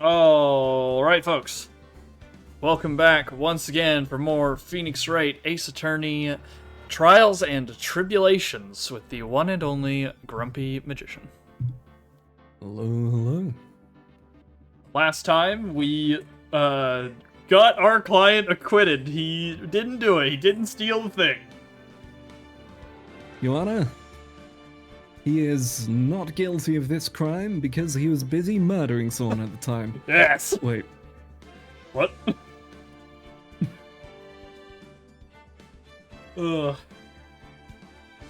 Alright, folks. Welcome back once again for more Phoenix Wright Ace Attorney Trials and Tribulations with the one and only Grumpy Magician. Hello, hello. Last time, we got our client acquitted. He didn't do it. He didn't steal the thing. Your Honor, he is not guilty of this crime because he was busy murdering someone at the time. Yes! Wait. What? Ugh.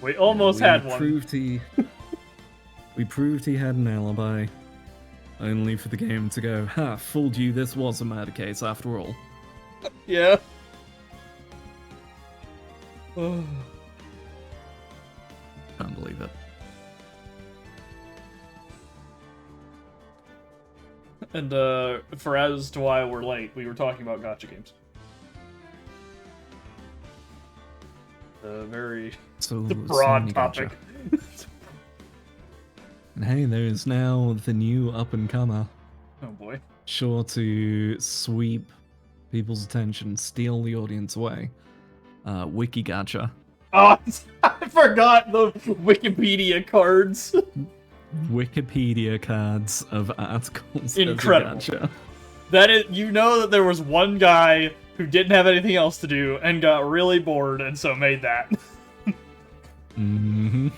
We almost had one. We proved he had an alibi. Only for the game to go, ha, fooled you, this was a murder case after all. Yeah. Ugh. Can't believe it. And for as to why we're late, we were talking about gacha games. Very broad topic. And hey, there's now the new up-and-comer. Oh boy. Sure to sweep people's attention, steal the audience away. Wiki Gacha. Oh, I forgot the Wikipedia cards. Wikipedia cards of articles. Incredible. That is, you know that there was one guy who didn't have anything else to do and got really bored and so made that. Mm-hmm.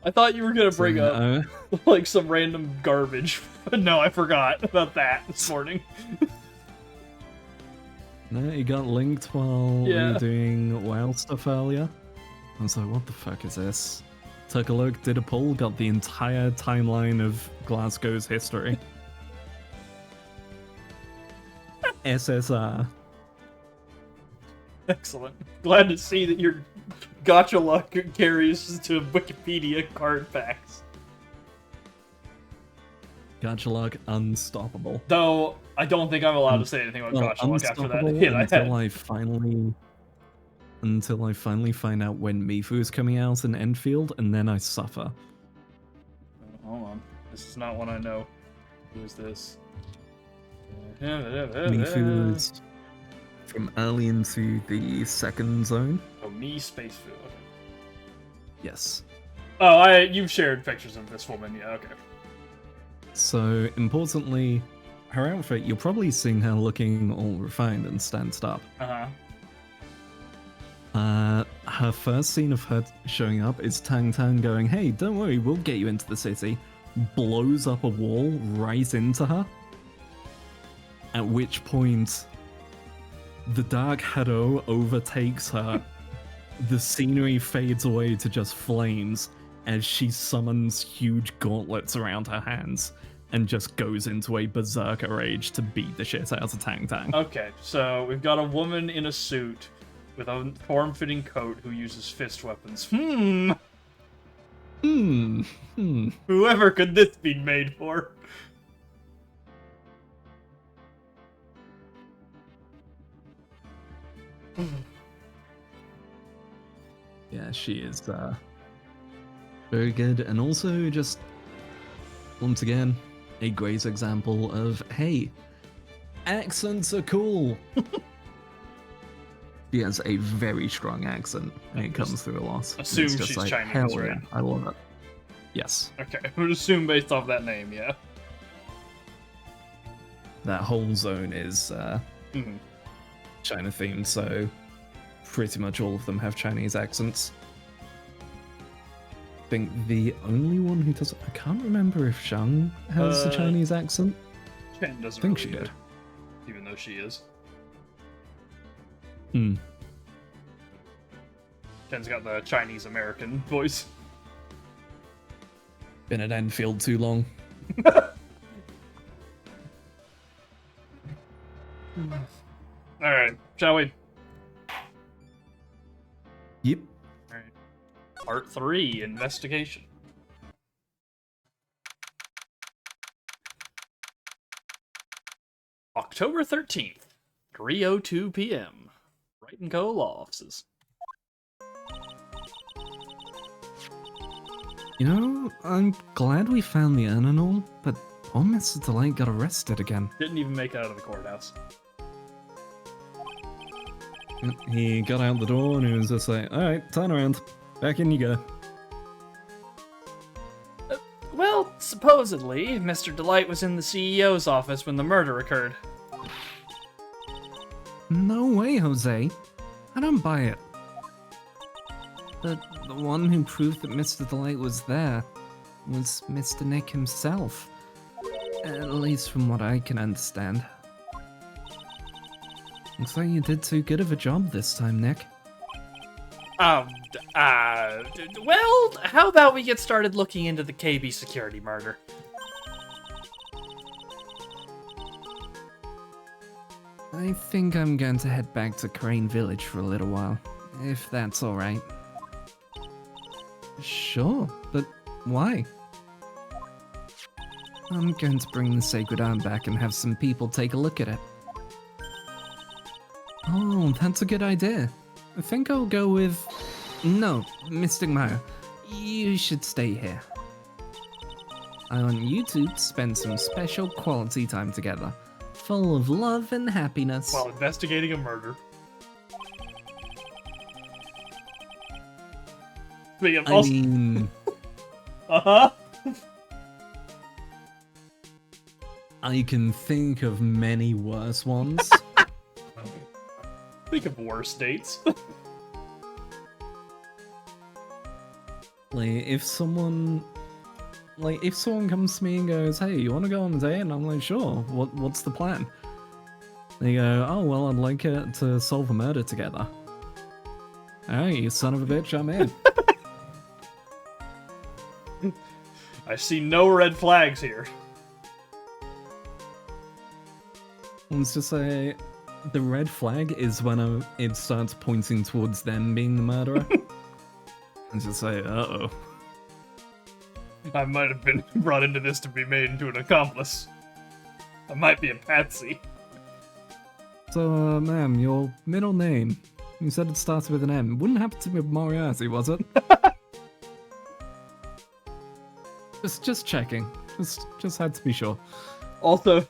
I thought you were gonna bring up like some random garbage, but no, I forgot about that this morning. No, it got linked while we were doing WoW stuff earlier. I was like, what the fuck is this? Took a look, did a poll, got the entire timeline of Glasgow's history. SSR. Excellent. Glad to see that your gacha luck carries to Wikipedia card packs. Gacha luck unstoppable. Though I don't think I'm allowed to say anything about gacha luck after that hit I had. Until I finally find out when Mifu is coming out in Enfield, and then I suffer. Hold on. This is not one I know. Who is this? Mifu is from early into the second zone. Oh, me space food. Okay. Yes. Oh, you've shared pictures of this woman. Yeah, okay. So, importantly, her outfit, you're probably seeing her looking all refined and stanced up. Uh-huh. Her first scene of her showing up is Tang Tang going, hey, don't worry, we'll get you into the city. Blows up a wall right into her. At which point, the Dark Shadow overtakes her. The scenery fades away to just flames as she summons huge gauntlets around her hands and just goes into a berserker rage to beat the shit out of Tang Tang. Okay, so we've got a woman in a suit with a form-fitting coat who uses fist weapons. Whoever could this be made for? Yeah, she is very good, and also just, once again, a great example of, hey, accents are cool. She has a very strong accent, and it comes through a lot. Assume she's like, Chinese, right? Yeah, I love it. Yes. Okay, I would assume based off that name, yeah. That whole zone is China themed, so pretty much all of them have Chinese accents. I think the only one who doesn't... I can't remember if Shang has a Chinese accent. Chen doesn't I think really she did. Even though she is. Chen's got the Chinese-American voice. Been at Enfield too long. Alright, shall we? Yep. Alright. Part 3, Investigation. October 13th, 3:02 p.m. Wright & Co. Law Offices. You know, I'm glad we found the urn and all, but poor Mr. Delight got arrested again. Didn't even make it out of the courthouse. He got out the door and he was just like, alright, turn around. Back in you go. Well, supposedly, Mr. Delight was in the CEO's office when the murder occurred. No way, Jose. I don't buy it. But the one who proved that Mr. Delight was there was Mr. Nick himself. At least from what I can understand. Looks like you did too good of a job this time, Nick. Well, how about we get started looking into the KB security murder? I think I'm going to head back to Crane Village for a little while, if that's alright. Sure, but why? I'm going to bring the Sacred Arm back and have some people take a look at it. Oh, that's a good idea. I think I'll go with... No, Mr. Meyer, you should stay here. I want you two to spend some special quality time together, full of love and happiness. While investigating a murder. I mean... Uh-huh. I can think of many worse ones. Think of worse dates. If someone comes to me and goes, hey, you want to go on a date? And I'm like, sure, what's the plan? They go, oh, well, I'd like it to solve a murder together. Alright, you son of a bitch, I'm in. I see no red flags here. Let's just say, the red flag is when it starts pointing towards them being the murderer. And just say, uh-oh. I might have been brought into this to be made into an accomplice. I might be a patsy. So, ma'am, your middle name, you said it starts with an M. Wouldn't happen to be Moriarty, was it? Just checking. Just had to be sure. Also,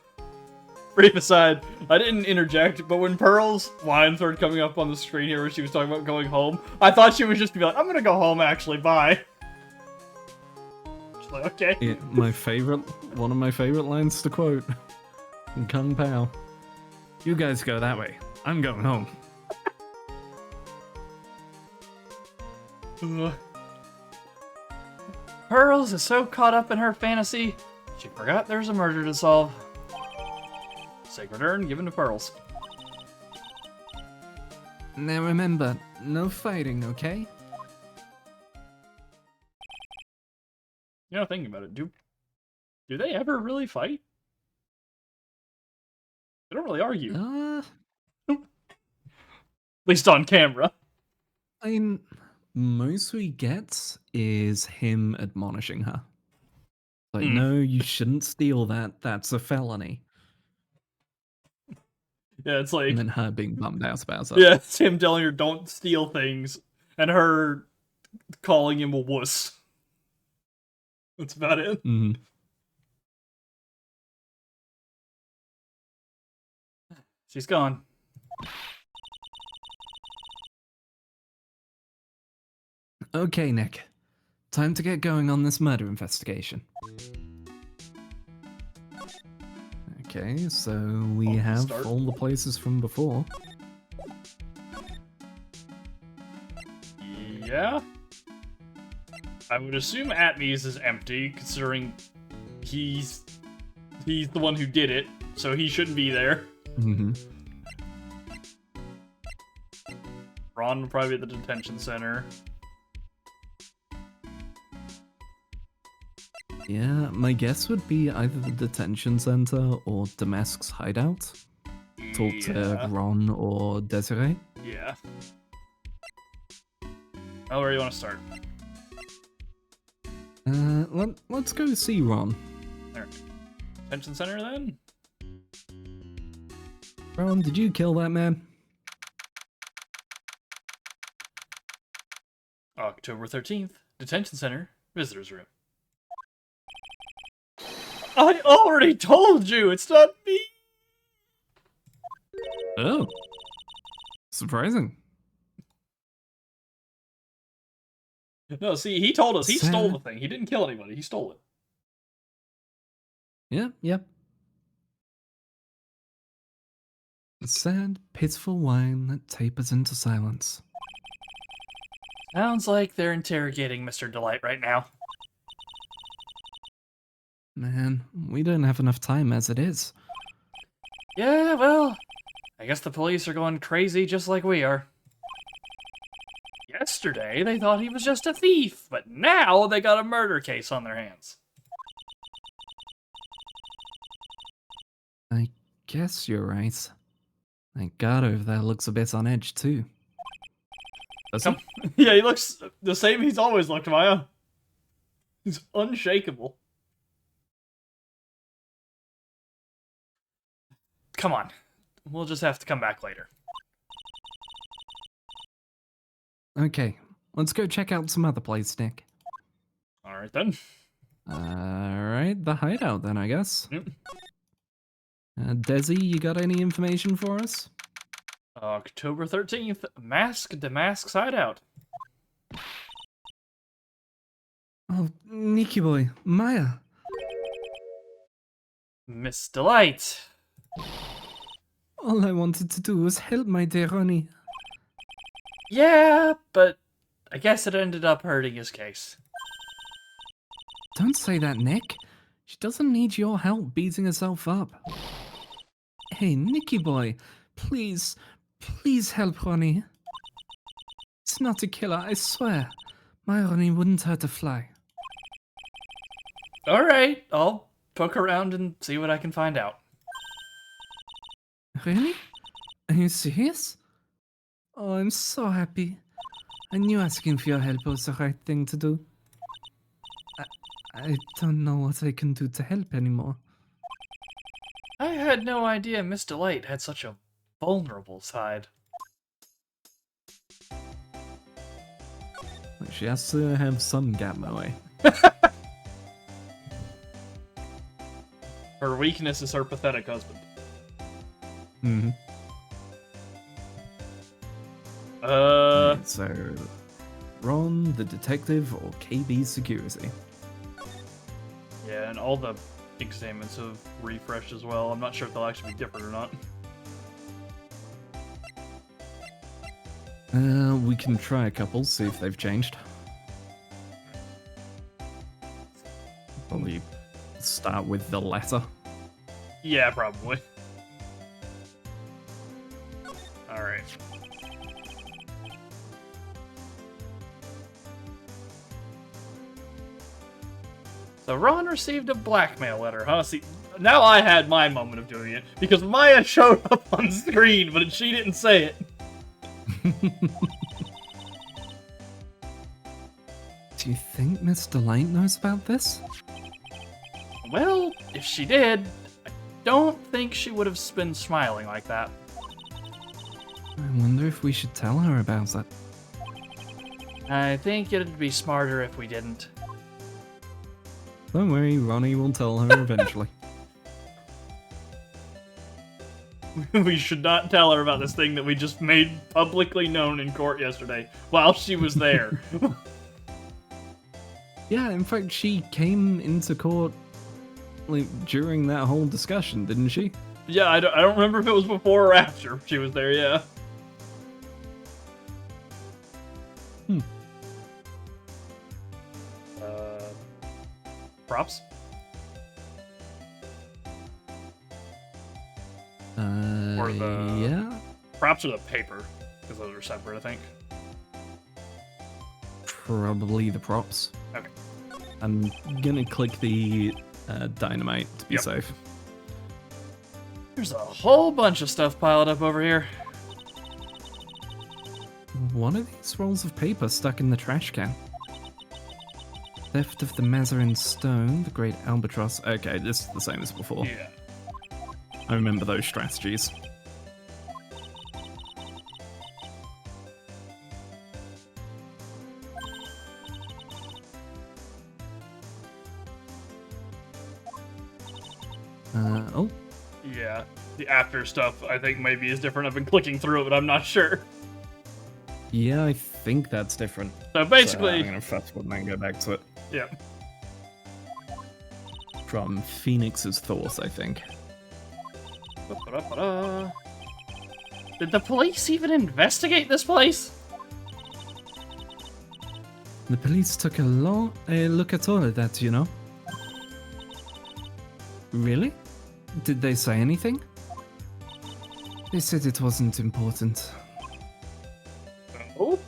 brief aside, I didn't interject, but when Pearl's line started coming up on the screen here where she was talking about going home, I thought she was just be like, I'm gonna go home actually, bye. She's like, okay. Yeah, one of my favorite lines to quote from Kung Pao. You guys go that way. I'm going home. Pearls is so caught up in her fantasy, she forgot there's a murder to solve. Sacred urn given to Pearls. Now remember, no fighting, okay? You know, thinking about it, do they ever really fight? They don't really argue. At least on camera. I mean, most we get is him admonishing her. Like, no, you shouldn't steal that. That's a felony. Yeah, it's like... And then her being bummed out about it. Yeah, it's him telling her don't steal things, and her calling him a wuss. That's about it. Mm-hmm. She's gone. Okay, Nick. Time to get going on this murder investigation. Okay, so we have all the places from before. Yeah? I would assume Atmes is empty, considering he's the one who did it, so he shouldn't be there. Mm-hmm. Ron would probably be at the detention center. Yeah, my guess would be either the detention center or Damask's hideout. Talk to Ron or Desiree. Yeah. Oh, where do you want to start? Let's go see Ron. Alright. Detention center then? Ron, did you kill that man? October 13th. Detention center. Visitor's room. I already told you, it's not me! Oh. Surprising. No, see, he told us. He Sad. stole the thing. He didn't kill anybody. He stole it. Yeah. A sad, pitiful whine that tapers into silence. Sounds like they're interrogating Mr. Delight right now. Man, we don't have enough time as it is. Yeah, well, I guess the police are going crazy just like we are. Yesterday, they thought he was just a thief, but now they got a murder case on their hands. I guess you're right. That guard over there looks a bit on edge, too. Does he? Yeah, he looks the same he's always looked, Maya. He's unshakable. Come on. We'll just have to come back later. Okay, let's go check out some other place, Nick. Alright then. Alright, the hideout then, I guess. Yep. Desi, you got any information for us? October 13th, Mask Damask's hideout. Oh, Nicky boy, Maya. Miss Delight. All I wanted to do was help my dear Ronnie. Yeah, but I guess it ended up hurting his case. Don't say that, Nick. She doesn't need your help beating herself up. Hey, Nicky boy, please help Ronnie. It's not a killer, I swear. My Ronnie wouldn't hurt a fly. Alright, I'll poke around and see what I can find out. Really? Are you serious? Oh, I'm so happy. I knew asking for your help was the right thing to do. I don't know what I can do to help anymore. I had no idea Miss Delight had such a vulnerable side. She has to have some gap my way. Her weakness is her pathetic husband. Mm-hmm. So, Ron, the detective, or KB Security? Yeah, and all the examines have refreshed as well. I'm not sure if they'll actually be different or not. We can try a couple, see if they've changed. Probably start with the letter. Yeah, probably. Alright. So Ron received a blackmail letter, huh? See, now I had my moment of doing it, because Maya showed up on screen, but she didn't say it. Do you think Miss Delight knows about this? Well, if she did, I don't think she would have been smiling like that. I wonder if we should tell her about it. I think it'd be smarter if we didn't. Don't worry, Ronnie will tell her eventually. We should not tell her about this thing that we just made publicly known in court yesterday while she was there. Yeah, in fact, she came into court like during that whole discussion, didn't she? Yeah, I don't remember if it was before or after she was there, yeah. Props? Or the... Yeah? Props or the paper, because those are separate, I think. Probably the props. Okay. I'm gonna click the dynamite to be safe. There's a whole bunch of stuff piled up over here. What are these rolls of paper stuck in the trash can? Theft of the Mazarin Stone, the Great Albatross. Okay, this is the same as before. Yeah. I remember those strategies. Oh, Yeah, the after stuff I think maybe is different. I've been clicking through it, but I'm not sure. yeah, I think that's different. So So basically, I'm gonna fast forward and then go back to it. yeah. From Phoenix's thoughts, I think. Ba-ba-da-ba-da. Did the police even investigate this place? The police took a look at all of that, you know. Really? Did they say anything? They said it wasn't important. Oh,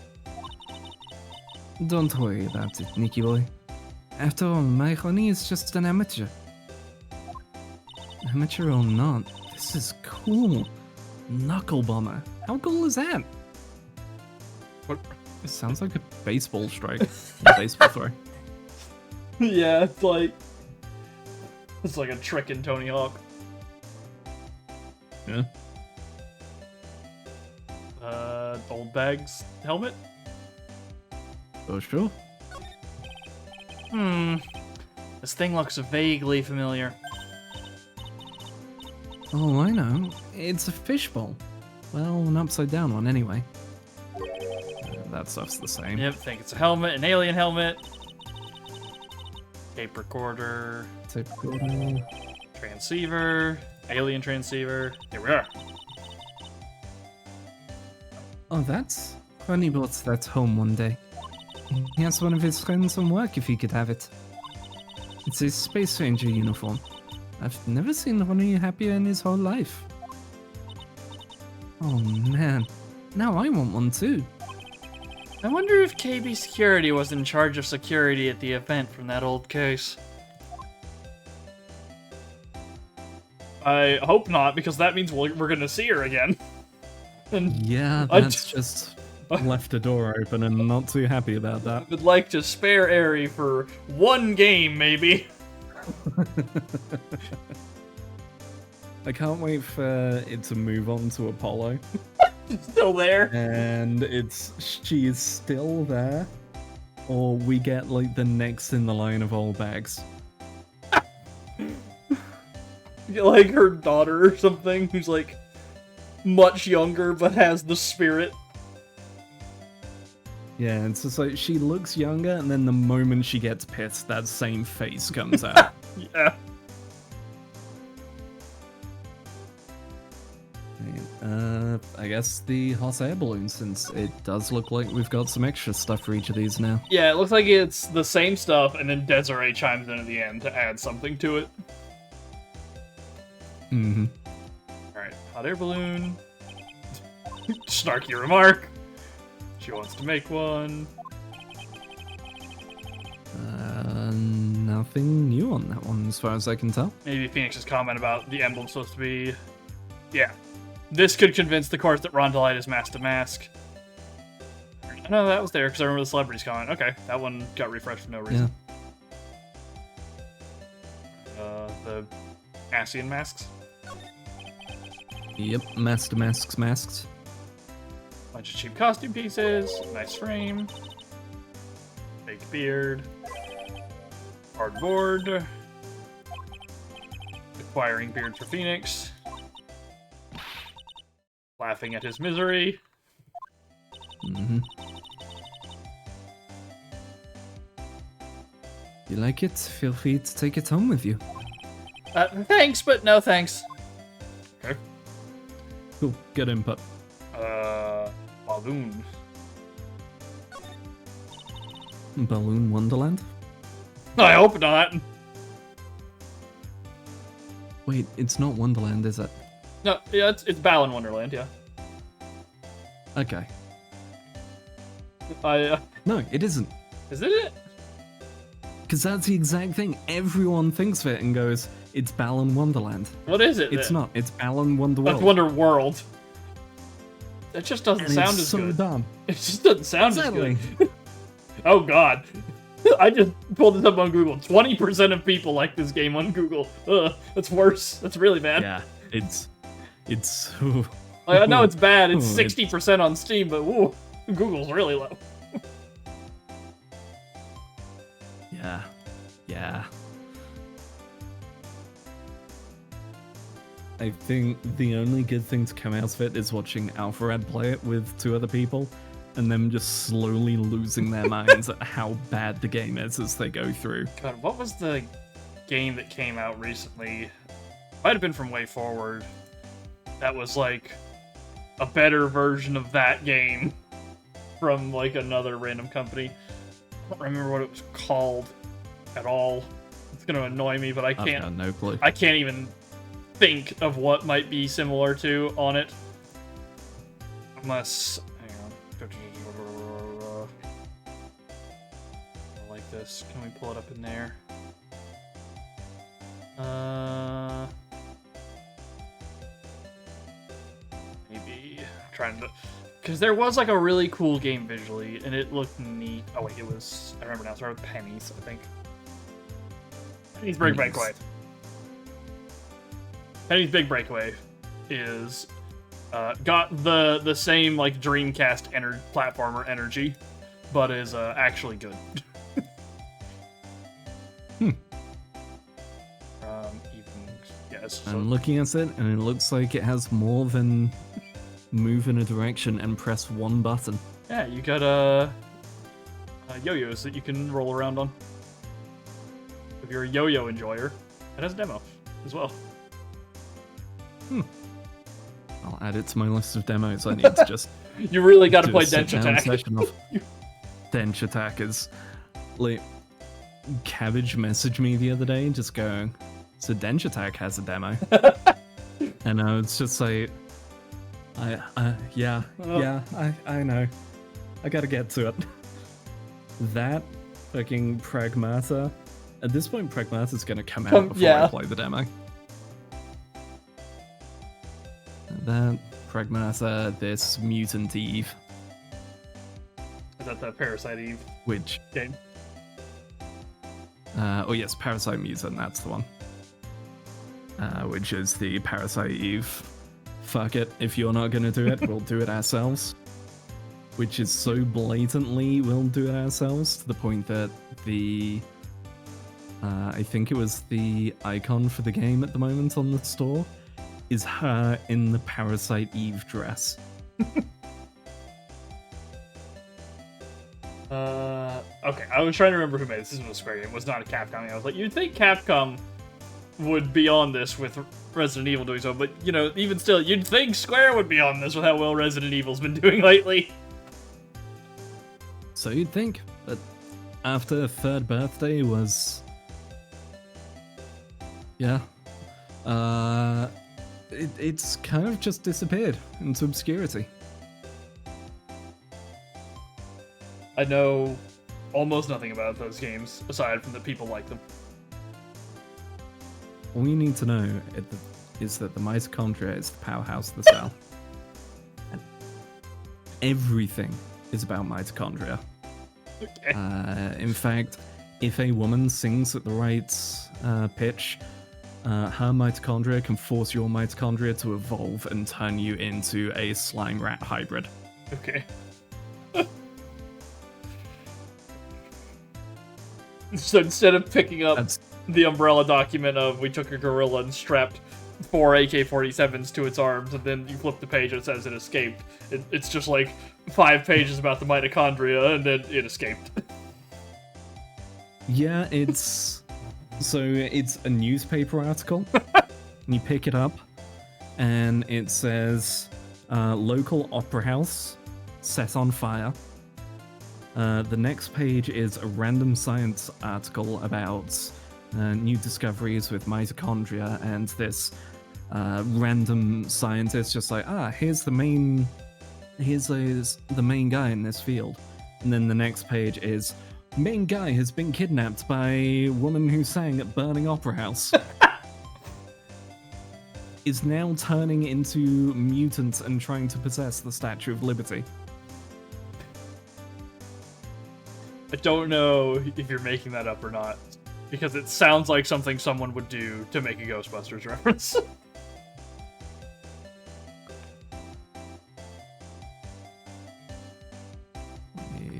Don't worry about it, Nicky boy. After all, my honey is just an amateur. Amateur or not, this is cool. Knuckle bomber. How cool is that? what? It sounds like a baseball strike. A baseball throw. Yeah, it's like a trick in Tony Hawk. Yeah. Old bag's helmet. Oh, sure. This thing looks vaguely familiar. Oh, I know. It's a fishbowl. Well, an upside down one anyway. That stuff's the same. Yep, think it's a helmet, an alien helmet. Tape recorder, Tape recorder. transceiver, alien transceiver. Here we are. Oh, that's... Honey brought that home one day. He asked one of his friends from work if he could have it. It's a Space Ranger uniform. I've never seen Honey happier in his whole life. Oh man, now I want one too. I wonder if KB Security was in charge of security at the event from that old case. I hope not, because that means we're gonna see her again. And Yeah, I that's just left a door open and not too happy about that. would like to spare Eri for one game, maybe. I can't wait for it to move on to Apollo. Still there. And she is still there. Or we get like the next in the line of old bags. Like her daughter or something, who's like much younger but has the spirit. Yeah, it's just like she looks younger, and then the moment she gets pissed, that same face comes out. Yeah. I guess the hot air balloon, since it does look like we've got some extra stuff for each of these now. Yeah, it looks like it's the same stuff, and then Desiree chimes in at the end to add something to it. Mm-hmm. Alright, hot air balloon. Snarky remark. She wants to make one. Nothing new on that one, as far as I can tell. Maybe Phoenix's comment about the emblem supposed to be... Yeah. This could convince the court that Rondolite is mask to mask. No, that was there, because I remember the celebrities comment. Okay, that one got refreshed for no reason. The Asian masks. Yep, master masks masked. Bunch of cheap costume pieces, nice frame, fake beard, cardboard, acquiring beard for Phoenix, laughing at his misery. Mm-hmm. You like it? Feel free to take it home with you. Thanks, but no thanks. Okay. Cool, good input. Balloon. Balloon Wonderland? I hope not. Wait, it's not Wonderland, is it? No, yeah, it's Balan Wonderland, yeah. Okay. I, No, it isn't. is it? Because that's the exact thing. Everyone thinks of it and goes, it's Balan Wonderland. What is it? It's then? not. It's Balan Wonderworld. That's Wonder World. That just doesn't And sound it's as so good. dumb. It just doesn't sound Exactly. as good. Oh god. I just pulled this up on Google. 20% of people like this game on Google. Ugh, that's worse. That's really bad. Yeah, it's... Like, I know it's bad. It's Ooh, 60% on Steam, but woo, Google's really low. Yeah. Yeah. I think the only good thing to come out of it is watching Alpharad play it with 2 other people, and them just slowly losing their minds at how bad the game is as they go through. God, what was the game that came out recently? Might have been from Way Forward. That was like a better version of that game from like another random company. I don't remember what it was called at all. It's gonna annoy me, but I can't. I've got no clue. I can't even think of what might be similar to on it. Unless, hang on. I like this. Can we pull it up in there? Maybe trying to, because there was like a really cool game visually, and it looked neat. Oh wait, it was. I remember now. It started with Pennies, I think. Penny's Big Breakaway. Penny's Big Breakaway is got the same like Dreamcast platformer energy, but is actually good. Yes. I'm looking at it, and it looks like it has more than move in a direction and press one button. Yeah, you got yo-yos that you can roll around on. If you're a yo-yo enjoyer, it has a demo as well. I'll add it to my list of demos. I need to just. You really got to do play a sit-down Dench Attack. session of Dench Attack is like Cabbage messaged me the other day, just going, "So Dench Attack has a demo," and I was just like, I know, I gotta get to it. That fucking Pragmata. At this point, Pragmata's gonna come out before I play the demo. That Pragmata, this Mutant Eve. Is that the Parasite Eve Which game? Oh yes, Parasite Mutant, that's the one. Which is the Parasite Eve. Fuck it, if you're not gonna do it, we'll do it ourselves. Which is so blatantly we'll do it ourselves to the point that the I think it was the icon for the game at the moment on the store is her in the Parasite Eve dress. Okay, I was trying to remember who made this. This was a Square game. It was not a Capcom game. I was like, you'd think Capcom would be on this with Resident Evil doing so, but, you know, even still, you'd think Square would be on this with how well Resident Evil's been doing lately. So you'd think, but after Third Birthday was... Yeah. It's kind of just disappeared into obscurity. I know almost nothing about those games, aside from that people like them. All you need to know is that the mitochondria is the powerhouse of the cell. And everything is about mitochondria. Okay. In fact, if a woman sings at the right pitch, her mitochondria can force your mitochondria to evolve and turn you into a slime rat hybrid. Okay. So instead of picking up the umbrella document of we took a gorilla and strapped 4 AK-47s to its arms, and then you flip the page and it says it escaped, it's just like 5 pages about the mitochondria, and then it escaped. Yeah, it's a newspaper article. You pick it up, and it says, local opera house set on fire. The next page is a random science article about new discoveries with mitochondria, and this random scientist just like, here's the main guy in this field. And then the next page is, main guy has been kidnapped by a woman who sang at burning opera house. Is now turning into mutant and trying to possess the Statue of Liberty. I don't know if you're making that up or not, because it sounds like something someone would do to make a Ghostbusters reference.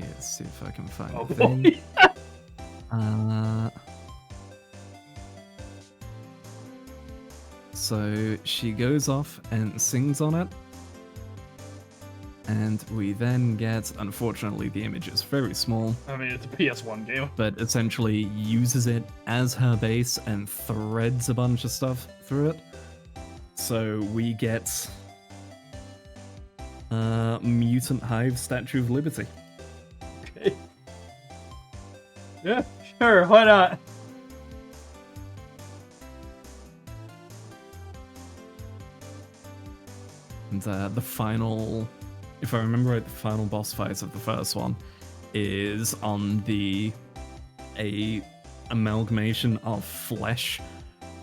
Let's see if I can find Oh the boy. thing. So she goes off and sings on it. And we then get, unfortunately, the image is very small, I mean, it's a PS1 game. but essentially uses it as her base and threads a bunch of stuff through it. So we get Mutant Hive Statue of Liberty. Okay. Yeah, sure, why not? And the final, if I remember right, the final boss fight of the first one is on a amalgamation of flesh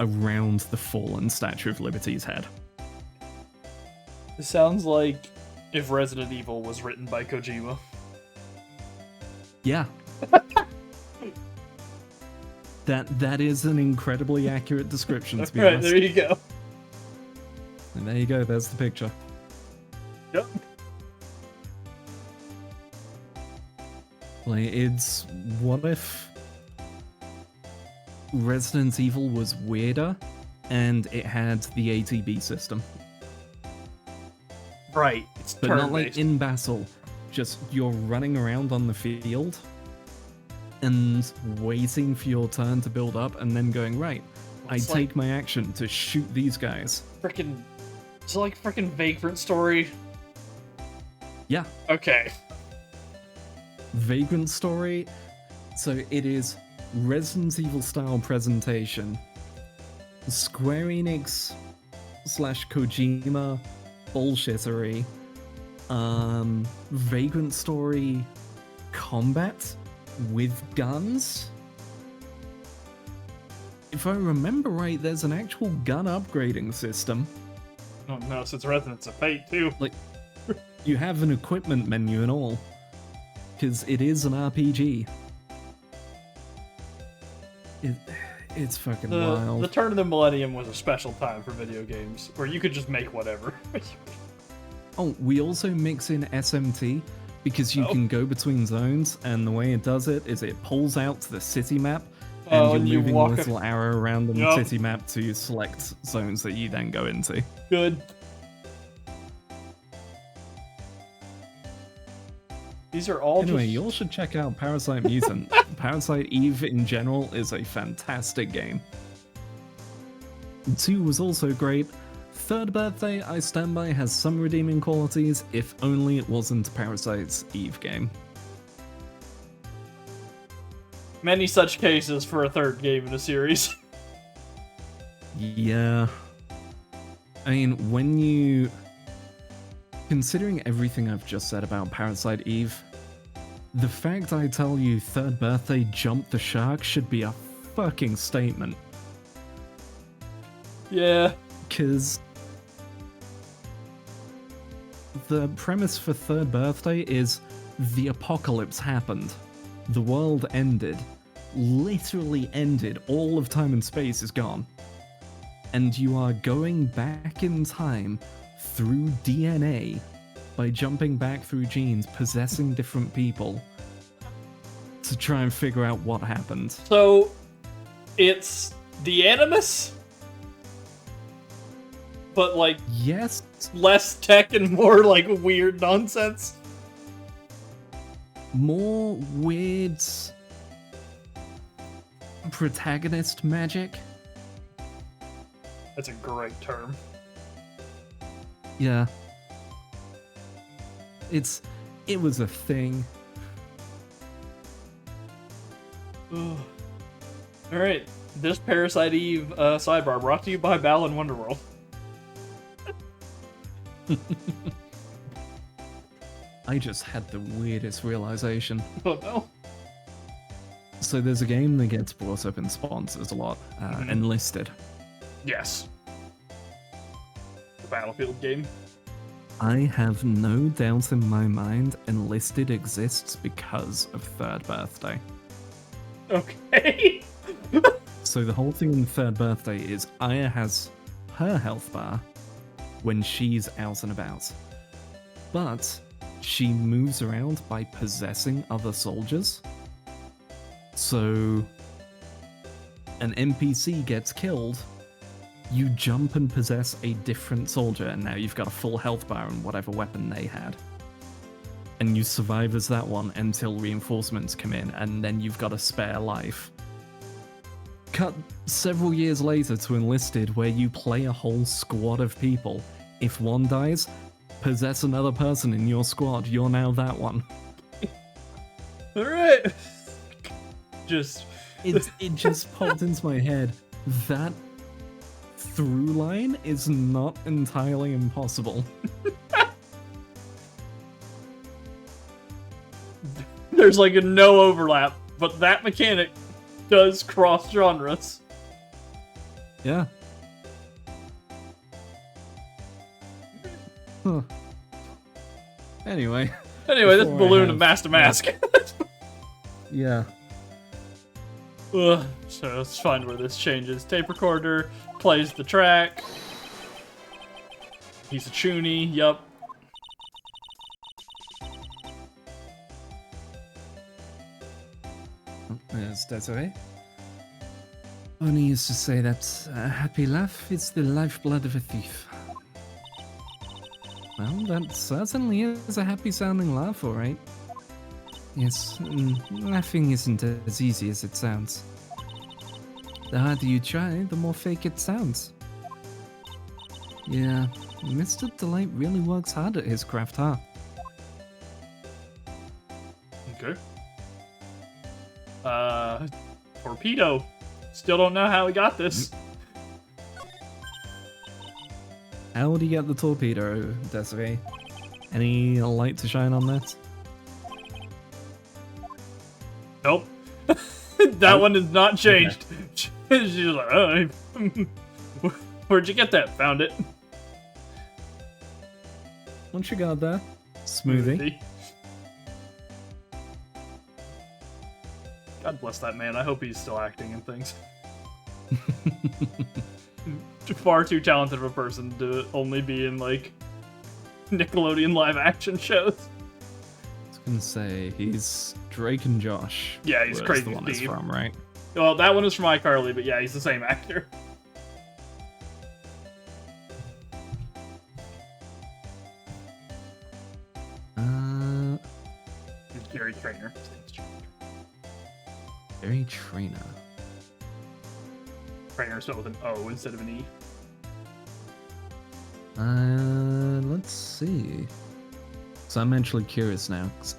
around the fallen Statue of Liberty's head. It sounds like if Resident Evil was written by Kojima. Yeah. That is an incredibly accurate description, to be Right, honest. there you go. And there you go, there's the picture. Yep. Like, it's, what if Resident Evil was weirder and it had the ATB system? Right, it's But not like turn-based. in battle, just you're running around on the field and waiting for your turn to build up and then going, right, I It's take my action to shoot these guys. Frickin'... It's like frickin' Vagrant Story. Yeah, Okay. Vagrant Story. So it is Resident Evil style presentation. Square Enix / Kojima bullshittery. Vagrant Story combat with guns. If I remember right, there's an actual gun upgrading system. Oh no, since Resonance of Fate too. Like, you have an equipment menu and all. Because it is an RPG. It's fucking wild. The turn of the millennium was a special time for video games, where you could just make whatever. Oh, we also mix in SMT, because you can go between zones, and the way it does it is it pulls out to the city map, and and you you're moving a walk little arrow around on Yup. the city map to select zones that you then go into. Good. These are all Anyway, just... you all should check out Parasite Mutant. Parasite Eve in general is a fantastic game. 2 was also great. Third Birthday, I stand by, has some redeeming qualities, if only it wasn't Parasite's Eve game. Many such cases for a third game in a series. Yeah. I mean, when you... Considering everything I've just said about Parasite Eve, the fact I tell you Third Birthday jumped the shark should be a fucking statement. Yeah. Because the premise for Third Birthday is the apocalypse happened. The world ended. Literally ended. All of time and space is gone. And you are going back in time through DNA by jumping back through genes, possessing different people to try and figure out what happened. So, it's the Animus? But, like, Yes, less tech and more, like, weird nonsense? more weird protagonist magic. That's a great term. Yeah. It was a thing. Alright, this Parasite Eve sidebar brought to you by Balan Wonderworld. I just had the weirdest realization. Oh no. So there's a game that gets brought up in sponsors a lot, Enlisted. Yes. The Battlefield game. I have no doubt in my mind Enlisted exists because of Third Birthday. Okay. So the whole thing in Third Birthday is Aya has her health bar when she's out and about. But she moves around by possessing other soldiers. So an NPC gets killed, you jump and possess a different soldier, and now you've got a full health bar and whatever weapon they had. And you survive as that one until reinforcements come in, and then you've got a spare life. Cut several years later to Enlisted, where you play a whole squad of people. If one dies, possess another person in your squad. You're now that one. Alright. It just popped into my head. That through line is not entirely impossible. There's like a no overlap, but that mechanic does cross genres. Yeah. Huh. Anyway, this balloon of Master Mask. Yeah. Ugh, so let's find where this changes. Tape recorder plays the track. He's a chuny, yup. Yes, Desiree. Oni used to say that a happy laugh is the lifeblood of a thief. Well, that certainly is a happy sounding laugh, alright. Yes, laughing isn't as easy as it sounds. The harder you try, the more fake it sounds. Yeah, Mr. Delight really works hard at his craft, huh? Okay. Torpedo. Still don't know how he got this. How would he get the torpedo, Desiree? Any light to shine on that? Nope. That one is not changed. Okay. She's like, oh, where'd you get that? Found it. What you got there? Smoothie. God bless that man. I hope he's still acting in things. Far too talented of a person to only be in, like, Nickelodeon live-action shows. I was gonna say, he's Drake and Josh. Yeah, he's crazy. The one it's from, right? Well, that one is from iCarly, but yeah, he's the same actor. He's Gary Trainer. Gary Trainer. Trainer spelled with an O instead of an E. Let's see. So I'm actually curious now. 'Cause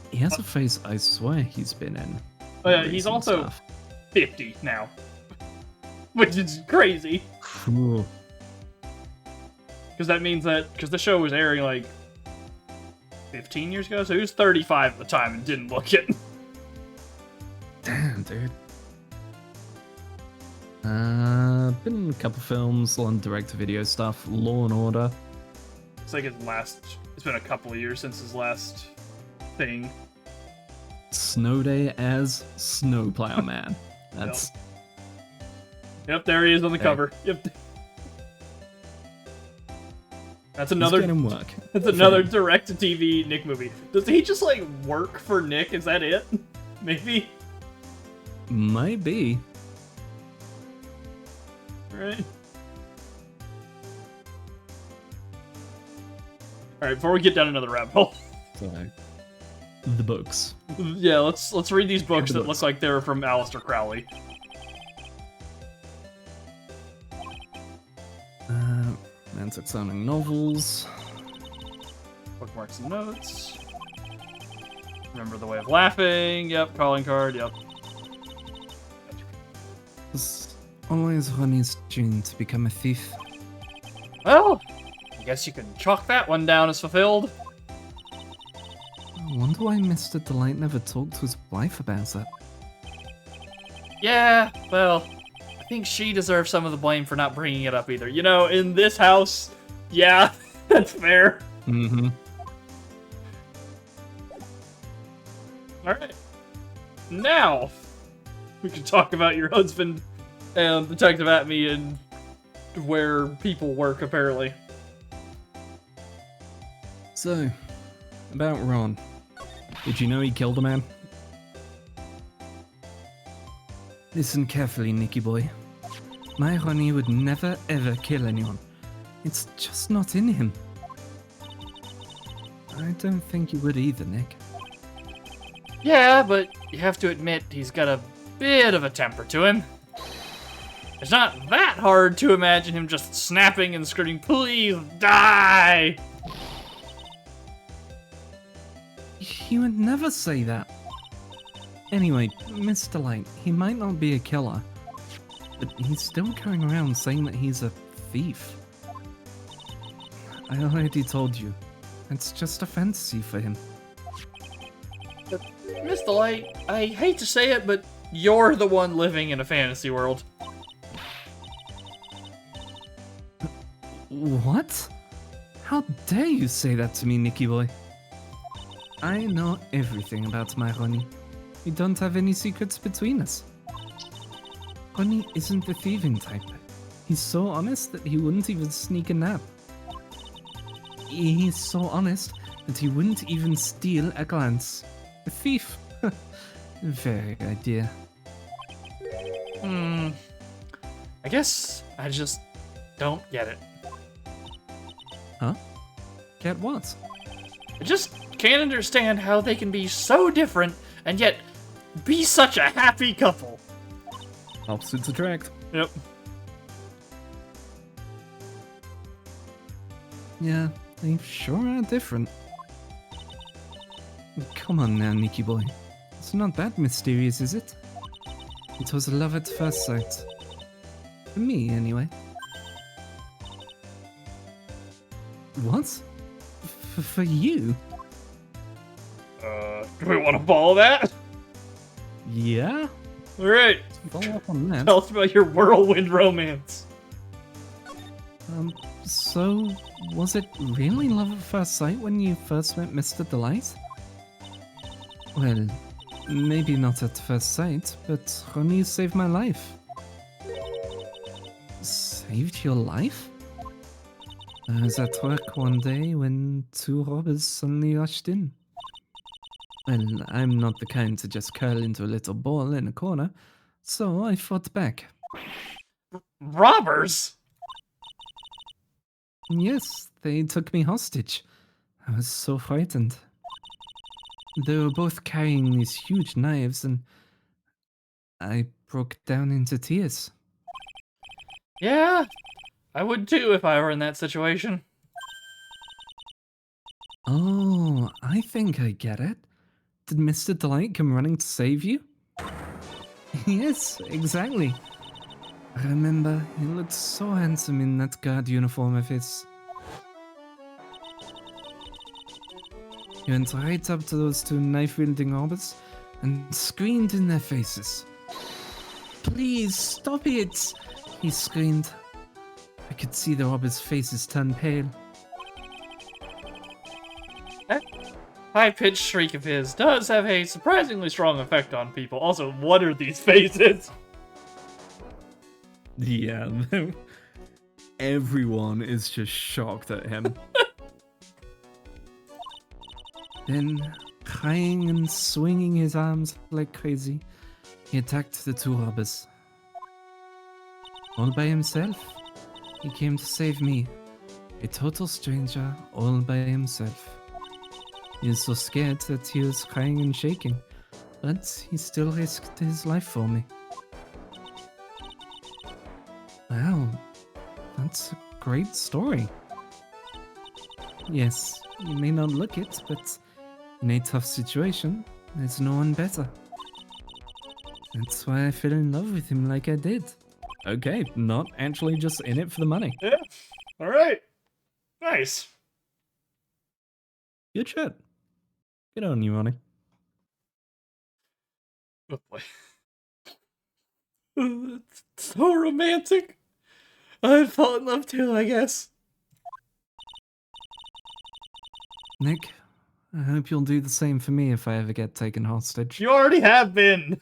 he has a face I swear he's been in. He's also 50 now. Which is crazy. Cool. Because that means that, because the show was airing like 15 years ago, so he was 35 at the time and didn't look it. Damn, dude. Been in a couple films, a lot of direct-to-video stuff, Law and Order. It's like it's been a couple of years since his last thing. Snow Day as Snowplow Man. That's... Yep, there he is on the cover. Yep. That's another. He's getting work. That's another direct-to-TV Nick movie. Does he just like work for Nick? Is that it? Maybe. Might be. Right. All right. Before we get down another rabbit hole. So, the books. Yeah, let's read these books that look like they're from Aleister Crowley. Romantic sounding novels. Bookmarks and notes. Remember the Way of Laughing. Yep. Calling card. Yep. Was always Ronnie's dream to become a thief. Well, I guess you can chalk that one down as fulfilled. I wonder why Mr. Delight never talked to his wife about it. Yeah, well, I think she deserves some of the blame for not bringing it up either. You know, in this house, yeah, that's fair. Mm-hmm. Alright. Now, we can talk about your husband and Detective Atme and where people work, apparently. So, about Ron. Did you know he killed a man? Listen carefully, Nicky boy. My Ronnie would never ever kill anyone. It's just not in him. I don't think you would either, Nick. Yeah, but you have to admit he's got a bit of a temper to him. It's not that hard to imagine him just snapping and screaming, "Please die!" He would never say that. Anyway, Mr. Light, he might not be a killer, but he's still going around saying that he's a thief. I already told you. It's just a fantasy for him. But, Mr. Light, I hate to say it, but you're the one living in a fantasy world. What? How dare you say that to me, Nicky boy? I know everything about my Ronnie. We don't have any secrets between us. Ronnie isn't the thieving type. He's so honest that he wouldn't even sneak a nap. He's so honest that he wouldn't even steal a glance. A thief. Very idea. I guess I just don't get it. Huh? Get what? I just can't understand how they can be so different and yet be such a happy couple. Opposites attract. Yep. Yeah, they sure are different. Come on now, Nicky boy. It's not that mysterious, is it? It was love at first sight. For me, anyway. What? For you? Do we want to follow that? Yeah? Alright, Follow up on that. tell us about your whirlwind romance. So, was it really love at first sight when you first met Mr. Delight? Well, maybe not at first sight, but Ronnie saved my life. Saved your life? I was at work one day when two robbers suddenly rushed in. Well, I'm not the kind to just curl into a little ball in a corner, so I fought back. Robbers? Yes, they took me hostage. I was so frightened. They were both carrying these huge knives, and I broke down into tears. Yeah, I would too if I were in that situation. Oh, I think I get it. Did Mr. Delight come running to save you? Yes, exactly. I remember he looked so handsome in that guard uniform of his. He went right up to those two knife-wielding robbers and screamed in their faces. "Please, stop it!" he screamed. I could see the robbers' faces turn pale. That high-pitched shriek of his does have a surprisingly strong effect on people. Also, what are these faces? Yeah, everyone is just shocked at him. Then, crying and swinging his arms like crazy, he attacked the two robbers. All by himself, he came to save me, a total stranger, all by himself. He was so scared that he was crying and shaking, but he still risked his life for me. Wow, that's a great story. Yes, you may not look it, but in a tough situation, there's no one better. That's why I fell in love with him like I did. Okay, not actually just in it for the money. Yeah. Alright. Nice. Good shit. Good on you, Ronnie. Oh boy. It's so romantic. I'd fall in love too, I guess. Nick, I hope you'll do the same for me if I ever get taken hostage. You already have been.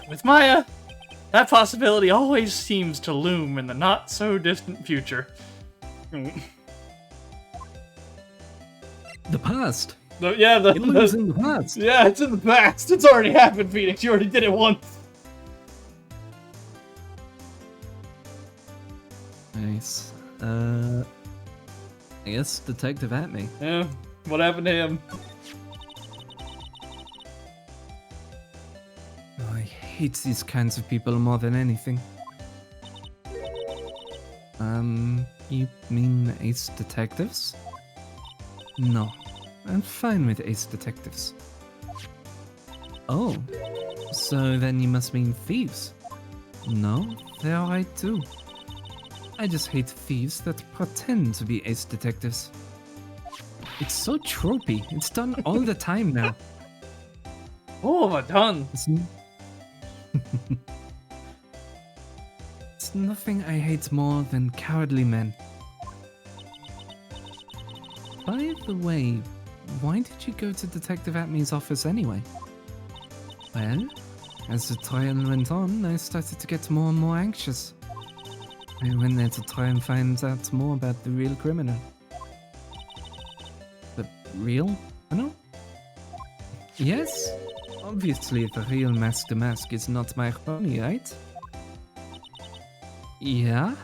With Maya, that possibility always seems to loom in the not-so-distant future. The past? It lives in the past. Yeah, it's in the past. It's already happened, Phoenix. You already did it once. Nice. I guess Detective Atme. Yeah, what happened to him? I hate these kinds of people more than anything. You mean ace detectives? No, I'm fine with ace detectives. Oh, so then you must mean thieves. No, they're alright too. I just hate thieves that pretend to be ace detectives. It's so tropey. It's done all the time now. Oh, my tongue. It's nothing I hate more than cowardly men. By the way, why did you go to Detective Atme's office anyway? Well, as the trial went on, I started to get more and more anxious. I went there to try and find out more about the real criminal. The real criminal? Yes, obviously the real Mask the Mask is not my pony, right? Yeah?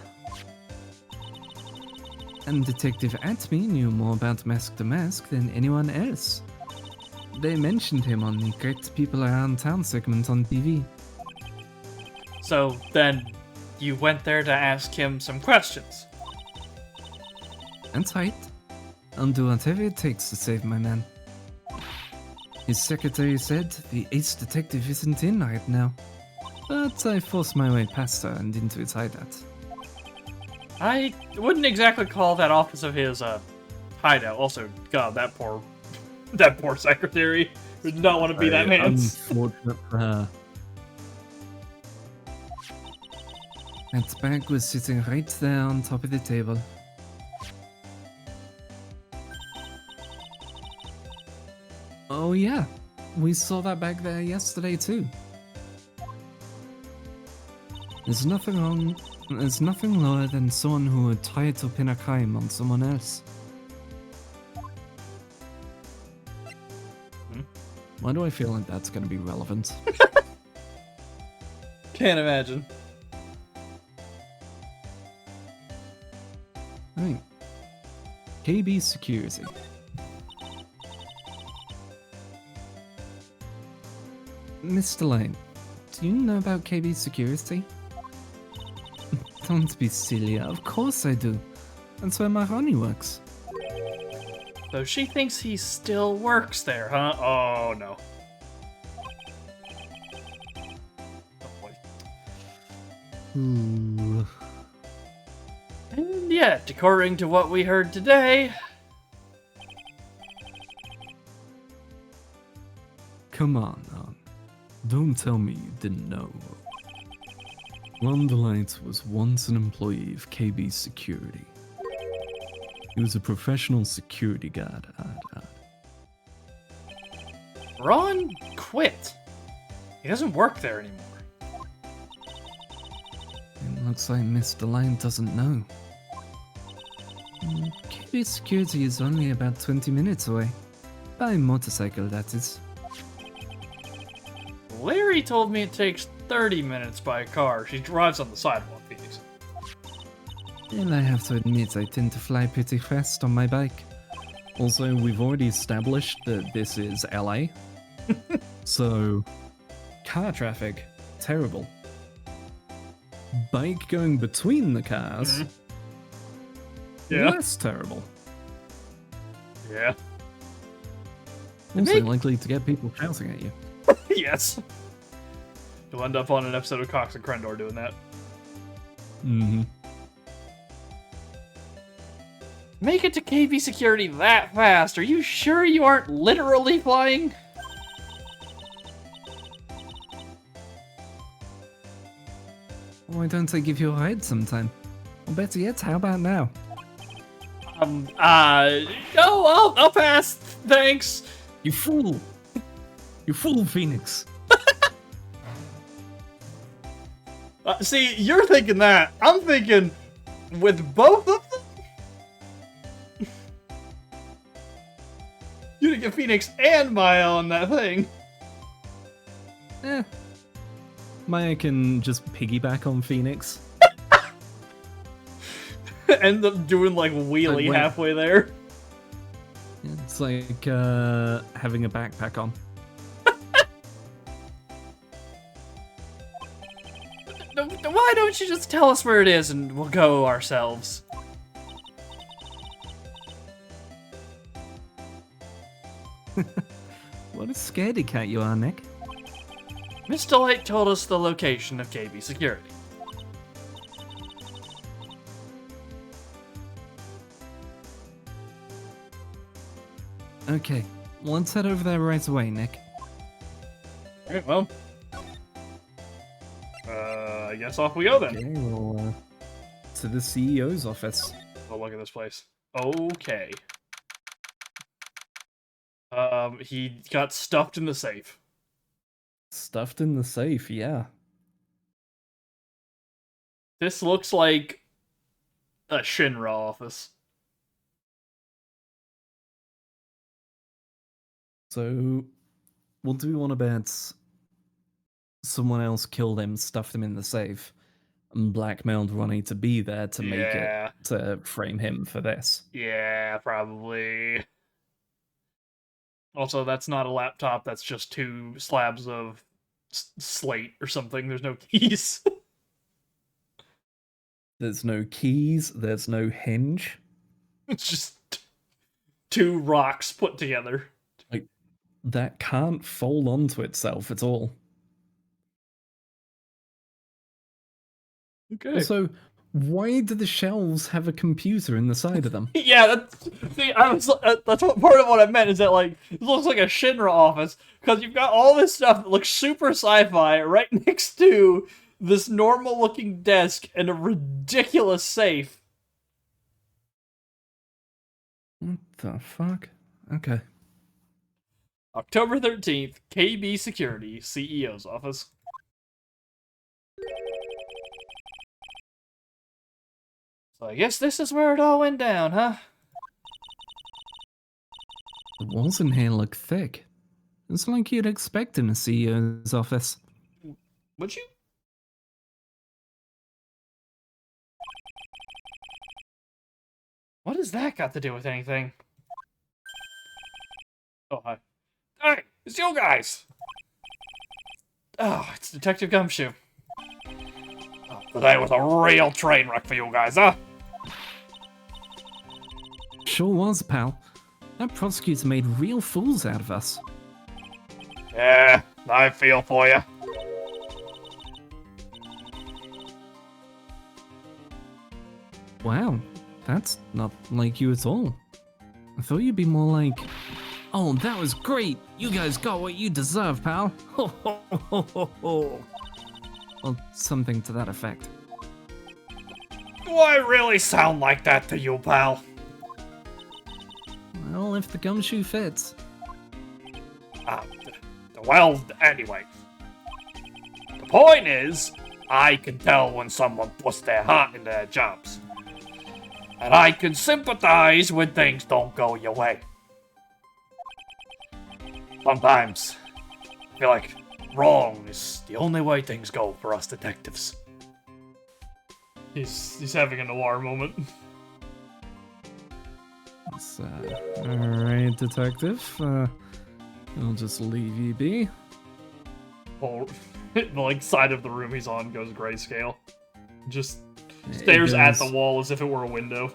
And Detective Atme knew more about Mask the Mask than anyone else. They mentioned him on the Great People Around Town segment on TV. So then, you went there to ask him some questions. That's right. I'll do whatever it takes to save my man. His secretary said the ace detective isn't in right now, but I forced my way past her and into his hideout. I wouldn't exactly call that office of his hideout. Also, God, that poor secretary would not want to be that man's. Unfortunate for her. That bag was sitting right there on top of the table. Oh yeah, we saw that bag there yesterday too. There's nothing lower than someone who would tie it to pin a crime on someone else. Why do I feel like that's going to be relevant? Can't imagine. Right. KB Security. Mr. Lane, do you know about KB Security? Don't be silly, of course I do. That's where my Ronnie works. So she thinks he still works there, huh? Oh, no. Oh, boy. Ooh. And yet, according to what we heard today... Come on. Don't tell me you didn't know. Ron DeLite was once an employee of KB Security. He was a professional security guard. Ron quit. He doesn't work there anymore. It looks like Miss DeLite doesn't know. KB Security is only about 20 minutes away. By motorcycle, that is. Larry told me it takes 30 minutes by car. She drives on the sidewalk, Phoenix. And I have to admit, I tend to fly pretty fast on my bike. Also, we've already established that this is LA. So, car traffic, terrible. Bike going between the cars, Yeah. less terrible. Yeah. Also likely to get people shouting at you. Yes. You'll end up on an episode of Cox and Crendor doing that. Mm-hmm. Make it to KB Security that fast. Are you sure you aren't literally flying? Why don't I give you a ride sometime? Or better yet, how about now? No, I'll pass. Thanks. You fool! You fool, Phoenix! See, you're thinking that. I'm thinking with both of them? You didn't get Phoenix and Maya on that thing. Maya can just piggyback on Phoenix. End up doing like wheelie wait. halfway there. It's like having a backpack on. Why don't you just tell us where it is and we'll go ourselves? What a scaredy cat you are, Nick. Mr. Light told us the location of KB Security. Okay, let's head over there right away, Nick. Alright, well. I guess off we go then. Okay, well, to the CEO's office. Oh, look at this place. Okay. He got stuffed in the safe. Stuffed in the safe, yeah. This looks like a Shinra office. So, what do we want to bet? Someone else killed him, stuffed him in the safe, and blackmailed Ronnie to be there to make it, to frame him for this. Yeah, probably. Also, that's not a laptop, that's just 2 slabs of slate or something. There's no keys. There's no keys, there's no hinge. It's just 2 rocks put together. Like, that can't fold onto itself at all. Okay. Also, why do the shelves have a computer in the side of them? Yeah, that's what part of what I meant is that, like, it looks like a Shinra office, because you've got all this stuff that looks super sci-fi right next to this normal-looking desk and a ridiculous safe. What the fuck? Okay. October 13th, KB Security, CEO's office. So I guess this is where it all went down, huh? The walls in here look thick. It's like you'd expect in a CEO's office. Would you? What has that got to do with anything? Oh, hi. Hey, it's you guys! Oh, it's Detective Gumshoe. Oh, today was a real train wreck for you guys, huh? Sure was, pal. That prosecutor made real fools out of us. Yeah, I feel for you. Wow, that's not like you at all. I thought you'd be more like, oh, that was great. You guys got what you deserve, pal. Ho, ho, ho, ho, ho. Well, something to that effect. Do I really sound like that to you, pal? Well, if the gumshoe fits. Well, anyway. The point is, I can tell when someone puts their heart in their jobs. And I can sympathize when things don't go your way. Sometimes, I feel like wrong is the only way things go for us detectives. He's having a noir moment. Alright, detective. I'll just leave you be. Whole, the like side of the room he's on goes grayscale. Just stares at the wall as if it were a window.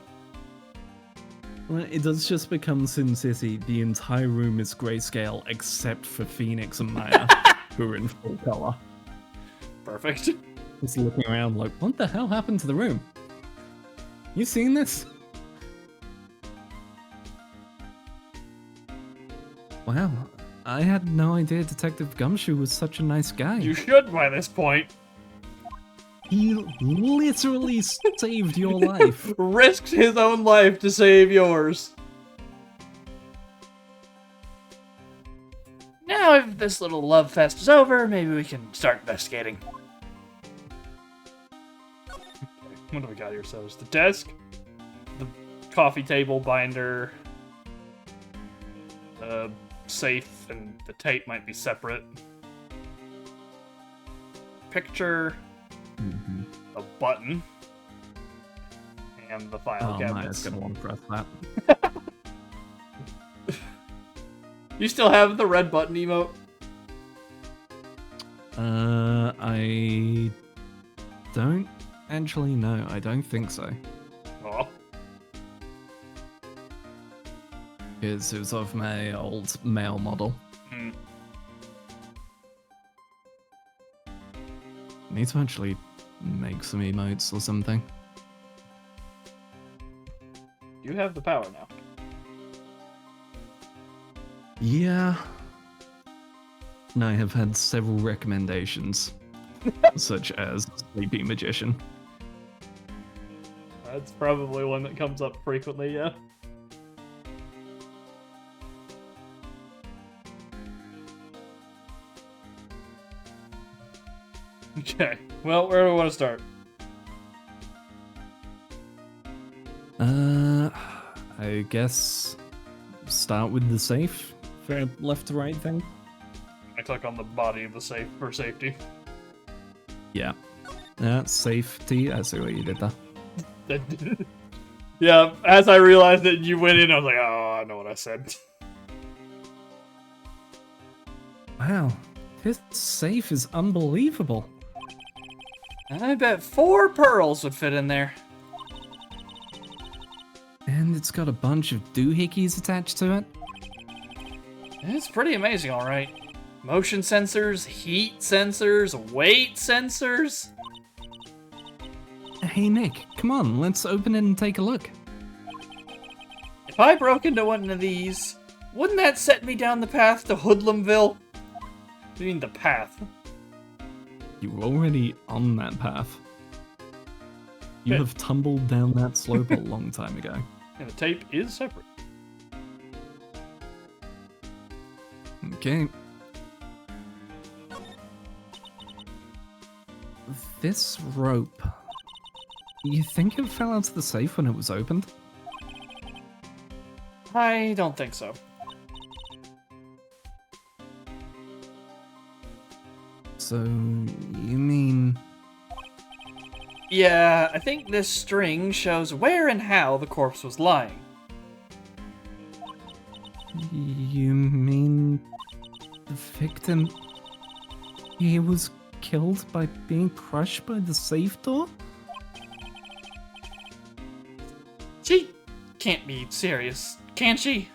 Well, it does just become Sin City. The entire room is grayscale except for Phoenix and Maya, who are in full color. Perfect. Just looking around like, what the hell happened to the room? You seen this? Wow, I had no idea Detective Gumshoe was such a nice guy. You should by this point. He literally saved your life. Risked his own life to save yours. Now, if this little love fest is over, maybe we can start investigating. Okay, what do we got here? So there's the desk, the coffee table binder, safe and the tape might be separate. Picture, a button, and the file cabinets. Maya's gonna want to press that. You still have the red button emote? I don't actually know. I don't think so. Oh. Because it was of my old male model. Need to actually make some emotes or something. You have the power now. Yeah. And I have had several recommendations, such as Sleepy Magician. That's probably one that comes up frequently, yeah. Okay, well, where do we want to start? I guess start with the safe for left to right thing. I click on the body of the safe for safety. Yeah. Safety. I see what you did there. Yeah, as I realized that you went in, I was like, oh, I know what I said. Wow. This safe is unbelievable. I bet 4 pearls would fit in there. And it's got a bunch of doohickeys attached to it. It's pretty amazing, alright. Motion sensors, heat sensors, weight sensors. Hey Nick, come on, let's open it and take a look. If I broke into one of these, wouldn't that set me down the path to Hoodlumville? I mean the path. You were already on that path. You Okay. have tumbled down that slope a long time ago. And the tape is separate. Okay. This rope. You think it fell out of the safe when it was opened? I don't think so. So, you mean... Yeah, I think this string shows where and how the corpse was lying. You mean... the victim... he was killed by being crushed by the safe door? She can't be serious, can she?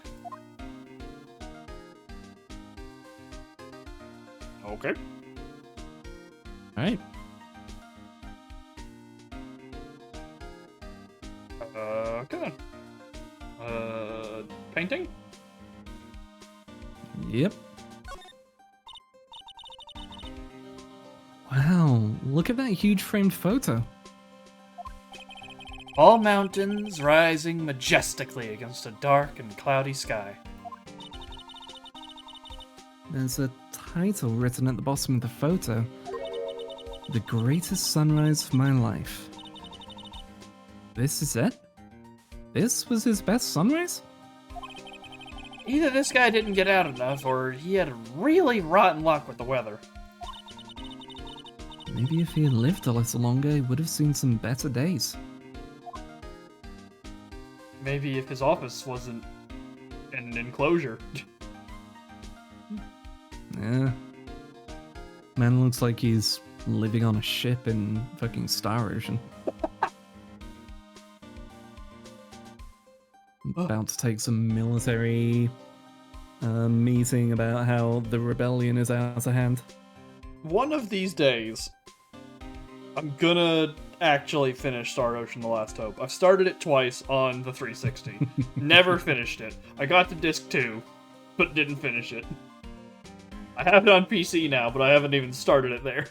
Okay. Alright. Okay. Painting? Yep. Wow, look at that huge framed photo. All mountains rising majestically against a dark and cloudy sky. There's a title written at the bottom of the photo. The greatest sunrise of my life. This is it? This was his best sunrise? Either this guy didn't get out enough, or he had really rotten luck with the weather. Maybe if he had lived a little longer, he would have seen some better days. Maybe if his office wasn't in an enclosure. Yeah. Man looks like he's living on a ship in fucking Star Ocean. About to take some military meeting about how the rebellion is out of hand. One of these days, I'm gonna actually finish Star Ocean: The Last Hope. I've started it twice on the 360. Never finished it. I got to disc 2, but didn't finish it. I have it on PC now, but I haven't even started it there.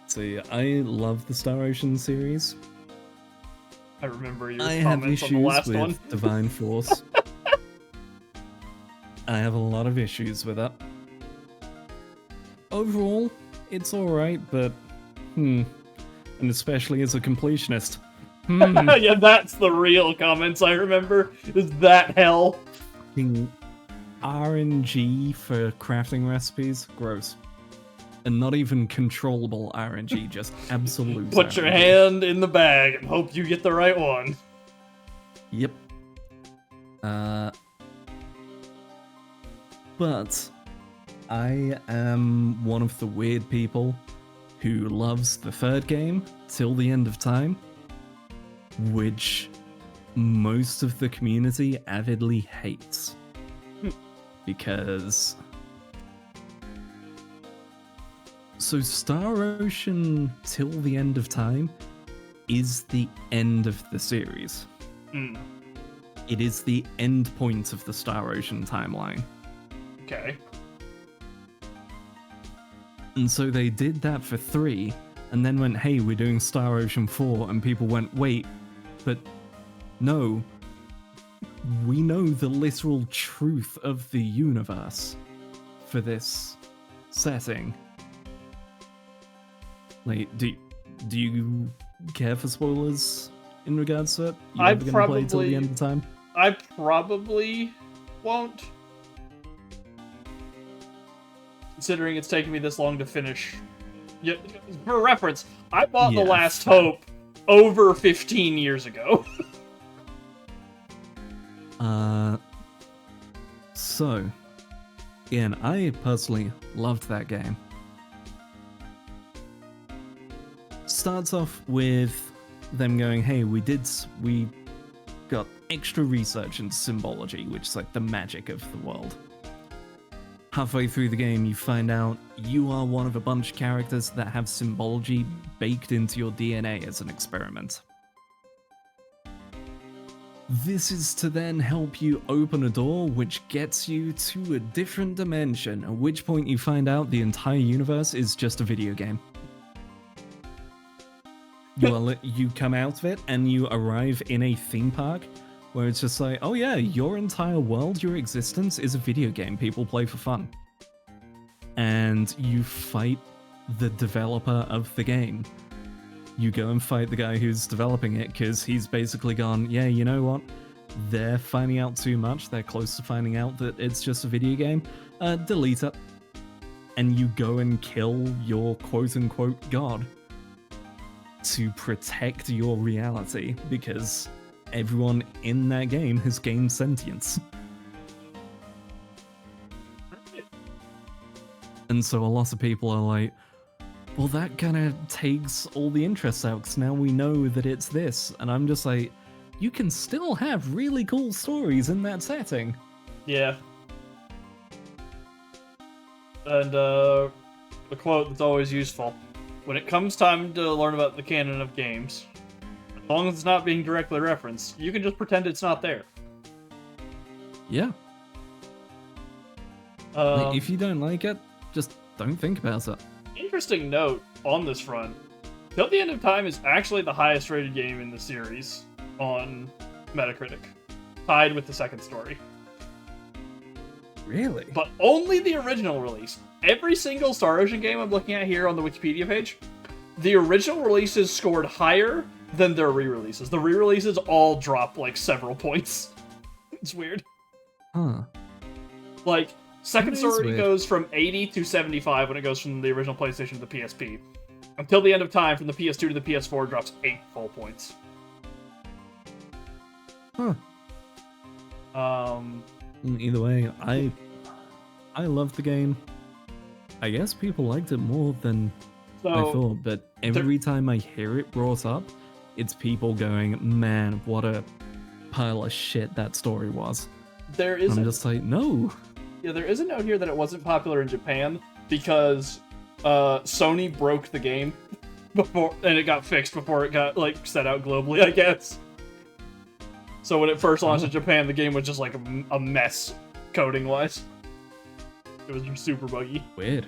See, I love the Star Ocean series. I remember your I have comments issues on the last with one. Divine Force. I have a lot of issues with it. Overall, it's alright, but and especially as a completionist, Yeah, that's the real comments I remember. Is that hell? RNG for crafting recipes, gross. And not even controllable RNG, just absolute Put your RNG. hand in the bag and hope you get the right one. Yep. But I am one of the weird people who loves the third game, Till the End of Time, which most of the community avidly hates. Because... So Star Ocean Till the End of Time is the end of the series. It is the end point of the Star Ocean timeline. Okay. And so they did that for 3, and then went, hey, we're doing Star Ocean 4, and people went, wait, but no, we know the literal truth of the universe for this setting. Like, do you care for spoilers in regards to it? You ever gonna play Till the End of Time? I probably won't. Considering it's taken me this long to finish. Yeah, for reference, I bought The Last Hope over 15 years ago. So, again, I personally loved that game. Starts off with them going, hey, we got extra research into symbology, which is like the magic of the world. Halfway through the game, you find out you are one of a bunch of characters that have symbology baked into your DNA as an experiment. This is to then help you open a door which gets you to a different dimension, at which point you find out the entire universe is just a video game. You come out of it and you arrive in a theme park where it's just like, oh yeah, your entire world, your existence is a video game people play for fun. And you fight the developer of the game. You go and fight the guy who's developing it because he's basically gone, yeah, you know what? They're finding out too much. They're close to finding out that it's just a video game. Delete it. And you go and kill your quote-unquote god to protect your reality because everyone in that game has gained sentience. And so a lot of people are like, well, that kind of takes all the interest out because now we know that it's this. And I'm just like, you can still have really cool stories in that setting. Yeah. And a quote that's always useful. When it comes time to learn about the canon of games, as long as it's not being directly referenced, you can just pretend it's not there. Yeah. Like, if you don't like it, just don't think about it. Interesting note on this front. Till the End of Time is actually the highest rated game in the series on Metacritic, tied with the second story. Really? But only the original release. Every single Star Ocean game I'm looking at here on the Wikipedia page, the original releases scored higher than their re-releases. The re-releases all drop like several points. It's weird. Huh. Like, second story weird. goes from 80 to 75 when it goes from the original PlayStation to the PSP. Until the End of Time, from the PS2 to the PS4, drops 8 full points. Huh. Either way, I love the game. I guess people liked it more than I thought, but every time I hear it brought up, it's people going, man, what a pile of shit that story was. I'm just like, no. Yeah, there is a note here that it wasn't popular in Japan because Sony broke the game before, and it got fixed before it got like set out globally, I guess. So when it first launched in Japan, the game was just like a mess, coding-wise. It was super buggy. Weird.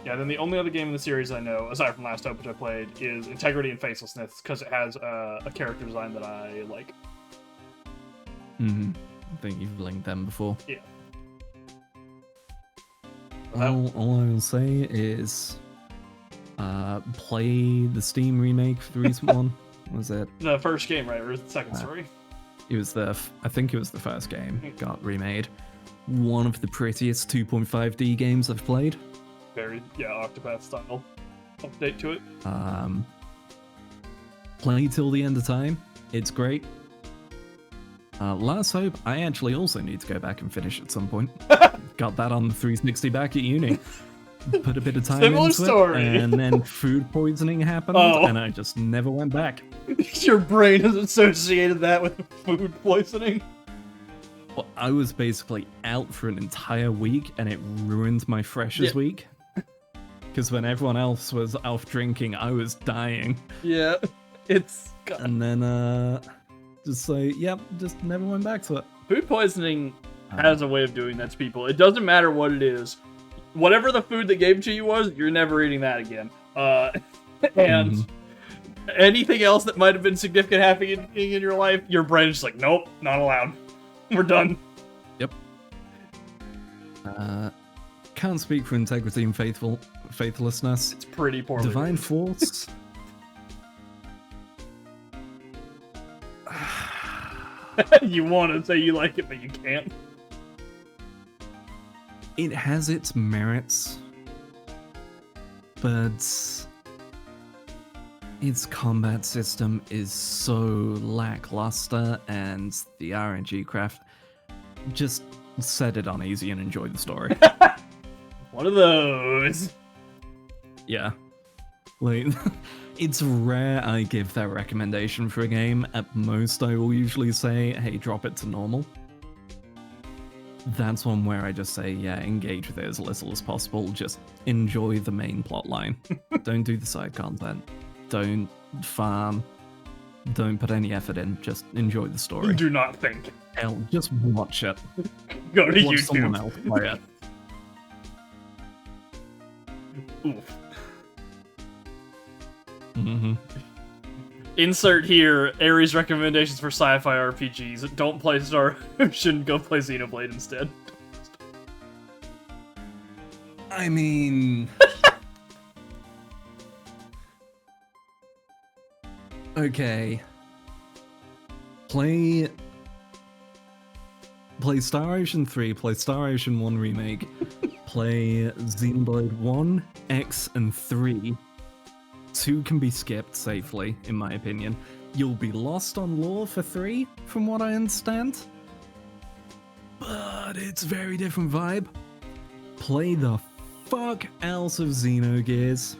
Yeah, then the only other game in the series I know, aside from Last Hope, which I played, is Integrity and Facelessness, because it has a character design that I like. Mm-hmm. I think you've linked them before. Yeah. All I will say is play the Steam remake for the recent one. Was it? The first game, right? Or the second story? It was I think it was the first game got remade. One of the prettiest 2.5D games I've played. Very, Octopath style update to it. Play till the end of time. It's great. Last Hope, I actually also need to go back and finish at some point. Got that on the 360 back at uni. Put a bit of time Similar into story. it, and then food poisoning happened, and I just never went back. Your brain has associated that with food poisoning. Well, I was basically out for an entire week, and it ruined my freshers week. Because when everyone else was off drinking, I was dying. Yeah, it's... And then, just just never went back to it. Food poisoning has a way of doing that to people. It doesn't matter what it is. Whatever the food that gave it to you was, you're never eating that again. And anything else that might have been significant happening in your life, your brain is just like, nope, not allowed. We're done. Yep. Can't speak for integrity and faithlessness. It's pretty poorly. Divine Force. You want to say you like it, but you can't. It has its merits, but its combat system is so lackluster, and the RNG craft just set it on easy and enjoy the story. One of those. Yeah. Like, it's rare I give that recommendation for a game. At most, I will usually say, hey, drop it to normal. That's one where I just say, engage with it as little as possible. Just enjoy the main plot line. Don't do the side content. Don't farm. Don't put any effort in. Just enjoy the story. Do not think. Hell, just watch it. Go to Watch YouTube. someone else play it. Oof. Mm-hmm. Insert here Aries recommendations for sci-fi RPGs. Don't play Star Ocean, go play Xenoblade instead. I mean... okay. Play Star Ocean 3, play Star Ocean 1 Remake, play Xenoblade 1, X, and 3. 2 can be skipped safely, in my opinion. You'll be lost on lore for 3, from what I understand. But it's a very different vibe. Play the fuck out of Xenogears.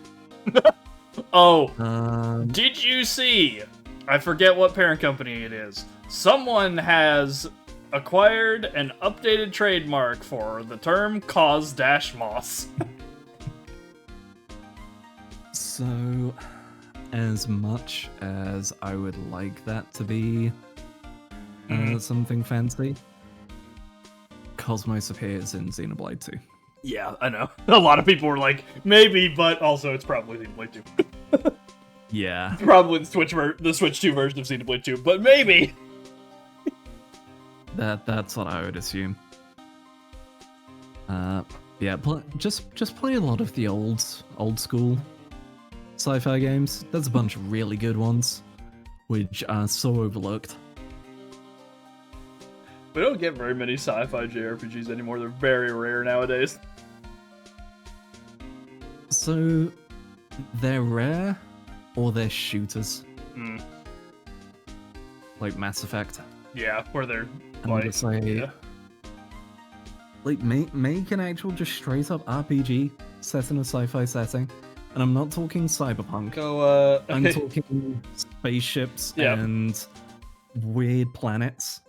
Did you see? I forget what parent company it is. Someone has acquired an updated trademark for the term cause-moss. So, as much as I would like that to be something fancy, Cosmos appears in Xenoblade 2. Yeah, I know. A lot of people were like, maybe, but also it's probably Xenoblade 2. Yeah. Probably the Switch 2 version of Xenoblade 2, but maybe! That's what I would assume. Just play a lot of the old school sci-fi games. There's a bunch of really good ones, which are so overlooked. We don't get very many sci-fi JRPGs anymore. They're very rare nowadays. So, they're rare, or they're shooters. Like Mass Effect. Yeah, where they're like make an actual just straight up RPG set in a sci-fi setting. And I'm not talking cyberpunk. I'm talking spaceships and weird planets.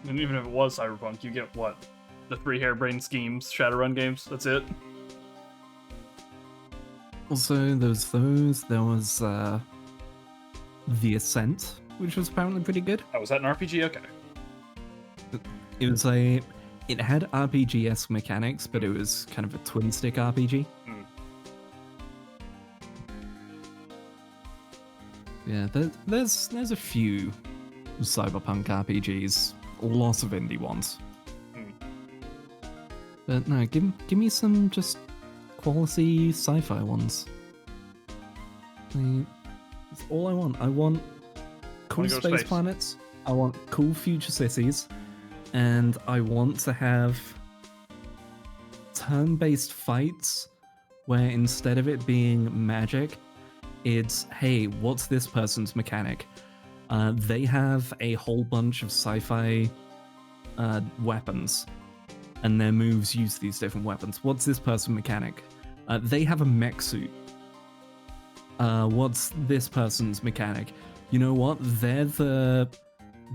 And even if it was cyberpunk, you get what? The 3 harebrained schemes, Shadowrun games, that's it? Also, there was those. There was The Ascent, which was apparently pretty good. Oh, was that an RPG? Okay. It had RPG-esque mechanics, but it was kind of a twin-stick RPG. Yeah, there's a few cyberpunk RPGs, lots of indie ones. But no, give me some just quality sci-fi ones. That's all I want. I want cool Wanna go to space space. planets. I want cool future cities. And I want to have turn-based fights where instead of it being magic, it's, hey, what's this person's mechanic? They have a whole bunch of sci-fi weapons, and their moves use these different weapons. What's this person's mechanic? They have a mech suit. What's this person's mechanic? You know what? They're the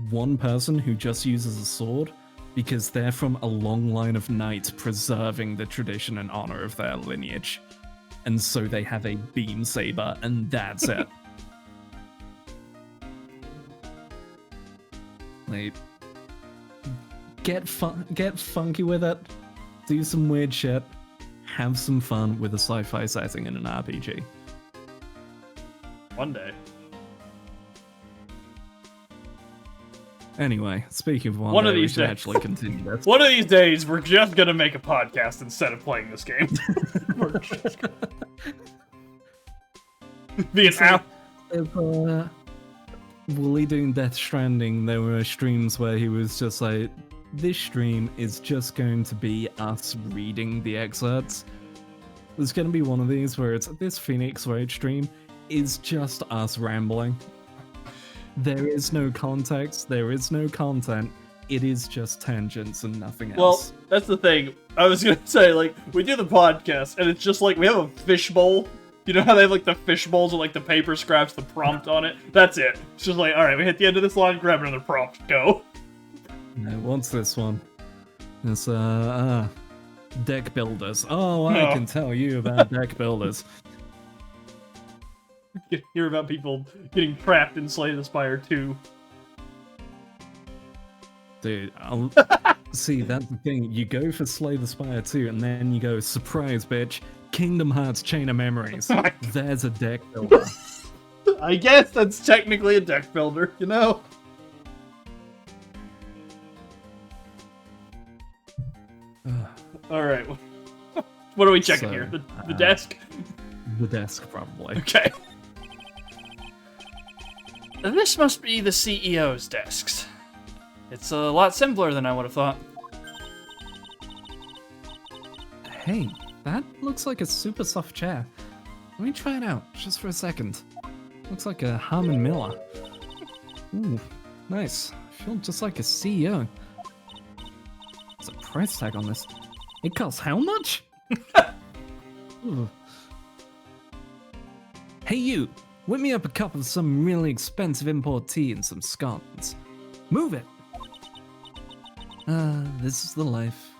one person who just uses a sword because they're from a long line of knights preserving the tradition and honor of their lineage. And so they have a beam saber, and that's it. Like, get funky with it, do some weird shit, have some fun with a sci-fi setting in an RPG. One day. Anyway, speaking of One day, of these we should days. actually continue this. One of these days, we're just gonna make a podcast instead of playing this game. We're just gonna... Be an app. If Wooly doing Death Stranding, there were streams where he was just like, this stream is just going to be us reading the excerpts. There's going to be one of these where it's, this Phoenix Wright stream is just us rambling. There is no context, there is no content, it is just tangents and nothing Well, else. that's the thing. I was gonna say, like, we do the podcast, and it's just like, we have a fishbowl. You know how they have, like, the fish bowls with, like, the paper scraps, the prompt on it? That's it. It's just like, alright, we hit the end of this line, grab another prompt, go. No, what's this one? It's, deck builders. Oh, I No. can tell you about deck builders. You hear about people getting trapped in Slay the Spire 2. Dude, see, that's the thing. You go for Slay the Spire 2, and then you go, surprise, bitch, Kingdom Hearts Chain of Memories. There's a deck builder. I guess that's technically a deck builder, you know? Alright. What are we checking So, here? The desk? The desk, probably. Okay. This must be the CEO's desks. It's a lot simpler than I would have thought. Hey, that looks like a super soft chair. Let me try it out, just for a second. Looks like a Harmon Miller. Ooh, nice. I feel just like a CEO. There's a price tag on this. It costs how much? Ooh. Hey you, whip me up a cup of some really expensive import tea and some scones. Move it! This is the life.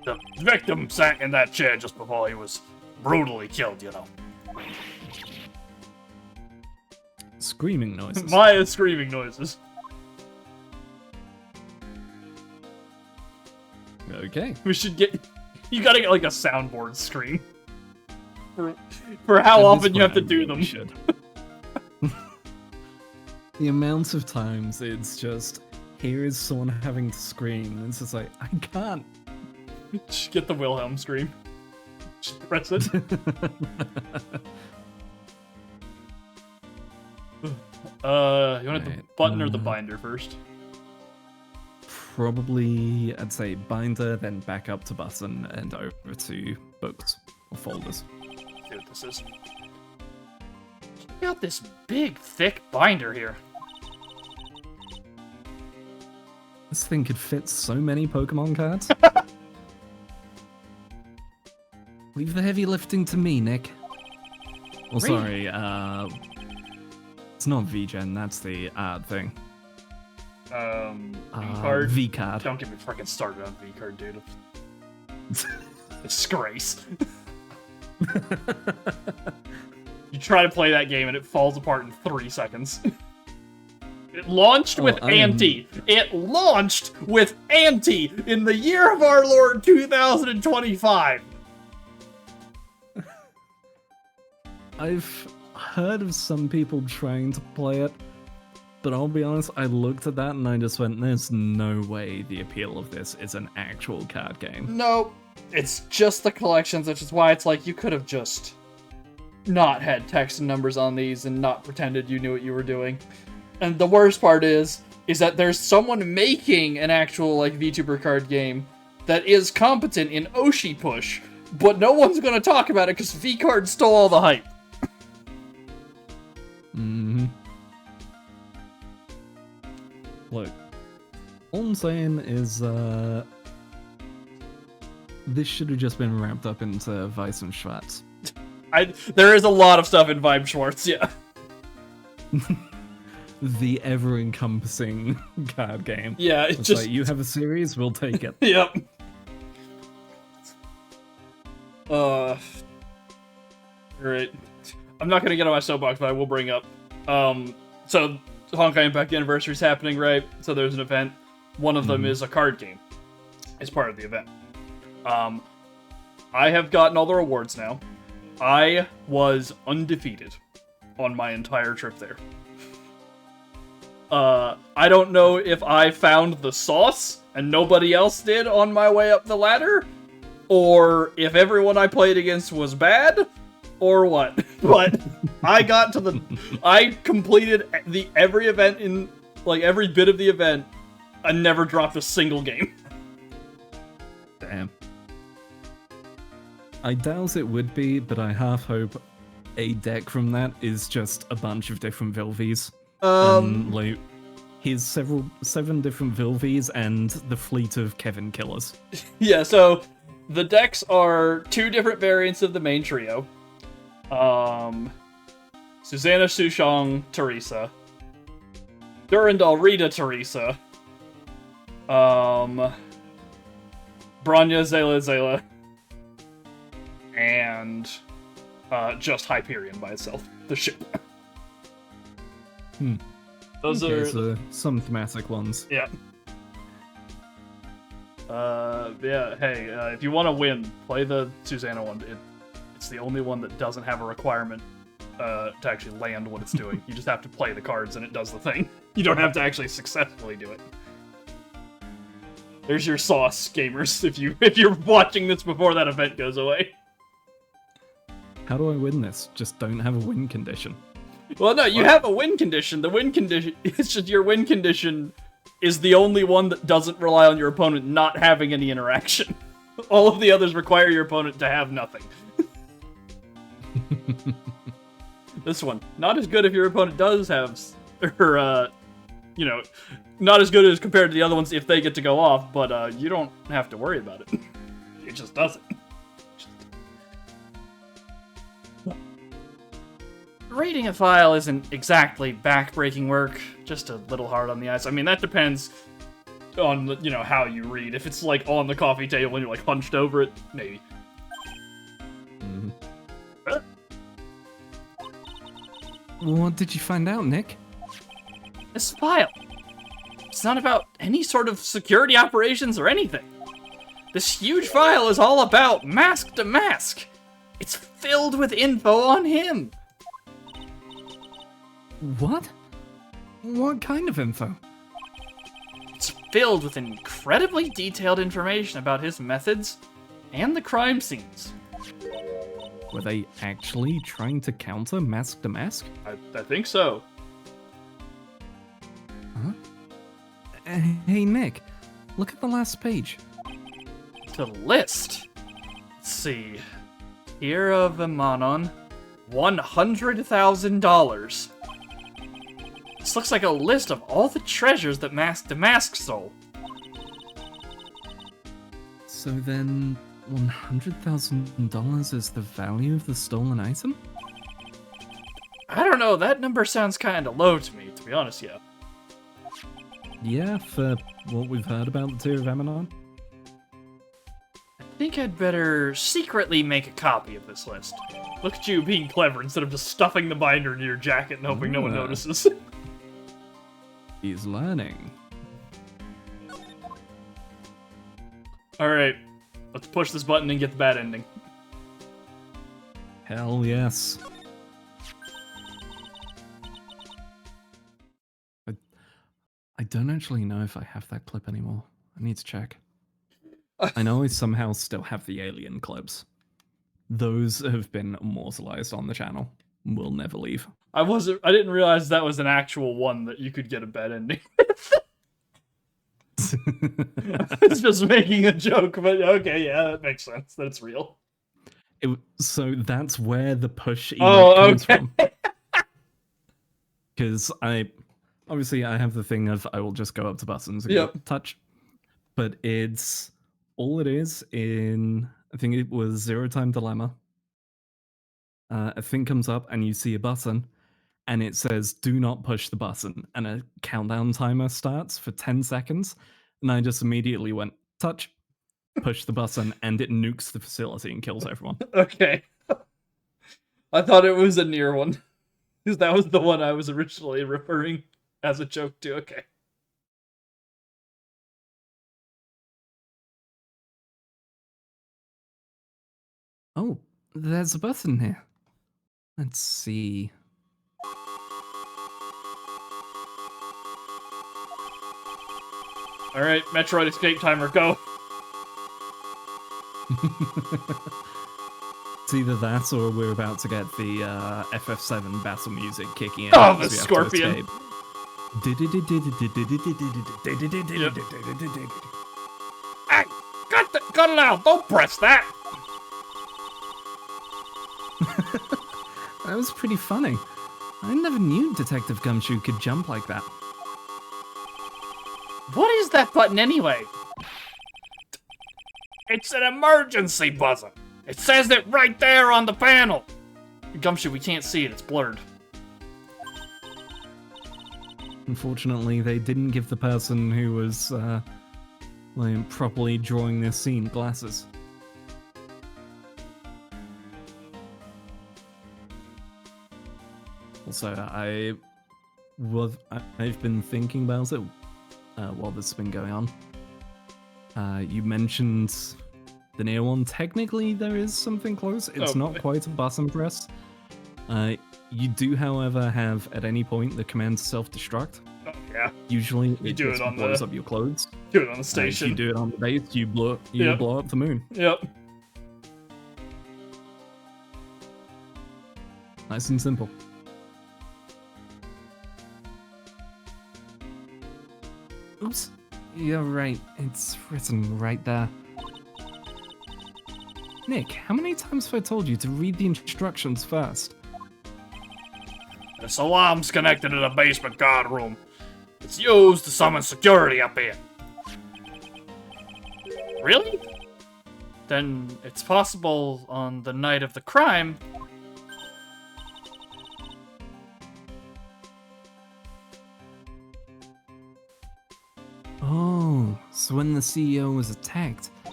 The victim sat in that chair just before he was brutally killed, you know. Screaming noises. Maya's screaming noises. Okay. We should get... You gotta get, like, a soundboard screen. For how often you have to do them. Should. The amount of times it's just, here is someone having to scream, and it's just like, I can't. Just get the Wilhelm scream. Just press it. You want the button or the binder first? Probably, I'd say binder, then back up to button, and over to books or folders. Let's see what this is. Check out this big, thick binder here. This thing could fit so many Pokemon cards. Leave the heavy lifting to me, Nick. Oh, sorry, it's not V-Gen, that's the thing. V-card? V-card. Don't get me fucking started on V-card, dude. Disgrace. You try to play that game and it falls apart in 3 seconds. It launched with Anti. It launched with Anti in the year of our Lord 2025. I've heard of some people trying to play it, but I'll be honest, I looked at that and I just went, there's no way the appeal of this is an actual card game. Nope. It's just the collections, which is why it's like, you could have just not had text and numbers on these and not pretended you knew what you were doing. And the worst part is that there's someone making an actual, like, VTuber card game that is competent in Oshi Push, but no one's gonna talk about it because VCard stole all the hype. Mm-hmm. Look, all I'm saying is, this should have just been wrapped up into Weiss and Schwarz. There is a lot of stuff in Vibe Schwartz, yeah. The ever-encompassing card game. Yeah, it's just... like, you have a series, we'll take it. Yep. Right. I'm not gonna get on my soapbox, but I will bring up. So Honkai Impact Anniversary is happening, right? So there's an event. One of them is a card game. As part of the event. I have gotten all the rewards now. I was undefeated on my entire trip there. I don't know if I found the sauce and nobody else did on my way up the ladder, or if everyone I played against was bad, or what. But I completed every event in, like, every bit of the event, and never dropped a single game. Damn. I doubt it would be, but I half hope a deck from that is just a bunch of different Vilvies. Like, here's 7 different Vilvies and the fleet of Kevin Killers. Yeah, so the decks are 2 different variants of the main trio. Susanna, Sushong, Teresa. Durandal, Rita, Teresa. Bronya, Zayla, and just Hyperion by itself, the ship. Those are some thematic ones. Yeah. Yeah, hey, if you want to win, play the Susanna one. It's the only one that doesn't have a requirement to actually land what it's doing. You just have to play the cards and it does the thing. You don't have to actually successfully do it. There's your sauce, gamers, if you're watching this before that event goes away. How do I win this? Just don't have a win condition. Well, no, you have a win condition. The win condition, it's just your win condition is the only one that doesn't rely on your opponent not having any interaction. All of the others require your opponent to have nothing. This one, not as good if your opponent does have, or, you know, not as good as compared to the other ones if they get to go off, but you don't have to worry about it. It just doesn't. Reading a file isn't exactly back-breaking work, just a little hard on the eyes. I mean, that depends on, you know, how you read. If it's, like, on the coffee table and you're, like, hunched over it, maybe. What did you find out, Nick? This file. It's not about any sort of security operations or anything. This huge file is all about Mask to Mask. It's filled with info on him. What? What kind of info? It's filled with incredibly detailed information about his methods and the crime scenes. Were they actually trying to counter Mask to Mask? I think so. Huh? Hey, Nick, look at the last page. The list. Let's see. Here of Manon, $100,000. This looks like a list of all the treasures that Mask to Mask stole. So then, $100,000 is the value of the stolen item? I don't know, that number sounds kinda low to me, to be honest, yeah. Yeah, for what we've heard about the Tear of Amanon? I think I'd better secretly make a copy of this list. Look at you being clever instead of just stuffing the binder into your jacket and hoping no one notices. He's learning. Alright, let's push this button and get the bad ending. Hell yes. I don't actually know if I have that clip anymore. I need to check. I know I somehow still have the alien clips. those have been immortalized on the channel. Will never leave. I didn't realize that was an actual one that you could get a bad ending. It's just making a joke, but okay, yeah, that makes sense. That's real. So that's where the push Oh, comes okay. from. Because I have the thing of I will just go up to buttons and go touch, but it's all it is in, I think it was Zero Time Dilemma. A thing comes up and you see a button and it says do not push the button, and a countdown timer starts for 10 seconds, and I just immediately went touch, push the button, and it nukes the facility and kills everyone. Okay. I thought it was a near one, because that was the one I was originally referring as a joke to. Okay. Oh, there's a button here. Let's see. Alright, Metroid escape timer, go. It's either that or we're about to get the FF7 battle music kicking in. Oh, the scorpion. Hey, cut it out! Don't press that! That was pretty funny. I never knew Detective Gumshoe could jump like that. What is that button anyway? It's an emergency buzzer. It says it right there on the panel. Gumshoe, we can't see it. It's blurred. Unfortunately, they didn't give the person who was properly drawing this scene glasses. Also, I've been thinking about it while this has been going on. You mentioned the near one. Technically, there is something close. It's not quite a button press. You do, however, have at any point the command self-destruct. Oh, yeah. Usually, you do it on blows up your clothes. Do it on the station. If you do it on the base, you blow up the moon. Yep. Nice and simple. Oops. You're right. It's written right there. Nick, how many times have I told you to read the instructions first? This alarm's connected to the basement guard room. It's used to summon security up here. Really? Then it's possible on the night of the crime. Oh, so when the CEO was attacked, do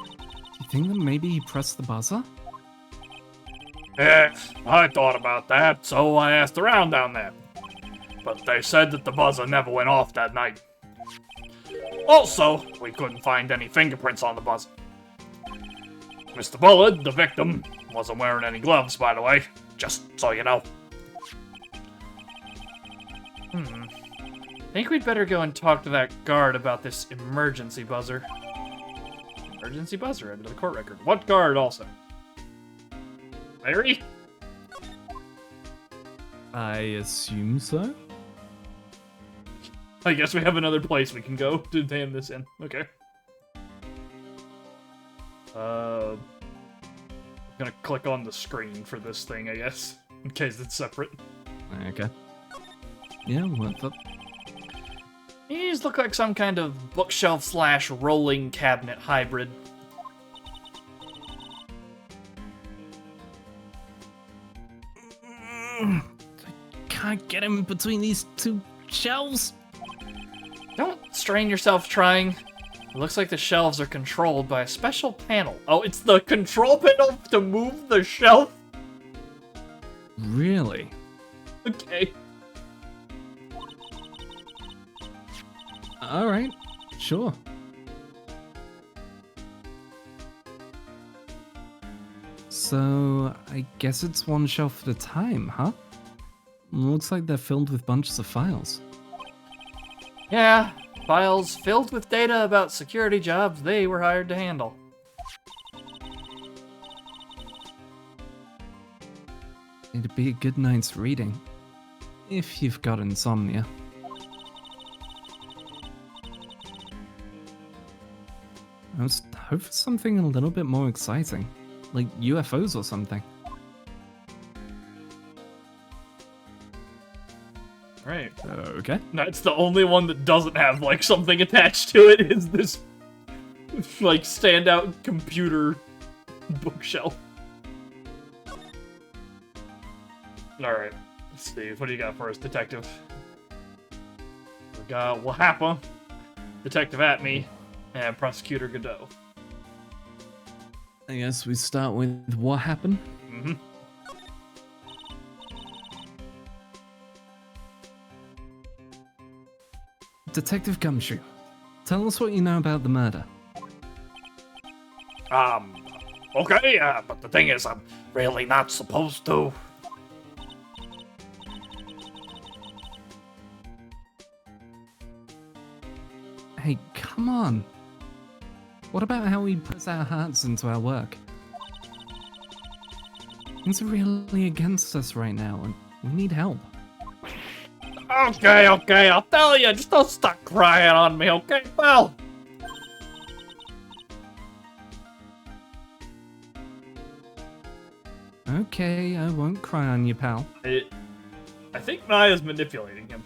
you think that maybe he pressed the buzzer? Yeah, I thought about that, so I asked around down there. But they said that the buzzer never went off that night. Also, we couldn't find any fingerprints on the buzzer. Mr. Bullard, the victim, wasn't wearing any gloves, by the way, just so you know. Think we'd better go and talk to that guard about this emergency buzzer. Emergency buzzer under the court record. What guard also? Larry? I assume so. I guess we have another place we can go to hand this in. Okay. I'm gonna click on the screen for this thing, I guess, in case it's separate. Okay. Yeah, what's up? These look like some kind of bookshelf / rolling cabinet hybrid. I can't get him between these two shelves. Don't strain yourself trying. It looks like the shelves are controlled by a special panel. Oh, it's the control panel to move the shelf? Really? Okay. Alright, sure. So, I guess it's one shelf at a time, huh? Looks like they're filled with bunches of files. Yeah, files filled with data about security jobs they were hired to handle. It'd be a good night's reading. If you've got insomnia. I was hoping for something a little bit more exciting. Like UFOs or something. Right. Okay. That's the only one that doesn't have, like, something attached to it, is this, like, standout computer bookshelf. Alright. Let's see. What do you got for us, Detective? We got what happened? Detective Atme, and Prosecutor Godot. I guess we start with what happened. Mm-hmm. Detective Gumshoe, tell us what you know about the murder. Okay, but the thing is, I'm really not supposed to. Hey, come on. What about how we put our hearts into our work? Things are really against us right now, and we need help. Okay, I'll tell you. Just don't stop crying on me, okay, pal? Okay, I won't cry on you, pal. I think Naya's manipulating him.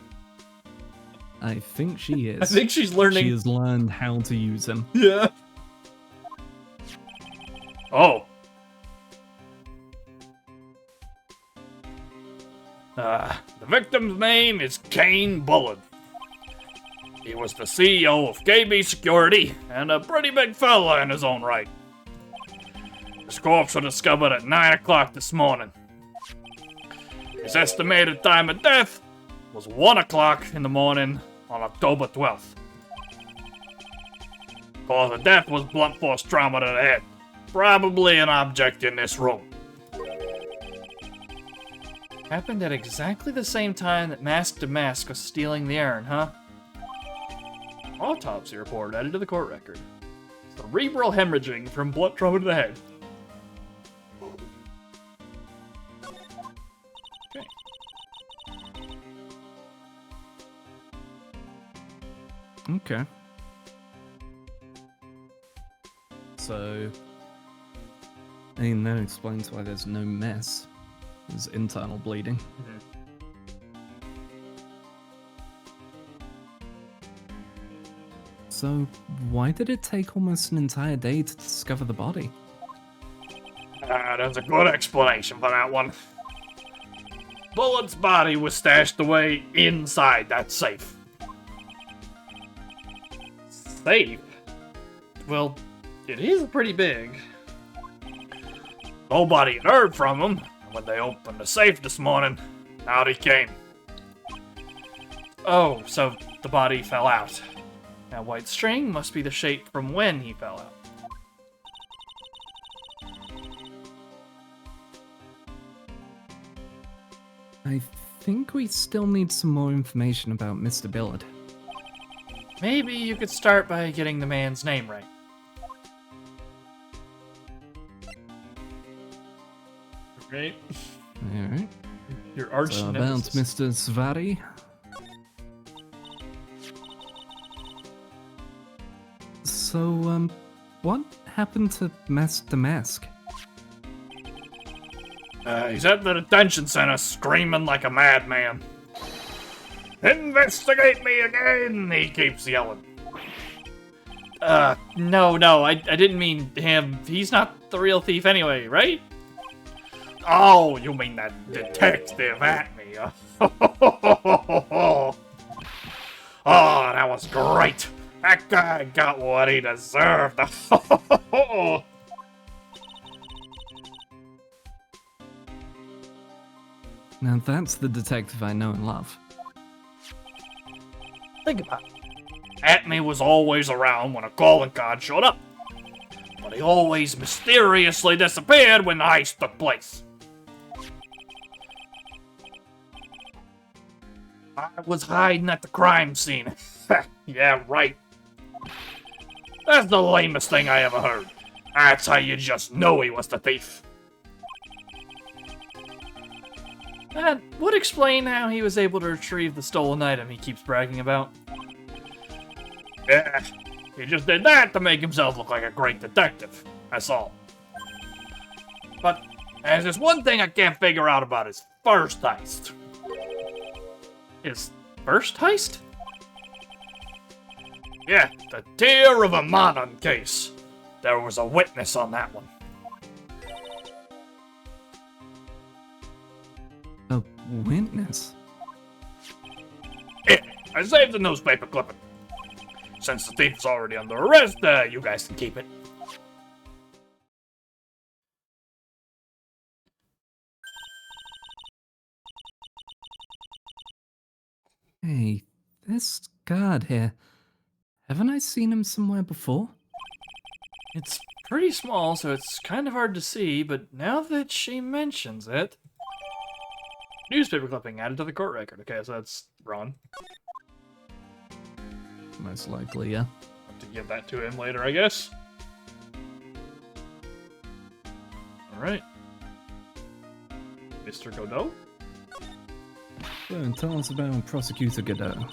I think she is. I think she's learning. She has learned how to use him. Yeah. Oh. The victim's name is Kane Bullen. He was the CEO of KB Security, and a pretty big fella in his own right. His corpse was discovered at 9 o'clock this morning. His estimated time of death was 1 o'clock in the morning on October 12th. Cause of death was blunt force trauma to the head. Probably an object in this room. Happened at exactly the same time that Mask to Mask was stealing the urn, huh? Autopsy report added to the court record. Cerebral hemorrhaging from blunt trauma to the head. Okay. Okay. So, I mean, that explains why there's no mess. There's internal bleeding. Mm-hmm. So, why did it take almost an entire day to discover the body? There's a good explanation for that one. Bullet's body was stashed away inside that safe. Safe? Well, it is pretty big. Nobody had heard from him. When they opened the safe this morning, out he came. Oh, so the body fell out. That white string must be the shape from when he fell out. I think we still need some more information about Mr. Billard. Maybe you could start by getting the man's name right. Right? Alright. Your arch So about nemesis. Mr. Svari. So, what happened to Mask to Mask? He's at the detention center screaming like a madman. Investigate me again, he keeps yelling. No, I didn't mean him. He's not the real thief anyway, right? Oh, you mean that detective at me? Oh, that was great. That guy got what he deserved. Now that's the detective I know and love. Think about it. Atme was always around when a calling card showed up. But he always mysteriously disappeared when the heist took place. I was hiding at the crime scene. Yeah, right. That's the lamest thing I ever heard. That's how you just know he was the thief. That would explain how he was able to retrieve the stolen item he keeps bragging about. Yeah, he just did that to make himself look like a great detective. That's all. But there's this one thing I can't figure out about his first heist. His first heist? Yeah, the Tear of Amanon case. There was a witness on that one. A witness? Here, I saved the newspaper clipping. Since the thief is already under arrest, you guys can keep it. Hey, this guard here. Haven't I seen him somewhere before? It's pretty small, so it's kind of hard to see, but now that she mentions it... Newspaper clipping added to the court record. Okay, so that's Ron. Most likely, yeah. Have to give that to him later, I guess. Alright. Mr. Godot? So, tell us about Prosecutor Godot.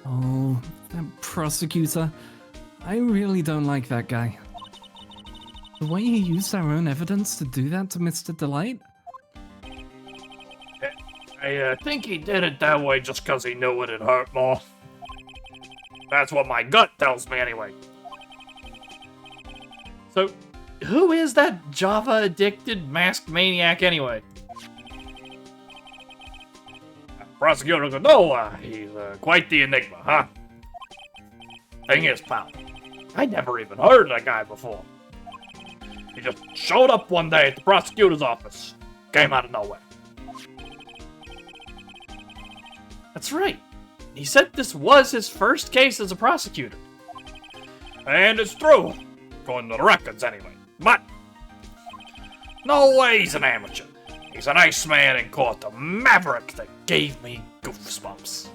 Oh, that prosecutor. I really don't like that guy. The way he used our own evidence to do that to Mr. Delight? I think he did it that way just because he knew it'd hurt more. That's what my gut tells me anyway. So, who is that Java-addicted masked maniac anyway? Prosecutor Godot, he's quite the enigma, huh? Thing is, pal, I never even heard of that guy before. He just showed up one day at the prosecutor's office. Came out of nowhere. That's right. He said this was his first case as a prosecutor. And it's true. According to the records, anyway. But, no way he's an amateur. He's an nice man in court, a maverick that gave me goosebumps.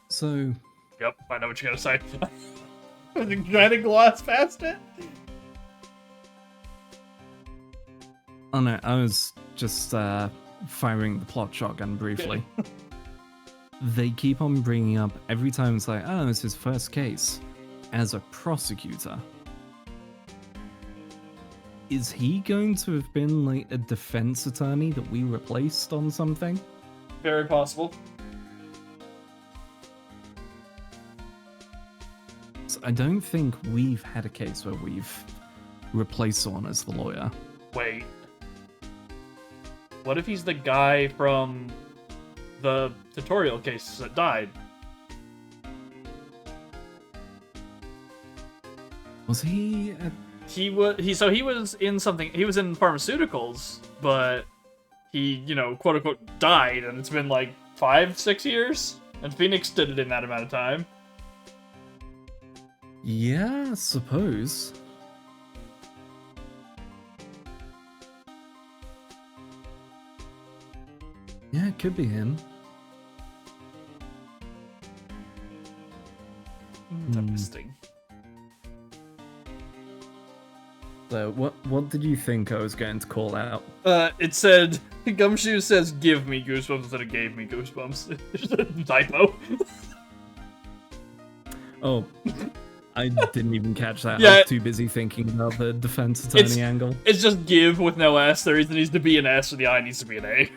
So, Yep, I know what you're gonna say. I was trying to gloss past it. oh no, I was just firing the plot shotgun briefly. They keep on bringing up every time it's like, oh, it's his first case as a prosecutor. Is he going to have been like a defense attorney that we replaced on something? Very possible. So I don't think we've had a case where we've replaced someone as the lawyer. Wait. What if he's the guy from the tutorial case that died? Was he? He was in something. He was in pharmaceuticals, but he, quote unquote, died, and it's been like 5-6 years. And Phoenix did it in that amount of time. Yeah, I suppose. Yeah, it could be him. Interesting. So, what did you think I was going to call out? It said Gumshoe says "give me goosebumps" instead of "gave me goosebumps." It's a typo. Oh, I didn't even catch that. Yeah. I was too busy thinking about the defense attorney angle. It's just "give" with no S. There either needs to be an S or the I needs to be an A.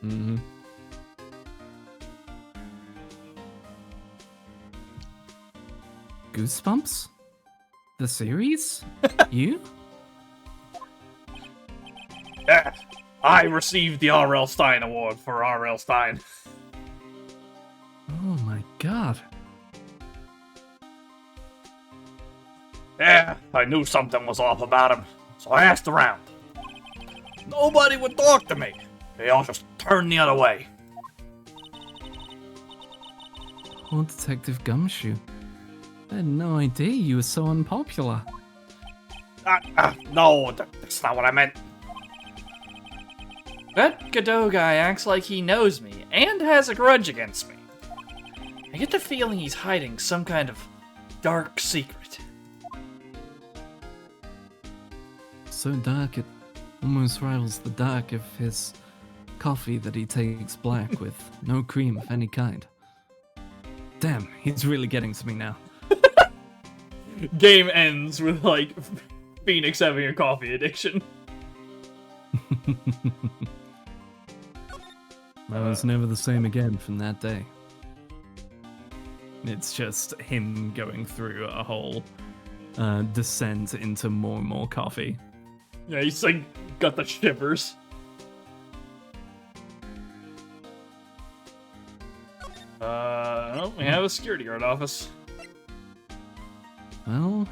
Mm-hmm. Goosebumps? The series? You? Yeah, I received the R.L. Stein Award for R.L. Stein. Oh my god. Yeah, I knew something was off about him, so I asked around. Nobody would talk to me. They all just turned the other way. Poor Detective Gumshoe. I had no idea you were so unpopular. No, that's not what I meant. That Godot guy acts like he knows me and has a grudge against me. I get the feeling he's hiding some kind of dark secret. so dark it almost rivals the dark of his coffee that he takes black with no cream of any kind. Damn, he's really getting to me now. Game ends with, like, Phoenix having a coffee addiction. I was never the same again from that day. It's just him going through a whole descent into more and more coffee. Yeah, he's, like, got the shivers. Oh, we have a security guard office. Well,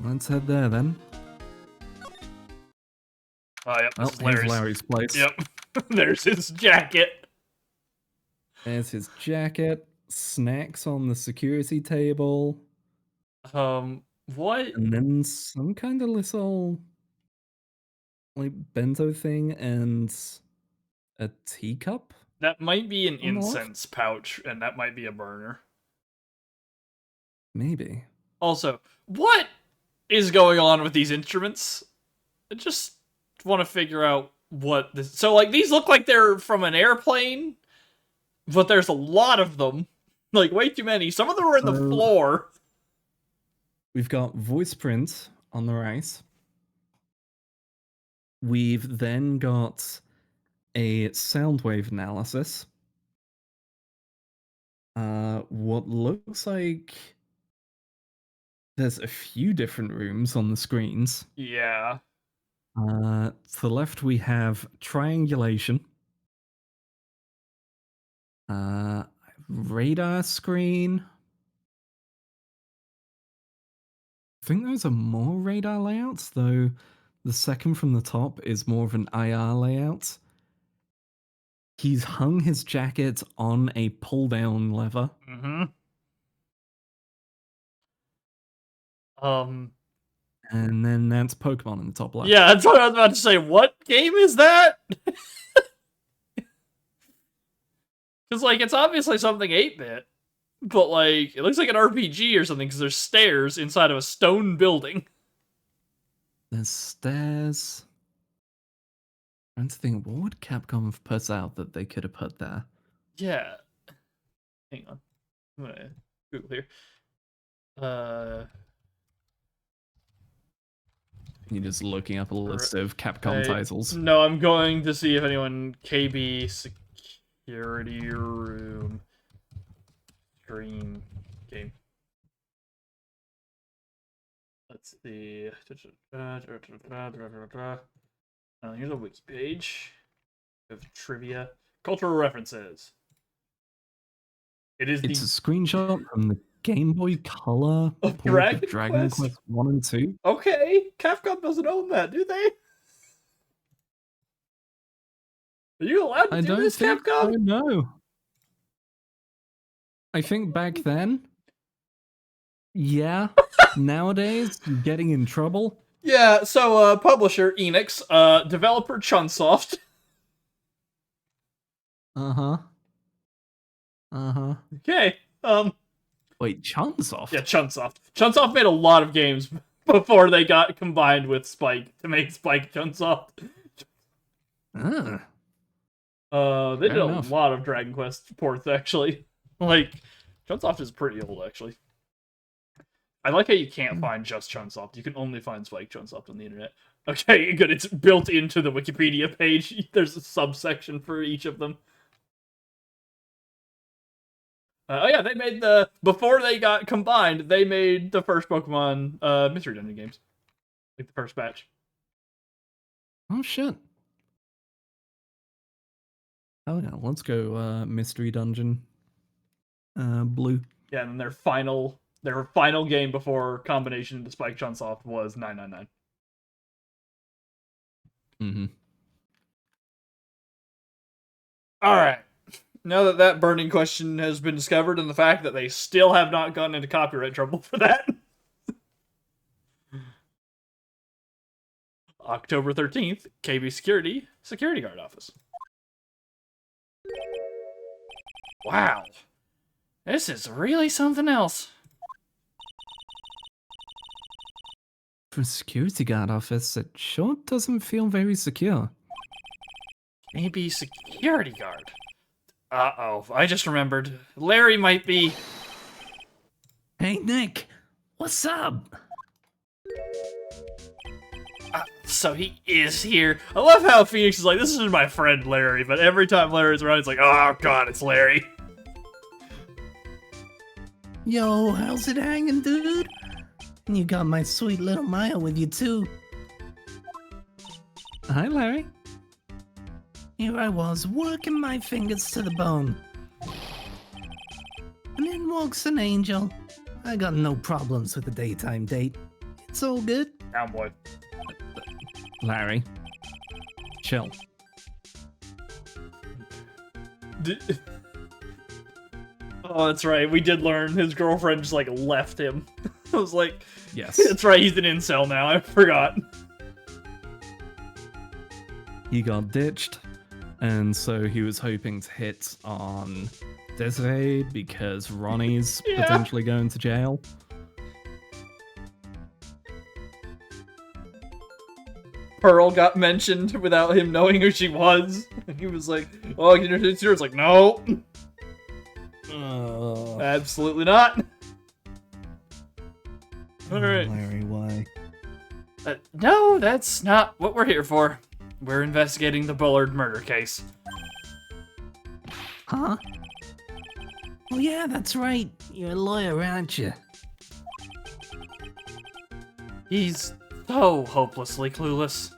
let's head there then. Oh, yep, Well, this is here's Larry's. Larry's place. Yep. There's his jacket. There's his jacket, snacks on the security table, What? and then some kind of little, like, bento thing and a teacup? That might be an On the left? incense pouch, and that might be a burner. Maybe. Also, what is going on with these instruments? I just want to figure out what this... So, like, these look like they're from an airplane, but there's a lot of them. Like, way too many. Some of them are in the floor. We've got voice print on the right. We've then got a sound wave analysis. What looks like there's a few different rooms on the screens. Yeah. To the left we have triangulation. Radar screen. I think those are more radar layouts, though the second from the top is more of an IR layout. He's hung his jacket on a pull-down lever. Mm-hmm. And then that's Pokemon in the top left. Yeah, that's what I was about to say. What game is that? Because, like, it's obviously something 8-bit. But, like, it looks like an RPG or something because there's stairs inside of a stone building. There's stairs. I'm trying to think, what would Capcom have put out that they could have put there? Yeah. Hang on. I'm gonna Google here. You're just looking up a list of Capcom titles. No, I'm going to see if anyone... KB Security Room... Dream game. Let's see. Here's a wiki page of trivia. Cultural references. It's a screenshot from the Game Boy Color of port of Dragon Quest 1 and 2. Okay, Capcom doesn't own that, do they? Are you allowed to do this, Capcom? No. I think back then, yeah. Nowadays, getting in trouble. Yeah, so publisher Enix, developer Chunsoft. Uh-huh. Okay, Wait, Chunsoft? yeah, Chunsoft. Chunsoft made a lot of games before they got combined with Spike to make Spike Chunsoft. Ah. They did enough. a lot of Dragon Quest ports, actually. Like, Chunsoft is pretty old, actually. I like how you can't find just Chunsoft. You can only find Spike Chunsoft on the internet. Okay, good. It's built into the Wikipedia page. There's a subsection for each of them. Oh yeah, they made before they got combined, they made the first Pokemon Mystery Dungeon games. Like the first batch. Oh, shit. Oh, yeah, let's go Mystery Dungeon. Blue. Yeah, and then their final game before combination into Spike Chunsoft was 999. Mm-hmm. Alright. Now that that burning question has been discovered and the fact that they still have not gotten into copyright trouble for that. October 13th, KB Security Guard Office. Wow. This is really something else. For a security guard office, it sure doesn't feel very secure. Maybe security guard. Uh-oh, I just remembered. Larry might be... Hey, Nick! What's up? So he is here. I love how Phoenix is like, this is my friend Larry, but every time Larry's around, it's like, oh god, it's Larry. Yo, how's it hanging, dude? And you got my sweet little Maya with you, too. Hi, Larry. Here I was, working my fingers to the bone. And in walks an angel. I got no problems with the daytime date. It's all good. Down, boy. Larry. Chill. Oh, that's right. We did learn his girlfriend just, like, left him. I was like, Yes. that's right, he's an incel now. I forgot. He got ditched, and so he was hoping to hit on Desiree because Ronnie's Yeah. potentially going to jail. Pearl got mentioned without him knowing who she was. And he was like, oh, can you introduce her? It's like, no. Absolutely not. Alright. Larry, why? No, that's not what we're here for. We're investigating the Bullard murder case. Huh? Oh yeah, that's right. You're a lawyer, aren't you? He's so hopelessly clueless.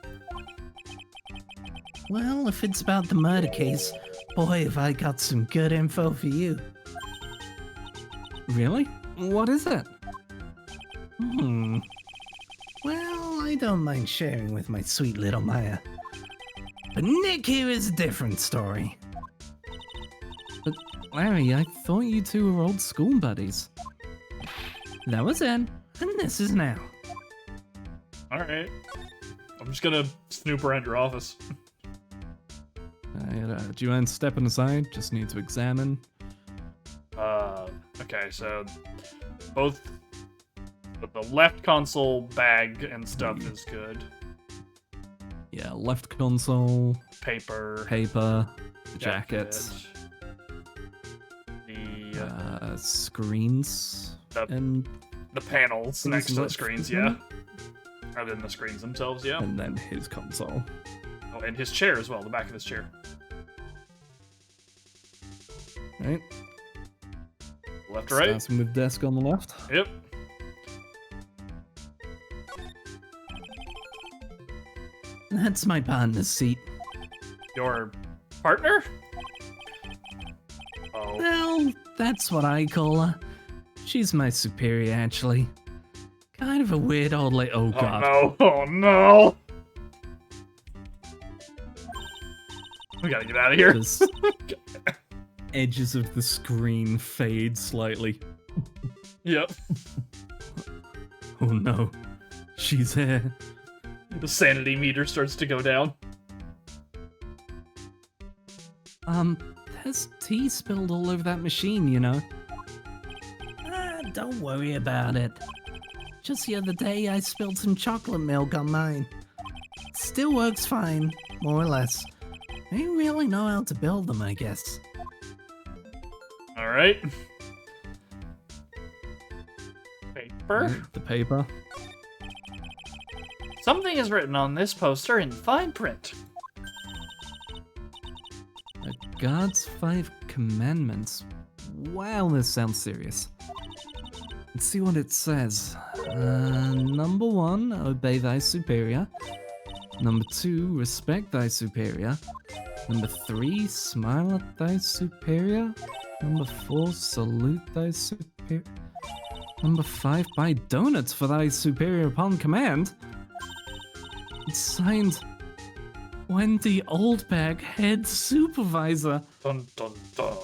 Well, if it's about the murder case, boy, have I got some good info for you. Really? What is it? Well, I don't mind sharing with my sweet little Maya. But Nick here is a different story. But Larry, I thought you two were old school buddies. That was then, and this is now. Alright. I'm just gonna snoop around your office. Do you mind stepping aside? Just need to examine. Okay, so both the left console bag and stuff is good. Yeah, left console, Paper, paper, the jacket, the screens, and the panels next to the left screens, one? yeah. Rather than the screens themselves, yeah. and then his console. Oh, and his chair as well, the back of his chair. Right? Left to right. Starting with desk on the left. Yep. That's my partner's seat. Your partner? Oh. Well, that's what I call her. She's my superior, actually. Kind of a weird old lady. Oh, Oh God. no. Oh no. We gotta get out of here. The edges of the screen fade slightly. Yep. Oh no, she's here. The sanity meter starts to go down. There's tea spilled all over that machine, you know. Don't worry about it. Just the other day, I spilled some chocolate milk on mine. It still works fine, more or less. They really know how to build them, I guess. Alright. Paper. Right, the paper. Something is written on this poster in fine print. A God's 5 commandments. Wow, this sounds serious. Let's see what it says. Number 1, obey thy superior. Number 2, respect thy superior. Number 3, smile at thy superior. Number 4, salute thy superior. Number 5, buy donuts for thy superior upon command. It's signed Wendy Oldbag, head supervisor. Dun dun dun.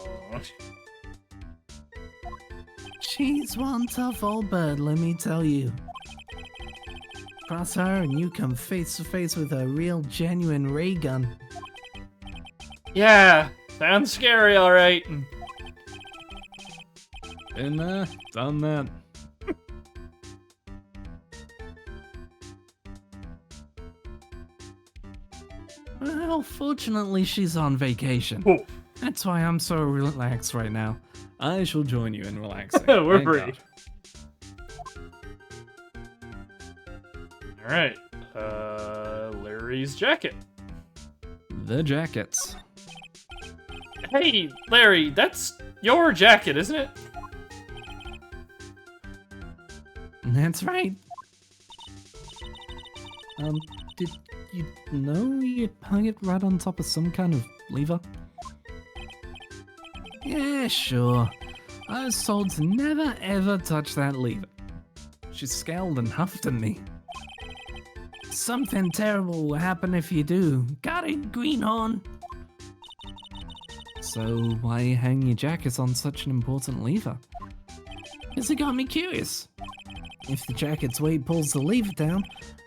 She's one tough old bird, let me tell you. Cross her and you come face to face with a real genuine ray gun. Yeah, sounds scary, alright. Been there, done that. Well, fortunately, she's on vacation. Whoa. That's why I'm so relaxed right now. I shall join you in relaxing. We're Thank free. God. Alright. Larry's jacket. The jackets. Hey, Larry, that's your jacket, isn't it? That's right. Did you know you hung it right on top of some kind of lever? Yeah, sure. I was told to never ever touch that lever. She scowled and huffed at me. Something terrible will happen if you do. Got it, greenhorn? So why hang your jacket on such an important lever? Because it got me curious. If the jacket's weight pulls the lever down,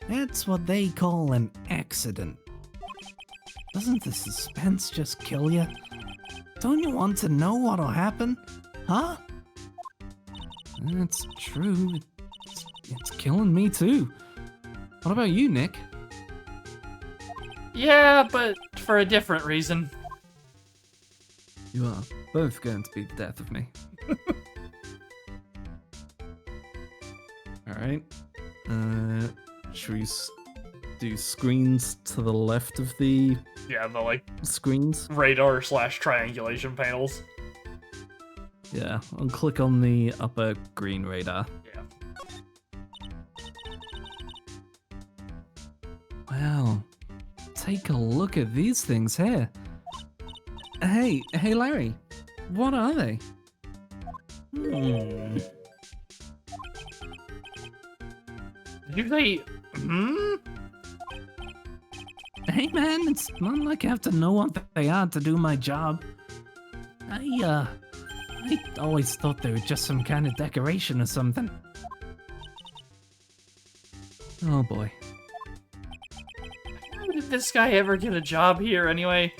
that's what they call an accident. Doesn't the suspense just kill you? Don't you want to know what'll happen? Huh? That's true. It's killing me too. What about you, Nick? Yeah, but for a different reason. You are both going to be the death of me. Alright. Should we do screens to the left of the Yeah, the, like, screens? radar / triangulation panels. Yeah, I'll click on the upper green radar. Yeah. Wow. Take a look at these things here. Hey, Larry. What are they? Did you say, Hey man, it's not like I have to know what they are to do my job. I always thought they were just some kind of decoration or something. Oh boy. How did this guy ever get a job here anyway?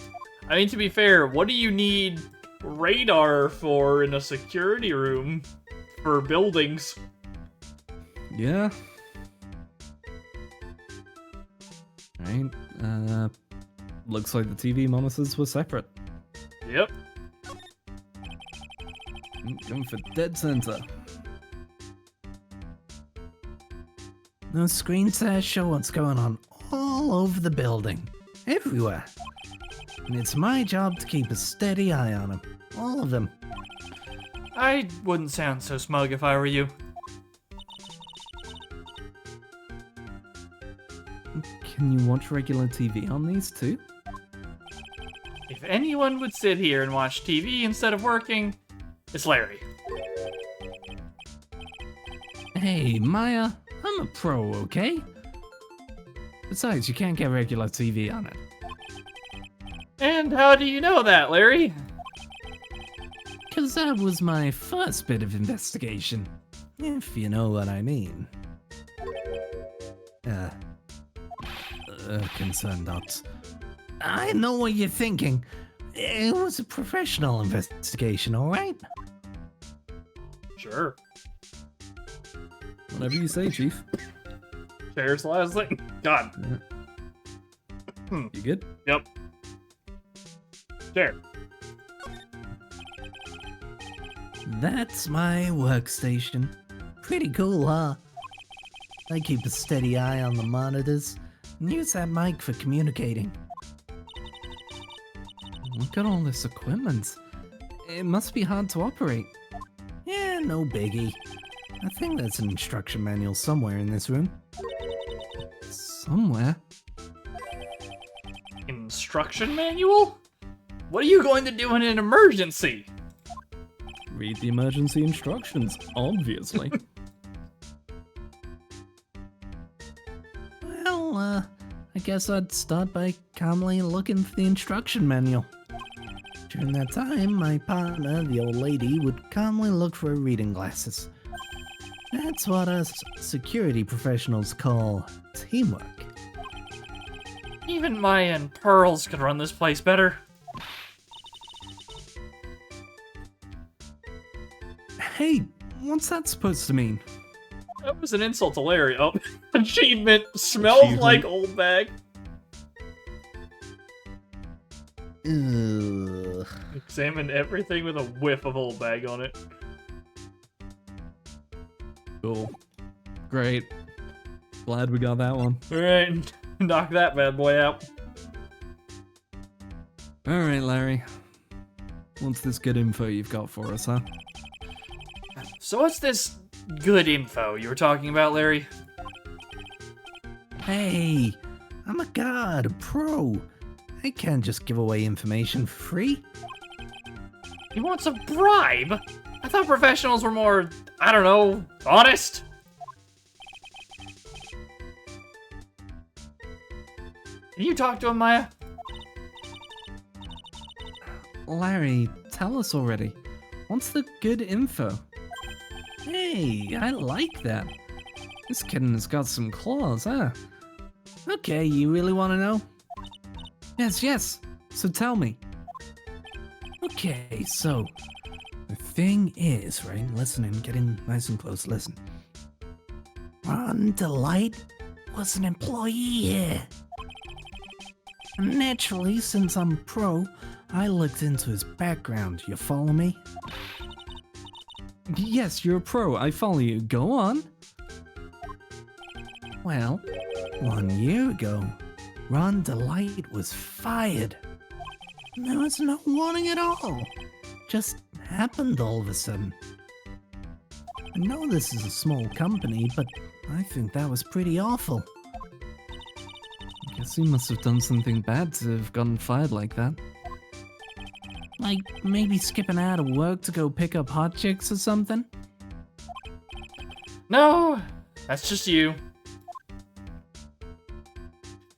I mean, to be fair, what do you need radar for in a security room for buildings? Yeah. Right. Looks like the TV monitors were separate. Yep. Going for dead center. Those screens there show what's going on all over the building. Everywhere. And it's my job to keep a steady eye on them. All of them. I wouldn't sound so smug if I were you. Can you watch regular TV on these too? If anyone would sit here and watch TV instead of working, it's Larry. Hey, Maya, I'm a pro, okay? Besides, you can't get regular TV on it. And how do you know that, Larry? Because that was my first bit of investigation. If you know what I mean. Concerned dots. I know what you're thinking. It was a professional investigation, alright? Sure. Whatever you say, Chief. Chair's the last thing. God. You good? Yep. Chair. That's my workstation. Pretty cool, huh? I keep a steady eye on the monitors and use that mic for communicating. Look at all this equipment. It must be hard to operate. Yeah, no biggie. I think there's an instruction manual somewhere in this room. Somewhere. Instruction manual? What are you going to do in an emergency? Read the emergency instructions, obviously. Well, I guess I'd start by calmly looking for the instruction manual. During that time, my partner, the old lady, would calmly look for her reading glasses. That's what us security professionals call teamwork. Even Maya and Pearls could run this place better. Hey, what's that supposed to mean? That was an insult to Larry. Oh, achievement. Smells Achievement. like old bag. Ugh. Examine everything with a whiff of old bag on it. Cool. Great. Glad we got that one. Alright, knock that bad boy out. Alright, Larry. What's this good info you've got for us, huh? So what's this good info you were talking about, Larry? Hey, I'm a god, a pro. I can't just give away information for free. He wants a bribe? I thought professionals were more, I don't know, honest? Can you talk to him, Maya? Larry, tell us already. What's the good info? Hey, I like that. This kitten has got some claws, huh? Okay, you really want to know? Yes. So tell me. Okay, so the thing is, right? Listen and get in nice and close. Listen. Ron Delight was an employee here. Naturally, since I'm a pro, I looked into his background. You follow me? Yes, you're a pro. I follow you. Go on. Well, 1 year ago, Ron Delight was fired. There was no warning at all. Just happened all of a sudden. I know this is a small company, but I think that was pretty awful. I guess he must have done something bad to have gotten fired like that. Like maybe skipping out of work to go pick up hot chicks or something? No, that's just you.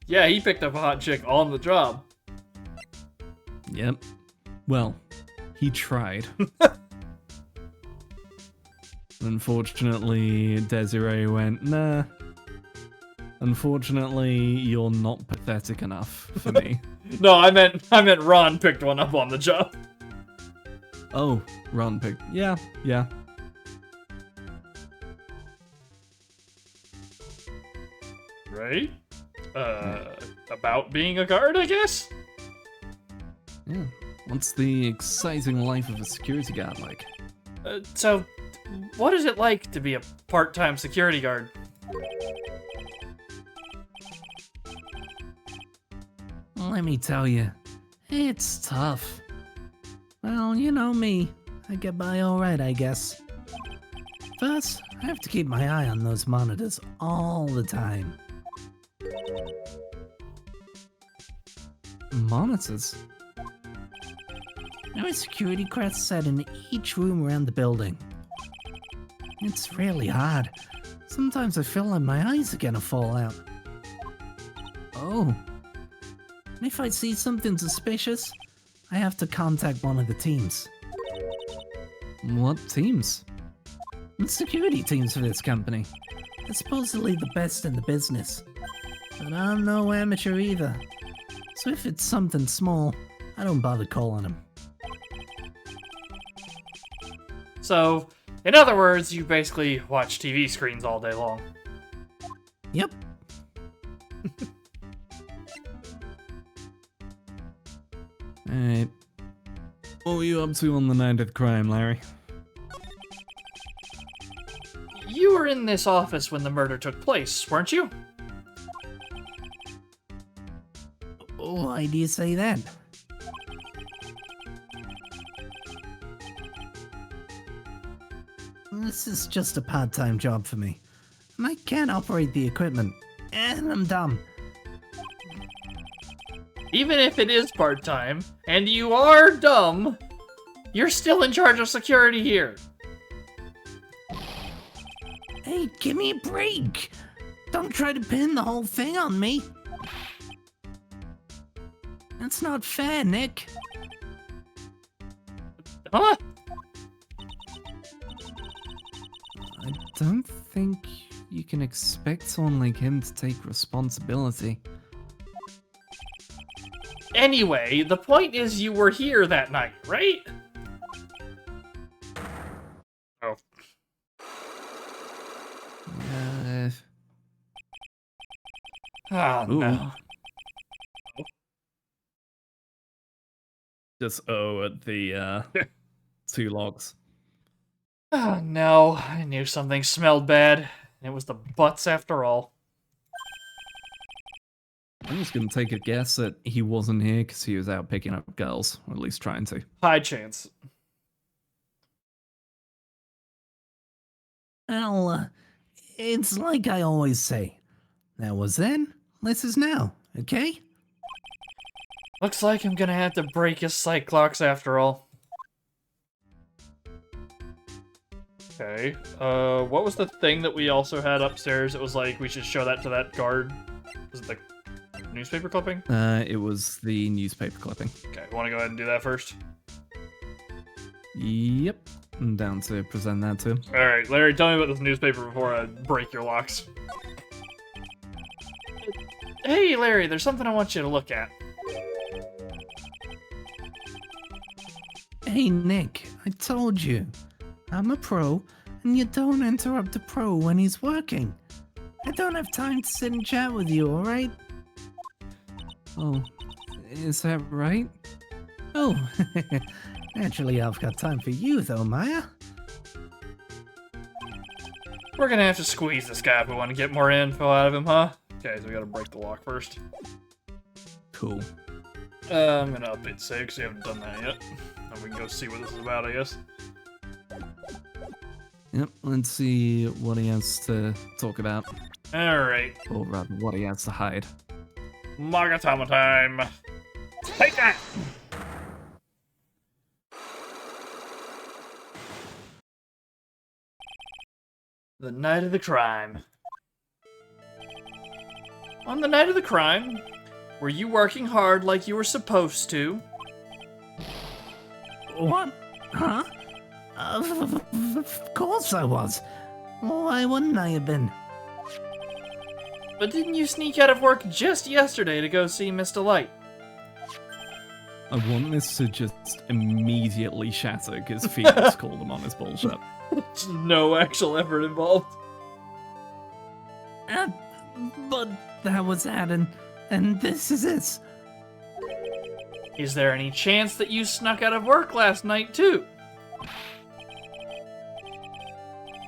Yeah, he picked up a hot chick on the job. Yep. Well, he tried. Unfortunately, Desiree went, nah. Unfortunately, you're not pathetic enough for me. No, I meant Ron picked one up on the job. Oh, Ron picked. Yeah. Right? About being a guard, I guess? Yeah. What's the exciting life of a security guard like? So, what is it like to be a part-time security guard? Let me tell you, it's tough. Well, you know me. I get by alright, I guess. First, I have to keep my eye on those monitors all the time. Monitors? There are security crests set in each room around the building. It's really hard. Sometimes I feel like my eyes are gonna fall out. Oh. And if I see something suspicious, I have to contact one of the teams. What teams? The security teams for this company. They're supposedly the best in the business. But I'm no amateur either. So if it's something small, I don't bother calling them. So, in other words, you basically watch TV screens all day long. Yep. Alright. What were you up to on the night of the crime, Larry? You were in this office when the murder took place, weren't you? Why do you say that? This is just a part-time job for me. And I can't operate the equipment. And I'm dumb. Even if it is part-time, and you are dumb, you're still in charge of security here. Hey, give me a break! Don't try to pin the whole thing on me! That's not fair, Nick. Huh? I don't think you can expect someone like him to take responsibility. Anyway, the point is you were here that night, right? Oh. Oh, Ooh. no. Just at the 2 locks. Oh no, I knew something smelled bad. And it was the butts after all. I'm just gonna take a guess that he wasn't here because he was out picking up girls, or at least trying to. High chance. Well, it's like I always say. That was then, this is now, okay? Looks like I'm gonna have to break his sight clocks after all. Okay, what was the thing that we also had upstairs? It was like, we should show that to that guard. Was it the newspaper clipping? It was the newspaper clipping. Okay, wanna go ahead and do that first? Yep. I'm down to present that to him. Alright, Larry, tell me about this newspaper before I break your locks. Hey, Larry, there's something I want you to look at. Hey, Nick, I told you. I'm a pro, and you don't interrupt a pro when he's working. I don't have time to sit and chat with you, alright? Oh, is that right? Oh, naturally I've got time for you though, Maya. We're gonna have to squeeze this guy if we want to get more info out of him, huh? Okay, so we gotta break the lock first. Cool. I'm gonna update save because we haven't done that yet. And we can go see what this is about, I guess. Yep, let's see what he has to talk about. Alright. Or rather, what he has to hide. Magatama time! Take that! The night of the crime. On the night of the crime, were you working hard like you were supposed to? What? Huh? Of course I was. Why wouldn't I have been? But didn't you sneak out of work just yesterday to go see Mr. Light? I want this to just immediately shatter because Phoenix called him on his bullshit. There's no actual effort involved. But that was that, and this is it. Is there any chance that you snuck out of work last night, too?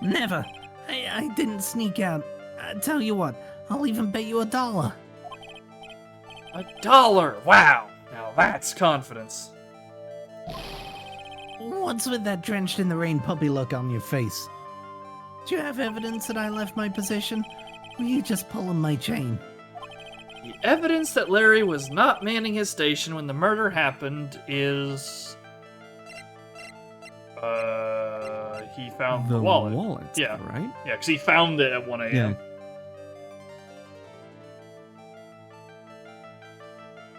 Never. I didn't sneak out. I tell you what, I'll even bet you $1. $1? Wow! Now that's confidence. What's with that drenched in the rain puppy look on your face? Do you have evidence that I left my position? Or are you just pulling my chain? The evidence that Larry was not manning his station when the murder happened is... he found the wallet. Yeah. Right? Yeah, because he found it at 1 a.m. Yeah.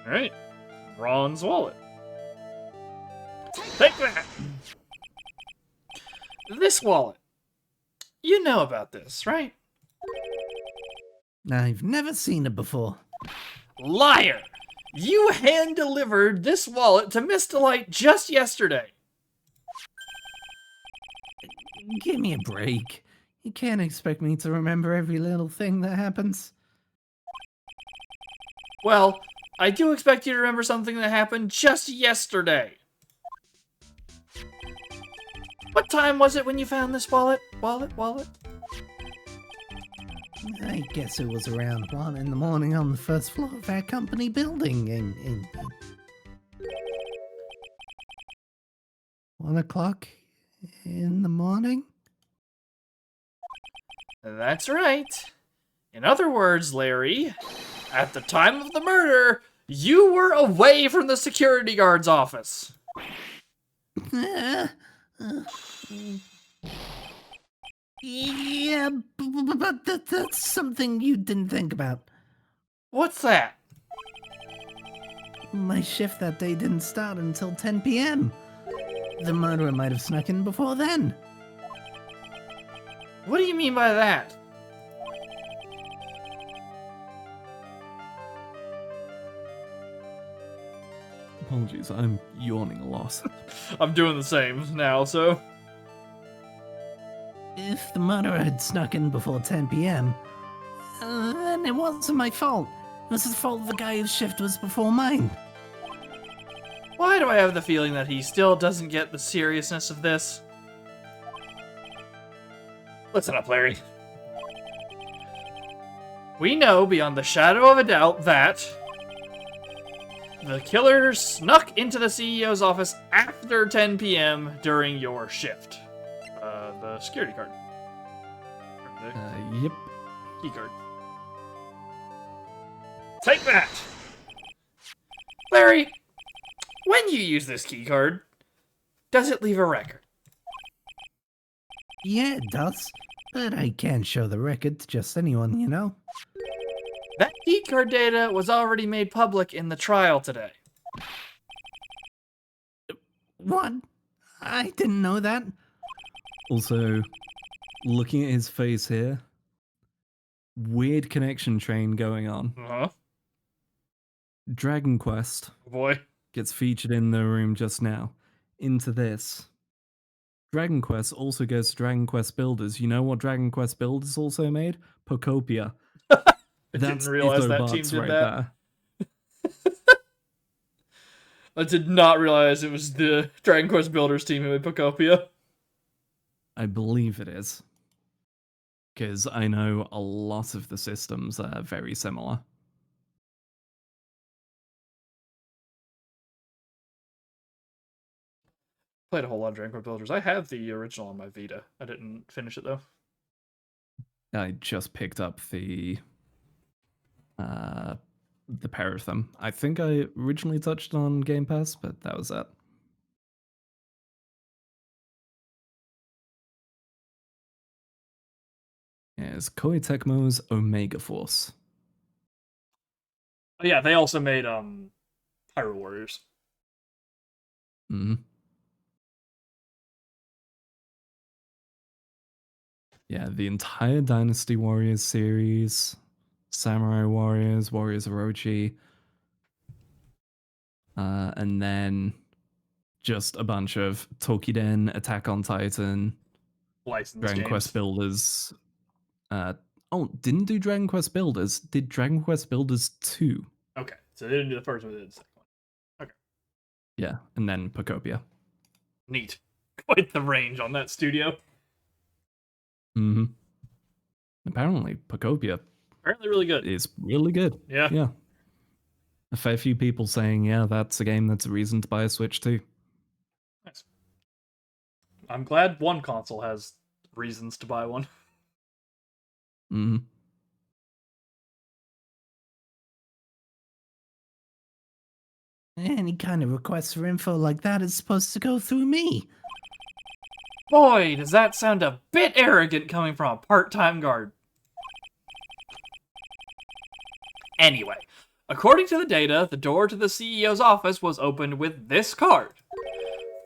Alright. Ron's wallet. Take that! This wallet. You know about this, right? I've never seen it before. Liar! You hand-delivered this wallet to Miss Delight just yesterday. Give me a break. You can't expect me to remember every little thing that happens. Well, I do expect you to remember something that happened just yesterday. What time was it when you found this wallet? Wallet? I guess it was around 1 in the morning on the first floor of our company building. And 1 o'clock in the morning? That's right. In other words, Larry, at the time of the murder, you were away from the security guard's office. Yeah, but that's something you didn't think about. What's that? My shift that day didn't start until 10 p.m. The murderer might have snuck in before then. What do you mean by that? Apologies, I'm yawning a lot. I'm doing the same now, so... If the murderer had snuck in before 10 p.m., then it wasn't my fault. It was the fault of the guy whose shift was before mine. Why do I have the feeling that he still doesn't get the seriousness of this? Listen up, Larry. We know beyond the shadow of a doubt that the killer snuck into the CEO's office after 10 p.m. during your shift. The security card. Yep. Key card. Take that! Larry, when you use this key card, does it leave a record? Yeah, it does. But I can't show the record to just anyone, you know? That key card data was already made public in the trial today. What? I didn't know that. Also, looking at his face here, weird connection train going on. Uh-huh. Dragon Quest Boy. gets featured in the room just now. Into this. Dragon Quest also goes to Dragon Quest Builders. You know what Dragon Quest Builders also made? Pocopia. I That's didn't realize that Ithobots team did right that. there. I did not realize it was the Dragon Quest Builders team who made Pocopia. I believe it is. Because I know a lot of the systems are very similar. Played a whole lot of Dragon Quest Builders. I have the original on my Vita. I didn't finish it though. I just picked up the pair of them. I think I originally touched on Game Pass, but that was it. It's Koei Tecmo's Omega Force. Oh, yeah, they also made Hyrule Warriors. Hmm. Yeah, the entire Dynasty Warriors series, Samurai Warriors, Warriors Orochi, and then just a bunch of Tokiden, Attack on Titan, Licensed Dragon games. Quest Builders. Didn't do Dragon Quest Builders. Did Dragon Quest Builders 2. Okay, so they didn't do the first one, they did the second one. Yeah, and then Pocopia. Neat. Quite the range on that studio. Mm-hmm. Apparently, Pocopia Apparently really good. is really good. Yeah. Yeah. A fair few people saying, yeah, that's a game that's a reason to buy a Switch too. Nice. I'm glad one console has reasons to buy one. Mm-hmm. Any kind of request for info like that is supposed to go through me. Boy, does that sound a bit arrogant coming from a part-time guard. Anyway, according to the data, the door to the CEO's office was opened with this card.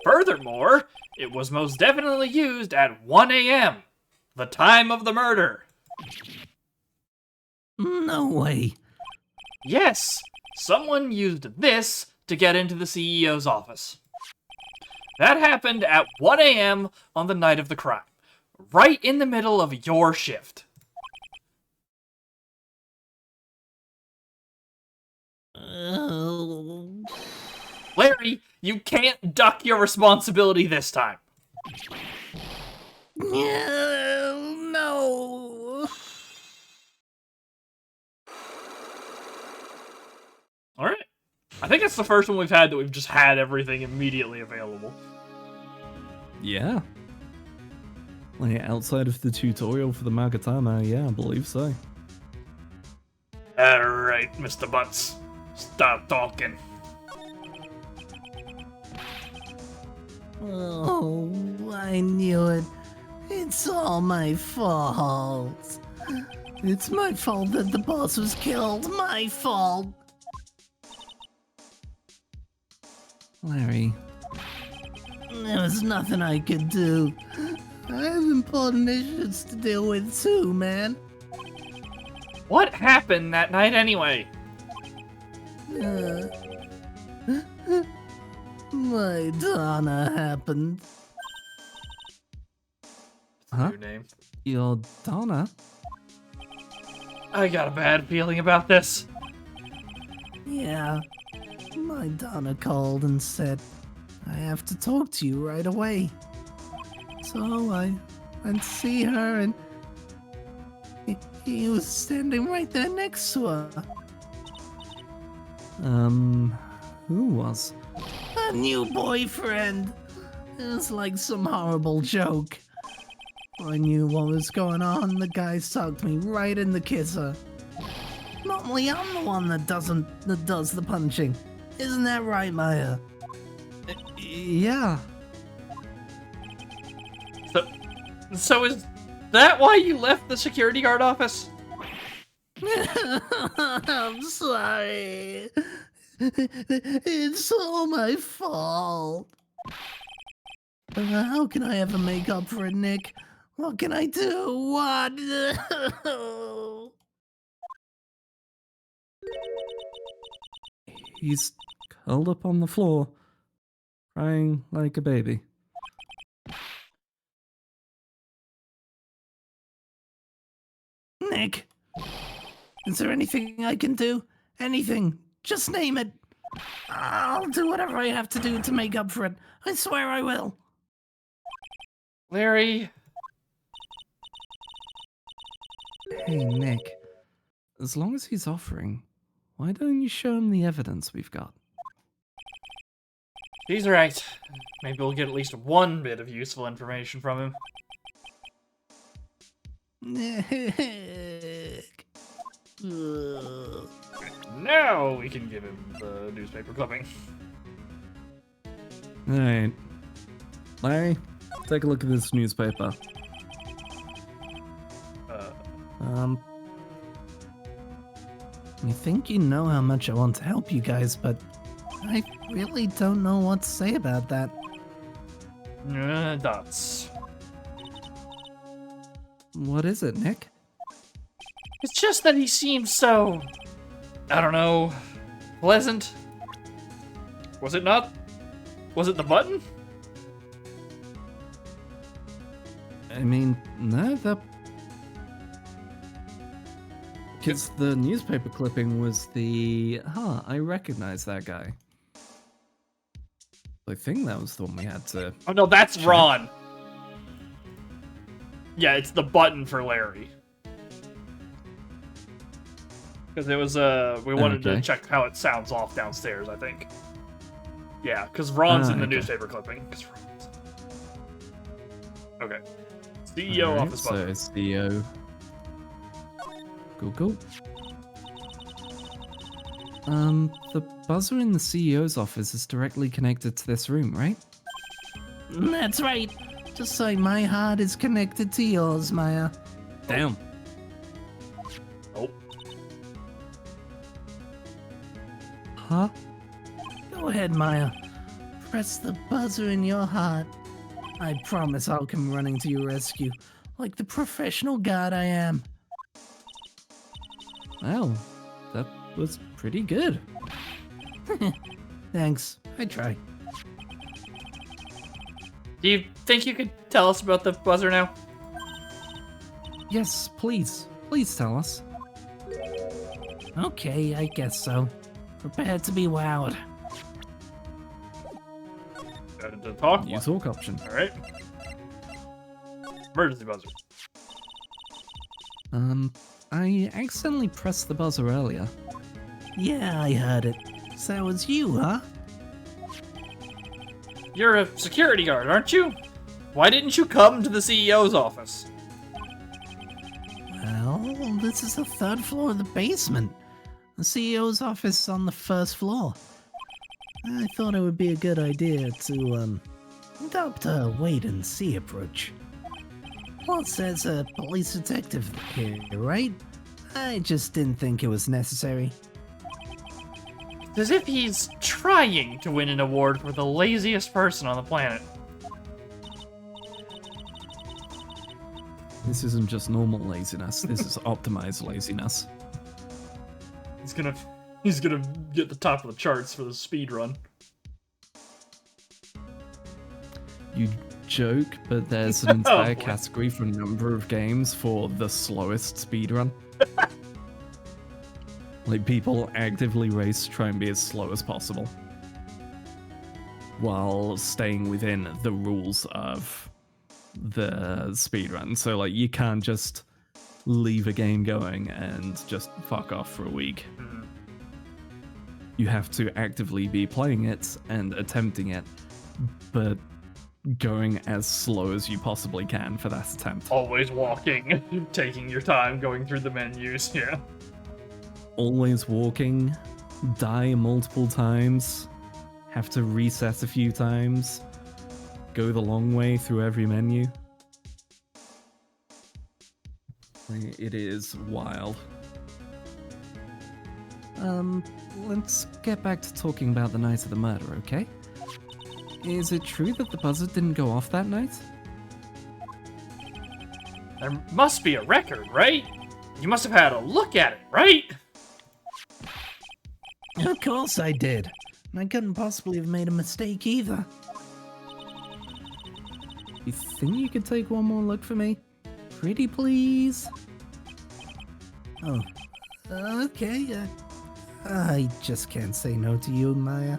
Furthermore, it was most definitely used at 1 a.m., the time of the murder. No way. Yes, someone used this to get into the CEO's office. That happened at 1 a.m. on the night of the crime, right in the middle of your shift. Larry, you can't duck your responsibility this time. No. Alright. I think it's the first one we've had that we've just had everything immediately available. Yeah. Like, outside of the tutorial for the Magatama, yeah, I believe so. Alright, Mr. Butts. Stop talking. Oh, I knew it. It's all my fault. It's my fault that the boss was killed. My fault. Larry. There was nothing I could do. I have important issues to deal with too, man. What happened that night anyway? My Donna happened. Huh? New name. Your Donna? I got a bad feeling about this. Yeah. My Donna called and said, I have to talk to you right away. So I went to see her and he was standing right there next to her. Who was? A new boyfriend. It was like some horrible joke. I knew what was going on. The guy sucked me right in the kisser. Normally I'm the one that does the punching. Isn't that right, Maya? Yeah. So is that why you left the security guard office? I'm sorry. It's all my fault. How can I ever make up for it, Nick? What can I do? What? He's curled up on the floor, crying like a baby. Nick, is there anything I can do? Anything? Just name it. I'll do whatever I have to do to make up for it. I swear I will. Larry. Hey, Nick. As long as he's offering, why don't you show him the evidence we've got? He's right. Maybe we'll get at least one bit of useful information from him. Nick. Ugh. Now we can give him the newspaper clipping. Alright. Larry, take a look at this newspaper. I think you know how much I want to help you guys, but I really don't know what to say about that. Dots. What is it, Nick? It's just that he seems so, I don't know, pleasant. Was it not? Was it the button? I mean, no, that... Because the newspaper clipping was the... I recognize that guy. I think that was the one we had to... Oh no, that's check. Ron. Yeah, it's the button for Larry. Because it was, we wanted to Okay. check how it sounds off downstairs, I think. Yeah, because Ron's in the okay. newspaper clipping. 'Cause Ron's... Okay. CEO Alright, office button. So, CEO... Cool. The buzzer in the CEO's office is directly connected to this room, right? That's right. Just like my heart is connected to yours, Maya. Damn. Nope. Huh? Go ahead, Maya. Press the buzzer in your heart. I promise I'll come running to your rescue, like the professional guard I am. Well, that was pretty good. Thanks. I try. Do you think you could tell us about the buzzer now? Yes, please. Please tell us. Okay, I guess so. Prepare to be wowed. To talk? New talk option. Alright. Emergency buzzer. I accidentally pressed the buzzer earlier. Yeah, I heard it. So that was you, huh? You're a security guard, aren't you? Why didn't you come to the CEO's office? Well, this is the third floor of the basement. The CEO's office is on the first floor. I thought it would be a good idea to, adopt a wait-and-see approach. Plus, there's a police detective here, right? I just didn't think it was necessary. It's as if he's trying to win an award for the laziest person on the planet. This isn't just normal laziness, this is optimized laziness. He's gonna get the top of the charts for the speed run. You joke, but there's an entire boy. category for a number of games for the slowest speedrun. Like, people actively race to try and be as slow as possible, while staying within the rules of the speedrun. So, like, you can't just leave a game going and just fuck off for a week. You have to actively be playing it and attempting it, but going as slow as you possibly can for that attempt. Always walking, taking your time, going through the menus, yeah. Always walking, die multiple times, have to reset a few times, go the long way through every menu. It is wild. Let's get back to talking about the night of the murder, okay? Is it true that the buzzer didn't go off that night? There must be a record, right? You must have had a look at it, right? Of course I did. And I couldn't possibly have made a mistake either. You think you could take one more look for me? Pretty please? Oh, okay. I just can't say no to you, Maya.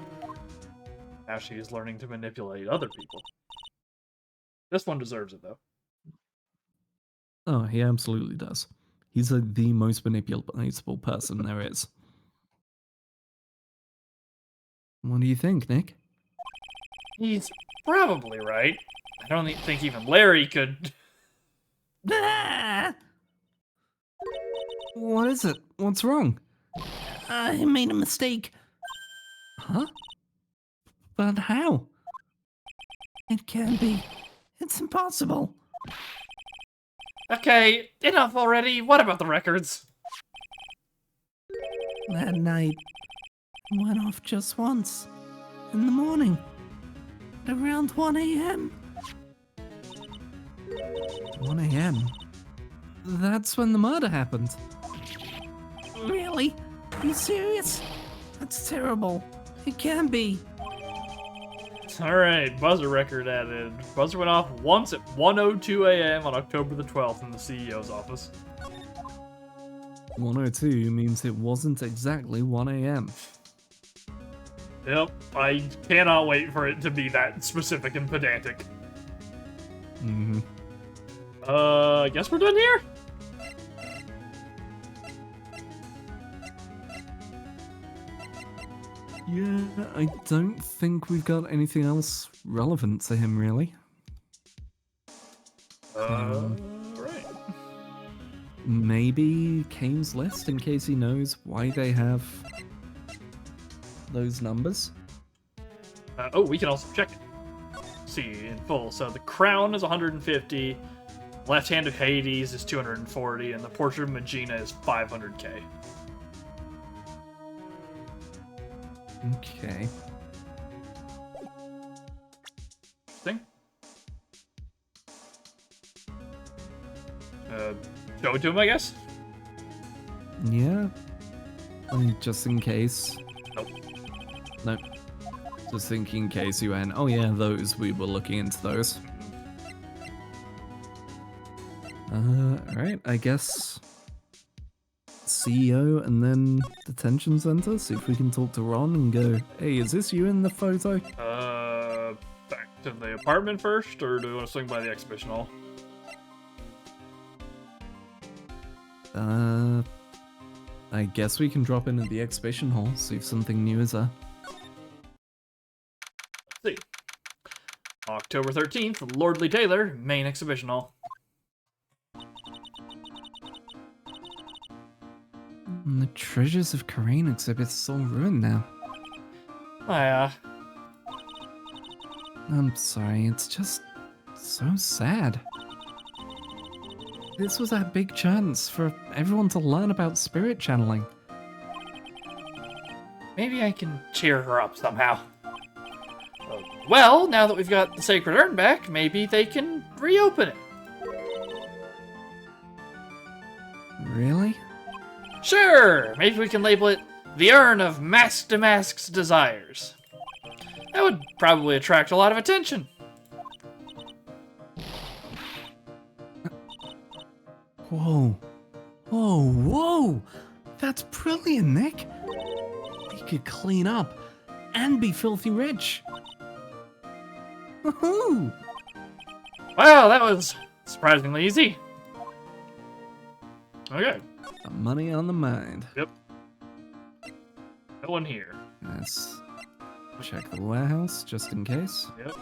Now she is learning to manipulate other people. This one deserves it, though. Oh, he absolutely does. He's the most manipulatable person there is. What do you think, Nick? He's probably right. I don't think even Larry could... Ah! What is it? What's wrong? I made a mistake. Huh? But how? It can't be. It's impossible. Okay, enough already. What about the records? That night went off just once. In the morning. At around 1 a.m. 1 a.m. That's when the murder happened. Really? Are you serious? That's terrible. It can't be. Alright, buzzer record added. Buzzer went off once at 1:02 a.m. on October the 12th in the CEO's office. 102 means it wasn't exactly 1 a.m. Yep, I cannot wait for it to be that specific and pedantic. Mm-hmm. I guess we're done here? Yeah, I don't think we've got anything else relevant to him, really. Right. Maybe Kane's list, in case he knows why they have those numbers. Oh, we can also check it. See in full. So the crown is 150, Left Hand of Hades is 240, and the Portrait of Magina is 500k. Okay. Thing. Show it to him, I guess. Yeah. I mean, just in case. Nope. Nope. Just thinking in case you went, oh yeah, those, we were looking into those. Alright, I guess CEO and then detention center, see if we can talk to Ron and go, hey, is this you in the photo? Back to the apartment first, or do we want to swing by the exhibition hall? I guess we can drop in at the exhibition hall, see if something new is there. Let's see. October 13th, Lordly Taylor, main exhibition hall. And the Treasures of Karain exhibit's all ruined now. I'm sorry, it's just so sad. This was our big chance for everyone to learn about spirit channeling. Maybe I can cheer her up somehow. Well, now that we've got the Sacred Urn back, maybe they can reopen it. Really? Sure, maybe we can label it the Urn of Mask to Mask's Desires. That would probably attract a lot of attention. Whoa. Whoa, whoa! That's brilliant, Nick. We could clean up and be filthy rich. Woohoo! Well, that was surprisingly easy. Okay. Money on the mind. Yep. No one here. Let's check the warehouse just in case. Yep.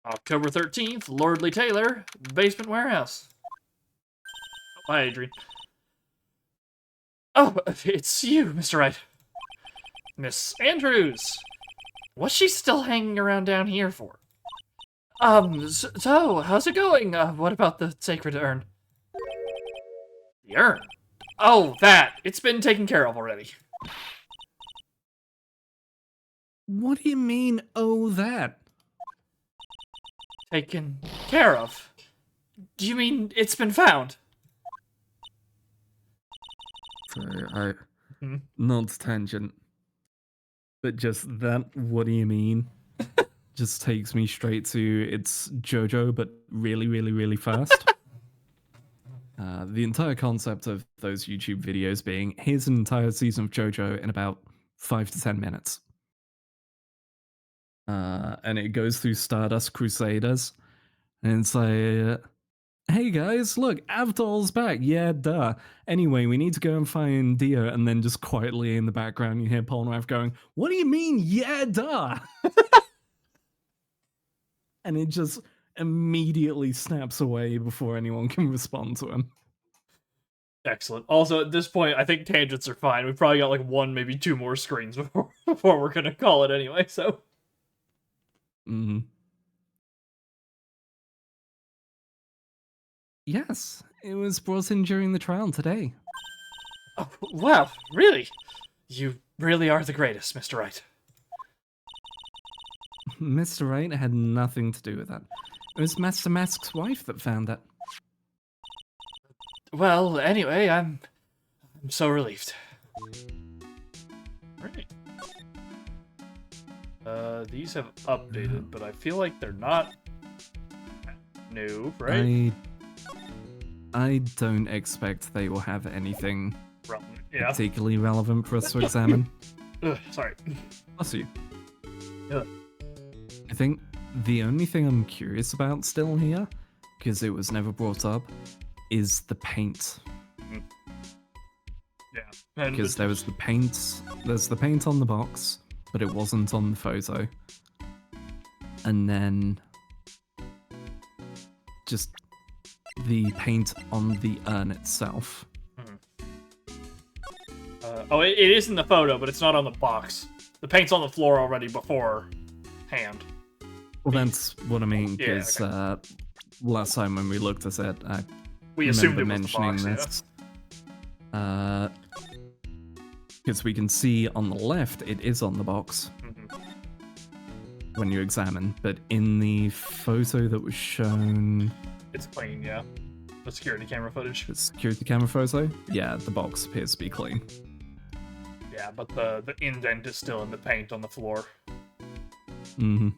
October 13th, Lordly Taylor, basement warehouse. Hi, Adrian. Oh, it's you, Mr. Wright. Miss Andrews. What's she still hanging around down here for? So, how's it going? What about the sacred urn? The urn? Oh, that. It's been taken care of already. What do you mean, oh, that? Taken care of? Do you mean it's been found? Sorry, Hmm? not tangent. But just that, what do you mean? Just takes me straight to it's JoJo, but really, really, really fast. The entire concept of those YouTube videos being, here's an entire season of JoJo in about 5 to 10 minutes. And it goes through Stardust Crusaders, and it's like, hey guys, look, Avdol's back. Yeah, duh. Anyway, we need to go and find Dio, and then just quietly in the background you hear Polnareff going, what do you mean, yeah, duh? And it just immediately snaps away before anyone can respond to him. Excellent. Also, at this point, I think tangents are fine. We've probably got like 1, maybe 2 more screens before we're gonna call it anyway, so... Mm-hmm. Yes, it was brought in during the trial today. Oh, wow, really? You really are the greatest, Mr. Wright. Mr. Wright had nothing to do with that. It was Master Mask's wife that found it. Well, anyway, I'm so relieved. Right. These have updated, but I feel like they're not new, right? I don't expect they will have anything Yeah. particularly relevant for us to examine. Ugh, sorry. Bless you. Yeah. I think the only thing I'm curious about still here, because it was never brought up, is the paint. Yeah. And Because there's the paint on the box, but it wasn't on the photo. And then just the paint on the urn itself. it is in the photo, but it's not on the box. The paint's on the floor already beforehand. Well, that's what I mean, Yeah, because last time when we looked at it, I We assumed it remember was the mentioning box, this. Because we can see on the left, it is on the box when you examine, but in the photo that was shown... It's clean, yeah. The security camera footage. The security camera photo? Yeah, the box appears to be clean. Yeah, but the indent is still in the paint on the floor. Mm-hmm.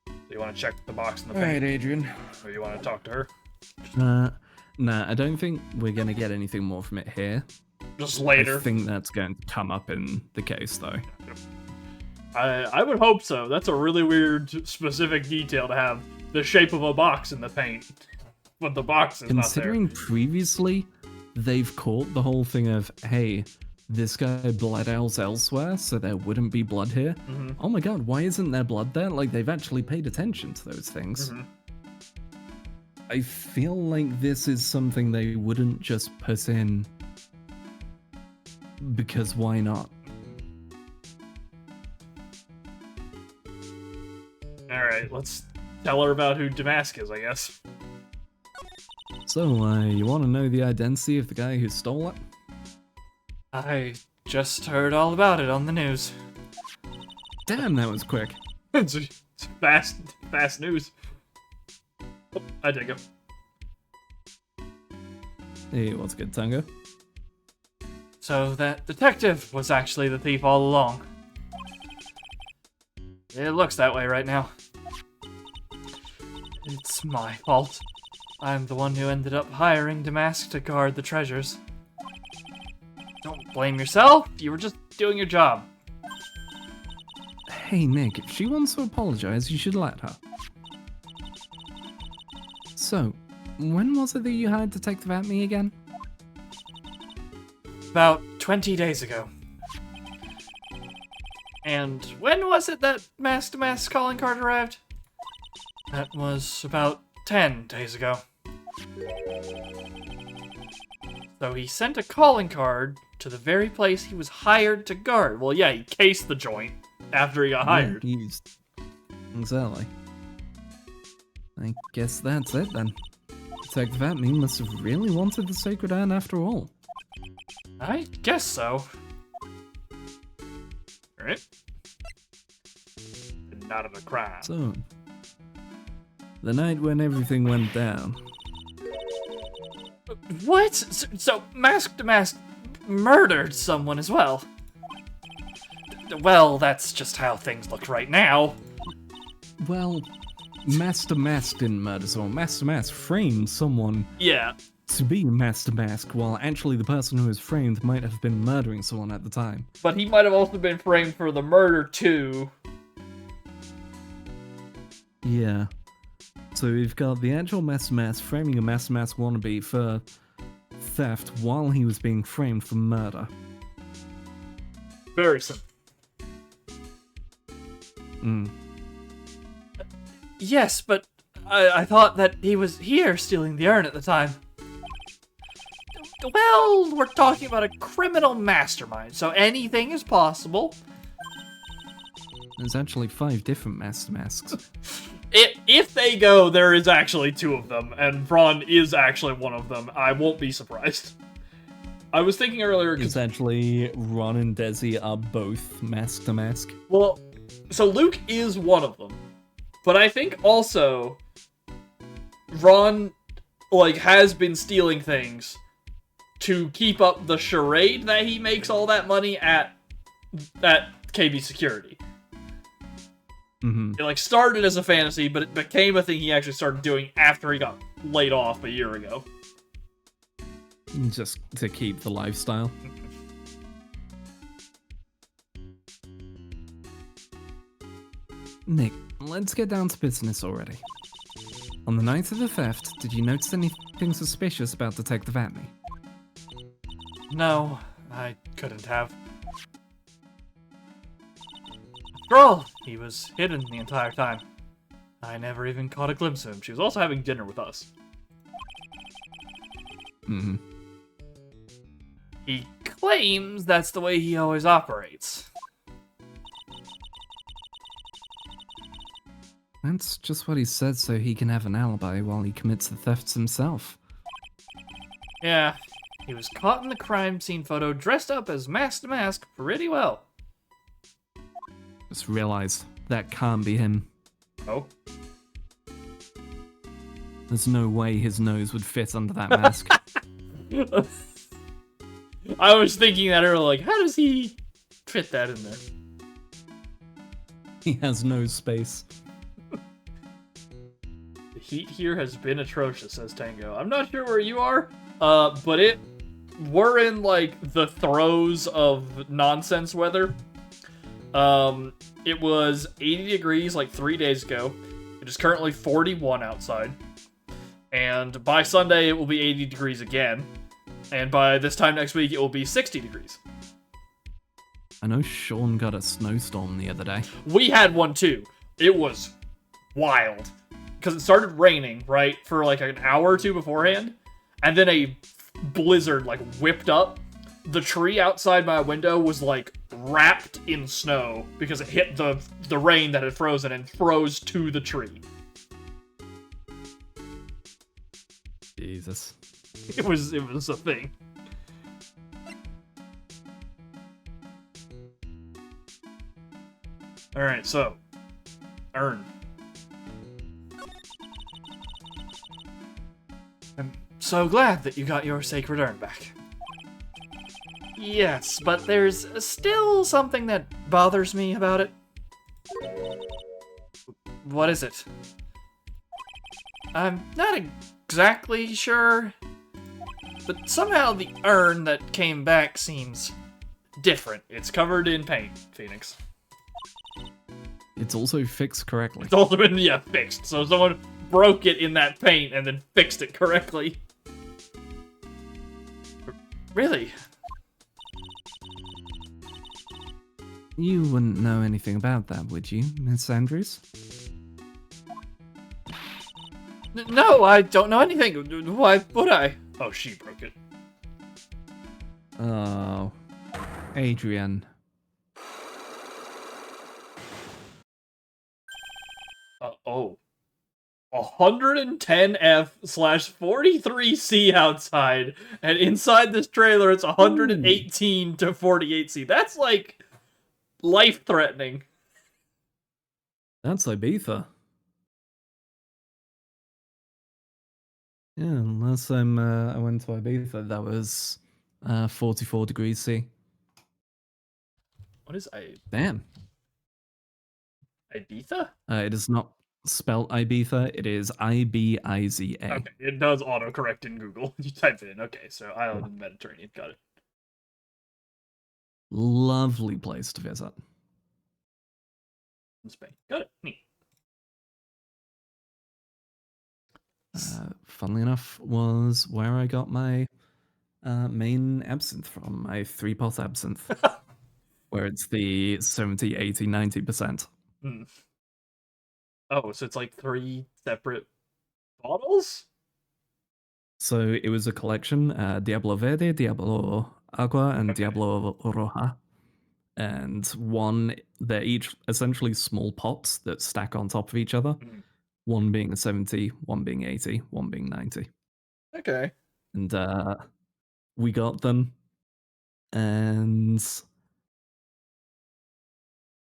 Do you want to check the box in the Alright, paint? Adrian. Or you want to talk to her? Nah, I don't think we're gonna get anything more from it here. Just later. I think that's going to come up in the case, though. I would hope so. That's a really weird, specific detail to have the shape of a box in the paint. But the box is Considering previously, they've caught the whole thing of, hey, this guy bled out elsewhere, so there wouldn't be blood here. Mm-hmm. Oh my god, why isn't there blood there? Like, they've actually paid attention to those things. Mm-hmm. I feel like this is something they wouldn't just put in because why not? Alright, let's tell her about who Damask is, I guess. So, you want to know the identity of the guy who stole it? I just heard all about it on the news. Damn, that was quick. It's fast news. Oh, I dig him. Hey, what's good, Tango? So that detective was actually the thief all along. It looks that way right now. It's my fault. I'm the one who ended up hiring Damask to guard the treasures. Don't blame yourself. You were just doing your job. Hey, Nick, if she wants to apologize, you should let her. So, when was it that you hired Detective Atme again? About 20 days ago. And when was it that Mask to Mask calling card arrived? That was about 10 days ago. So he sent a calling card to the very place he was hired to guard. Well, yeah, he cased the joint after he got hired. Yeah, exactly. I guess that's it then. Detective Atme must have really wanted the Sacred Urn after all. I guess so. Alright. Not of a crime. So, the night when everything went down. What? So Mask to Mask murdered someone as well? Well, that's just how things look right now. Well, Master Mask didn't murder someone. Master Mask framed someone Yeah. to be Master Mask, while actually the person who was framed might have been murdering someone at the time. But he might have also been framed for the murder too. Yeah. So we've got the actual Master Mask framing a Master Mask wannabe for theft while he was being framed for murder. Very simple. Yes, but I thought that he was here stealing the urn at the time. Well, we're talking about a criminal mastermind, so anything is possible. There's actually 5 different Master Masks. If they go, there is actually 2 of them, and Braun is actually one of them. I won't be surprised. I was thinking earlier... It's actually Ron and Desi are both Mask to Mask. Well, so Luke is one of them. But I think also Ron, has been stealing things to keep up the charade that he makes all that money at KB Security. Mm-hmm. It, started as a fantasy, but it became a thing he actually started doing after he got laid off a year ago. Just to keep the lifestyle. Nick, let's get down to business already. On the night of the theft, did you notice anything suspicious about Detective Atme? No, I couldn't have. After all, he was hidden the entire time. I never even caught a glimpse of him. She was also having dinner with us. Mm-hmm. He claims that's the way he always operates. That's just what he said so he can have an alibi while he commits the thefts himself. Yeah, he was caught in the crime scene photo dressed up as Mask to Mask pretty well. Just realized that can't be him. Oh? There's no way his nose would fit under that mask. I was thinking that earlier, how does he fit that in there? He has no space. The heat here has been atrocious, says Tango. I'm not sure where you are, but we're in, the throes of nonsense weather. It was 80 degrees, 3 days ago. It is currently 41 outside. And by Sunday, it will be 80 degrees again. And by this time next week, it will be 60 degrees. I know Sean got a snowstorm the other day. We had one too. It was wild. Because it started raining, right, for an hour or two beforehand. And then a blizzard, whipped up. The tree outside my window was, wrapped in snow because it hit the rain that had frozen and froze to the tree. Jesus. It was a thing. Alright, so. Urn. I'm so glad that you got your sacred urn back. Yes, but there's still something that bothers me about it. What is it? I'm not exactly sure, but somehow the urn that came back seems different. It's covered in paint, Phoenix. It's also fixed correctly. It's also been, yeah, fixed. So someone broke it in that paint and then fixed it correctly. Really? You wouldn't know anything about that, would you, Miss Andrews? No, I don't know anything. Why would I? Oh, she broke it. Oh, Adrian. Oh. 110F/43C outside, and inside this trailer it's 118 to 48C. That's like life-threatening. That's Ibiza. Yeah, last time I went to Ibiza, that was 44 degrees C. What is Damn. Ibiza? It is not spelled Ibiza, it is Ibiza. Okay, it does autocorrect in Google. You type it in. Okay, so Island of the Mediterranean. Got it. Lovely place to visit. In Spain. Got it. Neat. Funnily enough, was where I got my main absinthe from, my 3-pot absinthe. Where it's the 70, 80, 90%. Hmm. Oh, so it's like 3 separate bottles? So it was a collection, Diablo Verde, Diablo Agua, and Okay. Diablo Roja. And they're each essentially small pots that stack on top of each other. Mhm. One being a 70, one being 80, one being 90. Okay. And we got them, and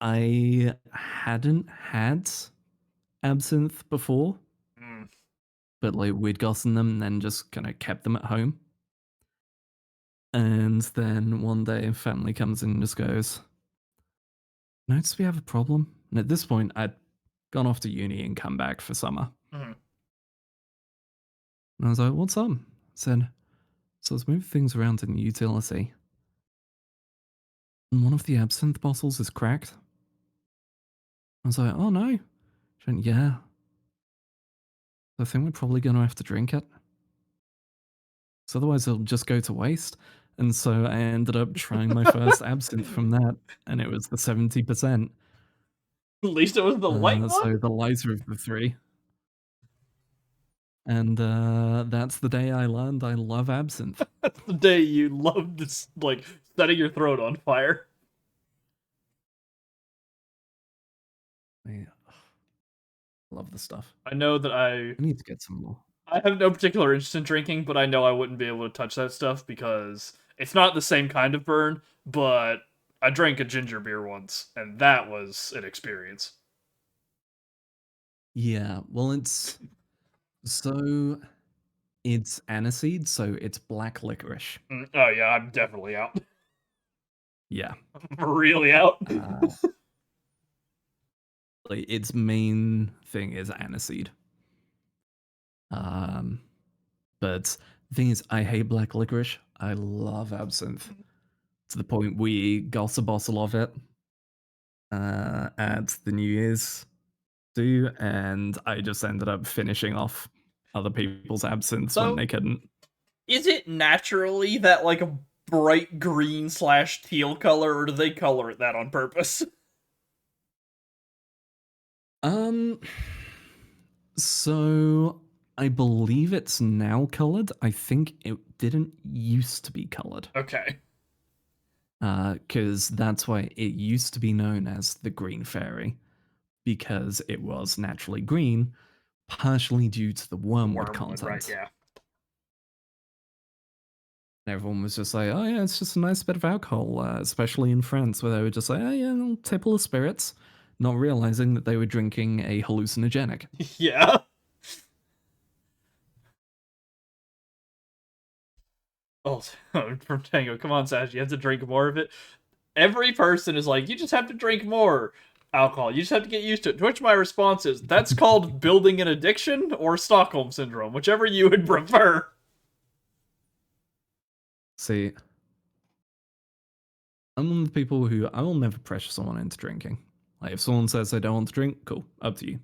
I hadn't had absinthe before, Mm. but like we'd gotten them and then just kind of kept them at home. And then one day, family comes in and just goes, "Notice we have a problem." And at this point, I'd gone off to uni and come back for summer. Mhm. And I was like, "What's up?" I said, "So let's move things around in the utility. And one of the absinthe bottles is cracked." I was like, "Oh no." She went, "Yeah. I think we're probably going to have to drink it. So otherwise it'll just go to waste." And so I ended up trying my first absinthe from that, and it was the 70%. At least it was the white one? So the lighter of the three. And that's the day I learned I love absinthe. That's the day you loved this, like, setting your throat on fire. Yeah. Love the stuff. I know that I need to get some more. I have no particular interest in drinking, but I know I wouldn't be able to touch that stuff because it's not the same kind of burn, but I drank a ginger beer once, and that was an experience. Yeah, well, it's aniseed, so it's black licorice. Oh yeah, I'm definitely out. Yeah. I'm really out. Like its main thing is aniseed. But the thing is, I hate black licorice. I love absinthe. To the point we got a bottle of it at the New Year's do, and I just ended up finishing off other people's absinthes when So- they couldn't. Is it naturally that, like, a bright green/teal color, or do they color it that on purpose? So I believe it's now colored. I think it didn't used to be colored. Okay. Because that's why it used to be known as the Green Fairy, because it was naturally green, partially due to the wormwood content. Right, yeah. And everyone was just like, "Oh yeah, it's just a nice bit of alcohol," especially in France, where they were just like, "Oh yeah, a little tipple of spirits," not realizing that they were drinking a hallucinogenic. Yeah. Oh, from Tango, come on, Sash, you have to drink more of it. Every person is like, you just have to drink more. alcohol. You just have to get used to it. To which my response is, that's called building an addiction or Stockholm Syndrome, whichever you would prefer. See, I'm one of the people who I will never pressure someone into drinking. Like, if someone says they don't want to drink, cool, up to you.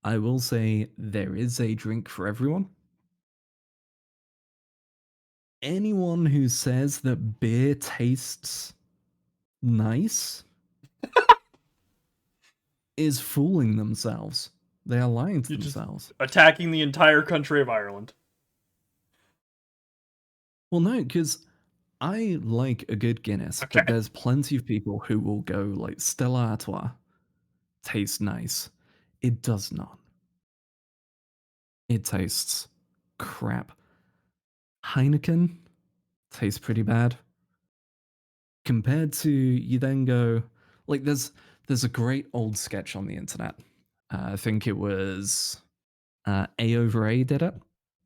I will say there is a drink for everyone. Anyone who says that beer tastes nice is fooling themselves. They are lying to themselves. Attacking the entire country of Ireland. Well, no, because I like a good Guinness, Okay. but there's plenty of people who will go like Stella Artois tastes nice. It does not. It tastes crap. Heineken tastes pretty bad. Compared to, you then go, like, there's a great old sketch on the internet. I think it was A over A did it,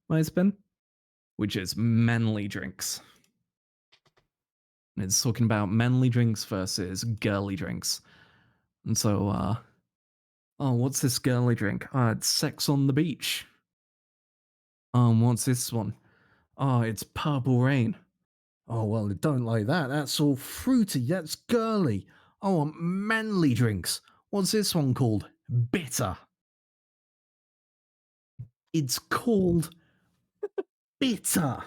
might have been, which is manly drinks. And it's talking about manly drinks versus girly drinks. And so, oh, what's this girly drink? It's Sex on the Beach. What's this one? Oh, it's Purple Rain. Oh, well, I don't like that. That's all fruity. That's girly. I want manly drinks. What's this one called? Bitter. It's called bitter.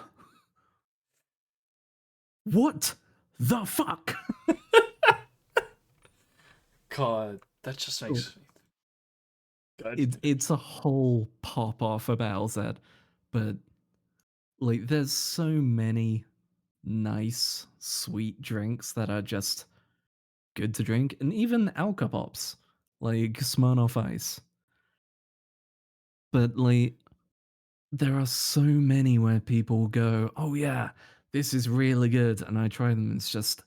What the fuck? God, that just makes me... God. It's a whole pop off about that, but like, there's so many nice, sweet drinks that are just good to drink, and even alcopops, like Smirnoff Ice. But like, there are so many where people go, "Oh yeah, this is really good," and I try them, and it's just,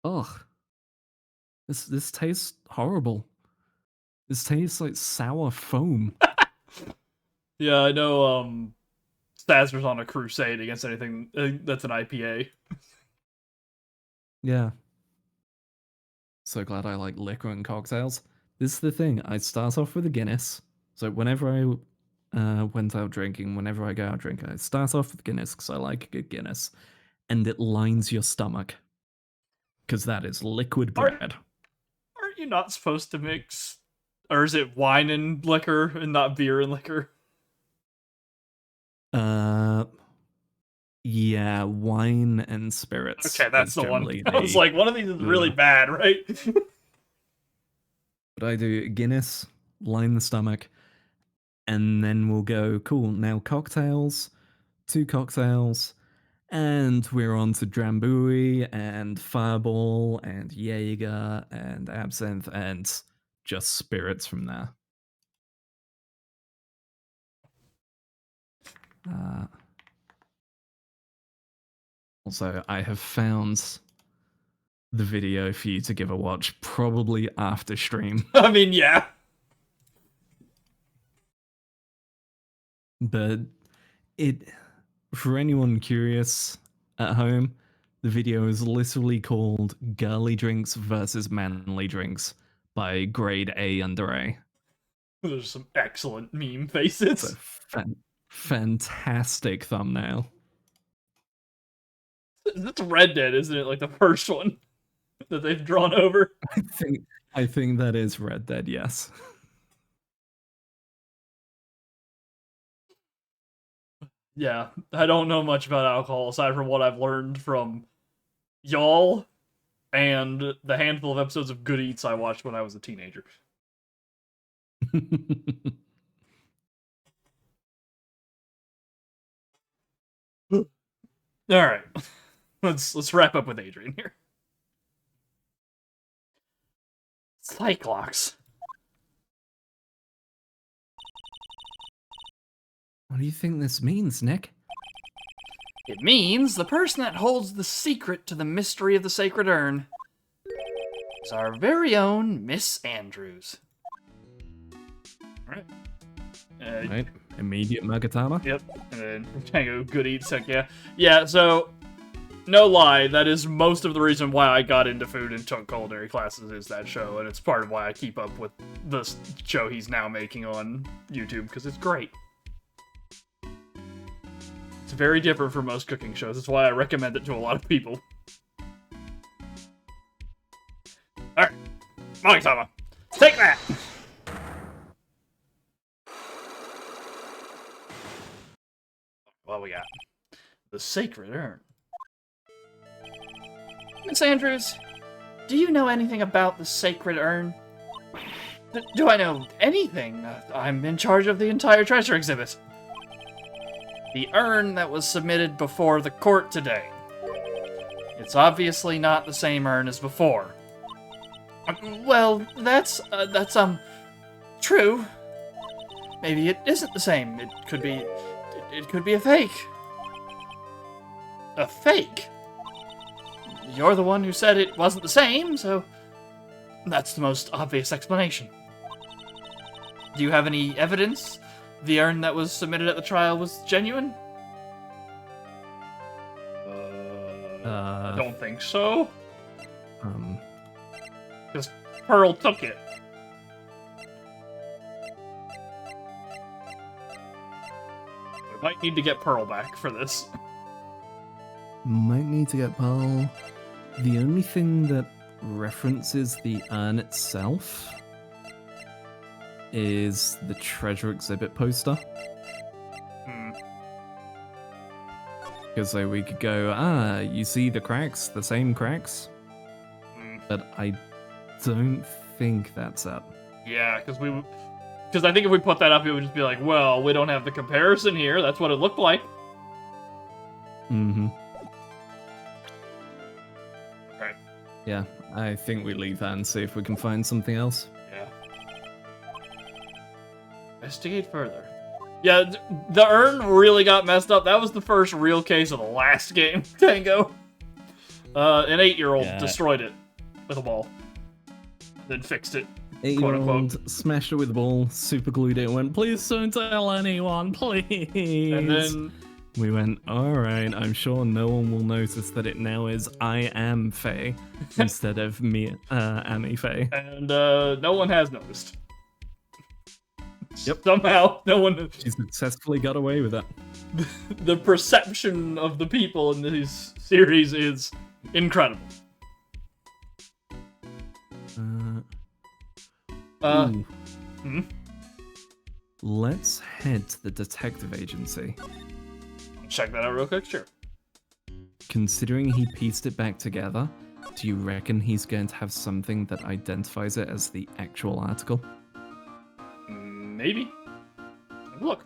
ugh, this tastes horrible. This tastes like sour foam. Yeah, I know, Sazer's on a crusade against anything that's an IPA. Yeah. So glad I like liquor and cocktails. This is the thing. I start off with a Guinness. So whenever I went out drinking, whenever I go out drinking, I start off with Guinness because I like a good Guinness. And it lines your stomach. Because that is liquid bread. Aren't you not supposed to mix... Or is it wine and liquor and not beer and liquor? Yeah, wine and spirits. Okay, that's the one. I was like, one of these is really bad, right? But I do Guinness, line the stomach, and then we'll go, cool, now cocktails, 2 cocktails, and we're on to Drambuie, and Fireball, and Jaeger, and Absinthe, and just spirits from there. Also, I have found the video for you to give a watch, probably after stream. I mean, yeah. But for anyone curious at home, the video is literally called Girly Drinks versus Manly Drinks by Grade A under A. There's some excellent meme faces. It's a fantastic thumbnail. That's Red Dead, isn't it? Like the first one that they've drawn over. I think that is Red Dead, yes. Yeah, I don't know much about alcohol aside from what I've learned from y'all and the handful of episodes of Good Eats I watched when I was a teenager. All right, let's wrap up with Adrian here. Cyclops. What do you think this means, Nick? It means the person that holds the secret to the mystery of the sacred urn is our very own Miss Andrews. Alright. Right, immediate Magatama. Yep, and then Tango, Good Eats, heck yeah. Yeah, so no lie, that is most of the reason why I got into food and took culinary classes is that show, and it's part of why I keep up with the show he's now making on YouTube, because it's great. It's very different from most cooking shows. That's why I recommend it to a lot of people. Alright, Maki-sama, take that! What we got? The Sacred Urn. Miss Andrews, do you know anything about the Sacred Urn? Do I know anything? I'm in charge of the entire treasure exhibit. The urn that was submitted before the court today. It's obviously not the same urn as before. Well, that's true. Maybe it isn't the same. It could be a fake. A fake? You're the one who said it wasn't the same, so that's the most obvious explanation. Do you have any evidence the urn that was submitted at the trial was genuine? I don't think so. Because Pearl took it. We might need to get Pearl back for this. Might need to get Pearl. The only thing that references the urn itself is the treasure exhibit poster. Because so we could go, you see the cracks, the same cracks? But I don't think that's up. Yeah, because I think if we put that up, it would just be like, well, we don't have the comparison here. That's what it looked like. Mm-hmm. Okay. Yeah, I think we leave that and see if we can find something else. Yeah. Investigate further. Yeah, the urn really got messed up. That was the first real case of the last game, Tango. An 8-year-old destroyed it with a ball. Then fixed it. 8-year-old smashed it with a ball, super glued it, and went, please don't tell anyone, please. And then we went, alright, I'm sure no one will notice that it now is I am Faye instead of me, Amy Faye. And no one has noticed. Yep. Somehow, no one... She successfully got away with it. The perception of the people in this series is incredible. Let's head to the detective agency. Check that out real quick, sure. Considering he pieced it back together, do you reckon he's going to have something that identifies it as the actual article? Maybe. Have a look.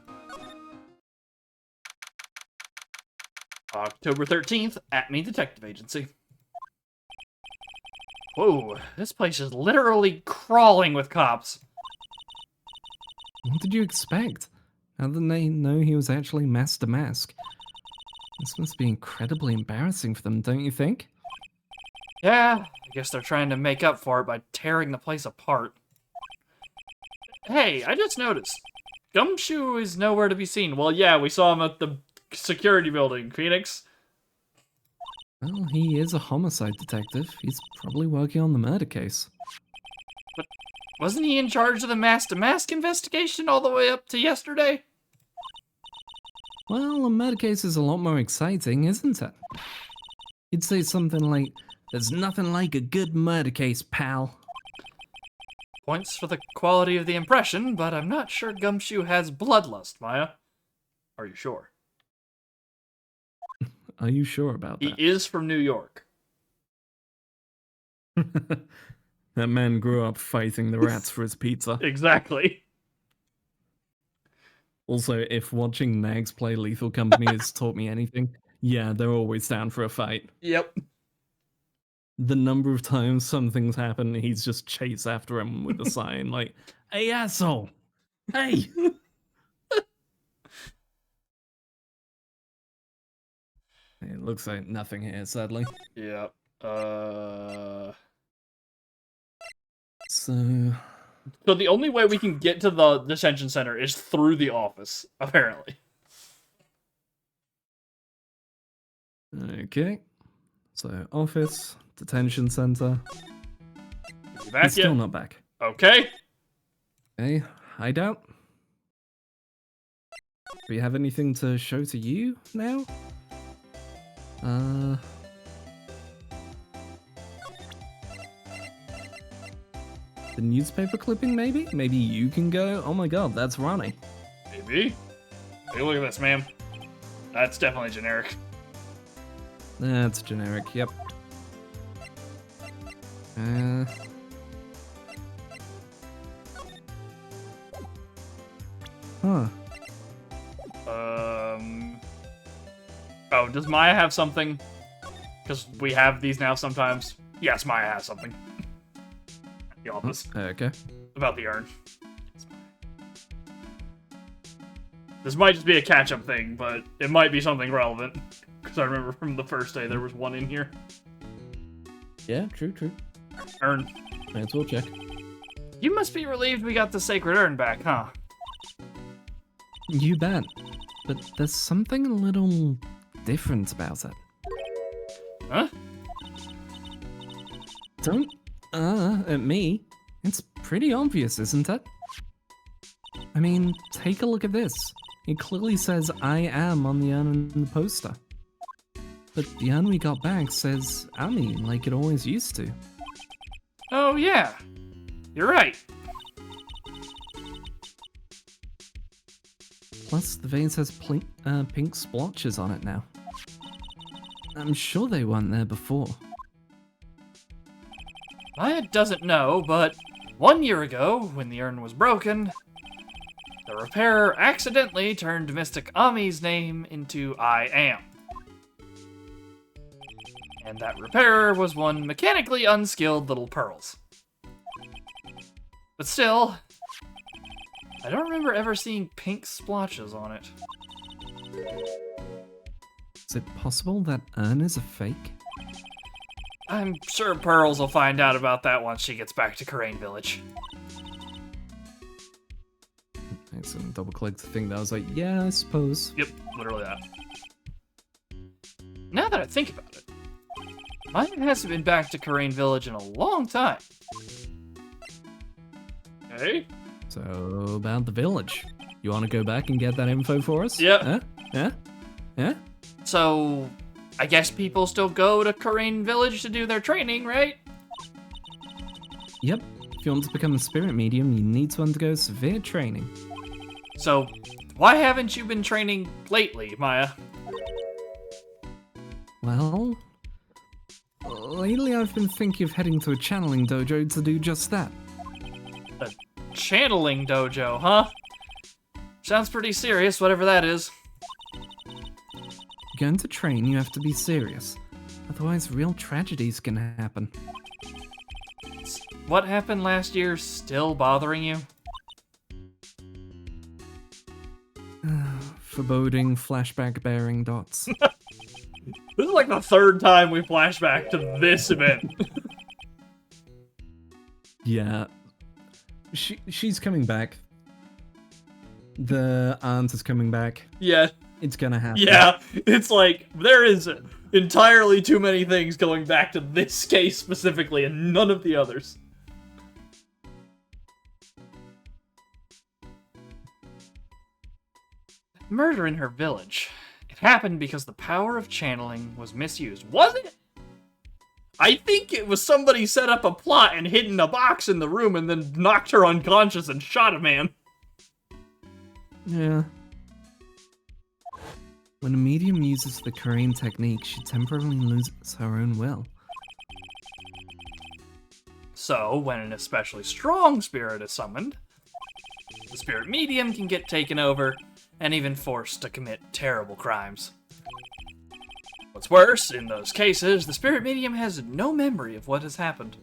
October 13th, Acme Detective Agency. Whoa, this place is literally crawling with cops. What did you expect? How did they know he was actually Master Mask? This must be incredibly embarrassing for them, don't you think? Yeah, I guess they're trying to make up for it by tearing the place apart. Hey, I just noticed. Gumshoe is nowhere to be seen. Well, yeah, we saw him at the security building, Phoenix. Well, he is a homicide detective. He's probably working on the murder case. But wasn't he in charge of the Master Mask investigation all the way up to yesterday? Well, a murder case is a lot more exciting, isn't it? You'd say something like, there's nothing like a good murder case, pal. Points for the quality of the impression, but I'm not sure Gumshoe has bloodlust, Maya. Are you sure? Are you sure about that? He is from New York. That man grew up fighting the rats for his pizza. Exactly. Also, if watching Nags play Lethal Company has taught me anything, yeah, they're always down for a fight. Yep. The number of times something's happened, he's just chase after him with a sign like, hey, asshole! Hey! It looks like nothing here, sadly. Yep. So the only way we can get to the detention center is through the office, apparently. Okay. So, office, detention center. Is he back He's still yet? not back. Okay. Okay, hideout. Do we have anything to show to you now? The newspaper clipping, maybe? Maybe you can go? Oh my god, that's Ronnie. Maybe. Hey, look at this, ma'am. That's definitely generic. That's generic, yep. Huh. Oh, does Maya have something? Because we have these now sometimes. Yes, Maya has something. The office. Okay. About the urn. This might just be a catch-up thing, but it might be something relevant. Because I remember from the first day there was one in here. Yeah, true. Urn. Might as well check. You must be relieved we got the sacred urn back, huh? You bet. But there's something a little different about it. Huh? Don't, at me. It's pretty obvious, isn't it? I mean, take a look at this. It clearly says I am on the urn in the poster. But the urn we got back says Ami, like it always used to. Oh, yeah. You're right. Plus, the vase has pink splotches on it now. I'm sure they weren't there before. Maya doesn't know, but 1 year ago, when the urn was broken, the repairer accidentally turned Mystic Ami's name into I Am. And that repairer was one mechanically unskilled little Pearls. But still, I don't remember ever seeing pink splotches on it. Is it possible that urn is a fake? I'm sure Pearls will find out about that once she gets back to Karain Village. Excellent. Double clicked the thing that I was like, yeah, I suppose. Yep, literally that. Now that I think about it, Maya hasn't been back to Karain Village in a long time. Okay. So, about the village. You want to go back and get that info for us? Yep. Yeah? So, I guess people still go to Karain Village to do their training, right? Yep. If you want to become a spirit medium, you need to undergo severe training. So, why haven't you been training lately, Maya? Well, lately I've been thinking of heading to a channeling dojo to do just that. A channeling dojo, huh? Sounds pretty serious, whatever that is. Going to train, you have to be serious. Otherwise, real tragedies can happen. What happened last year still bothering you? Foreboding, flashback bearing dots. This is like the third time we flash back to this event. Yeah. She's coming back. The aunt is coming back. Yeah. It's gonna happen. Yeah, it's like, there is entirely too many things going back to this case specifically, and none of the others. Murder in her village. It happened because the power of channeling was misused. Was it? I think it was somebody set up a plot and hidden a box in the room and then knocked her unconscious and shot a man. Yeah. When a medium uses the Karain technique, she temporarily loses her own will. So, when an especially strong spirit is summoned, the spirit medium can get taken over and even forced to commit terrible crimes. What's worse, in those cases, the spirit medium has no memory of what has happened.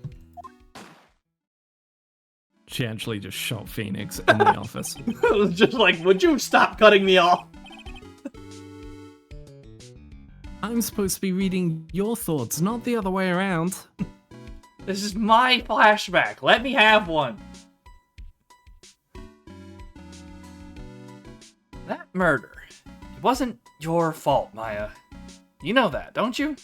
She actually just shot Phoenix in the office. It was just like, would you stop cutting me off? I'm supposed to be reading your thoughts, not the other way around. This is my flashback. Let me have one. That murder, it wasn't your fault, Maya. You know that, don't you?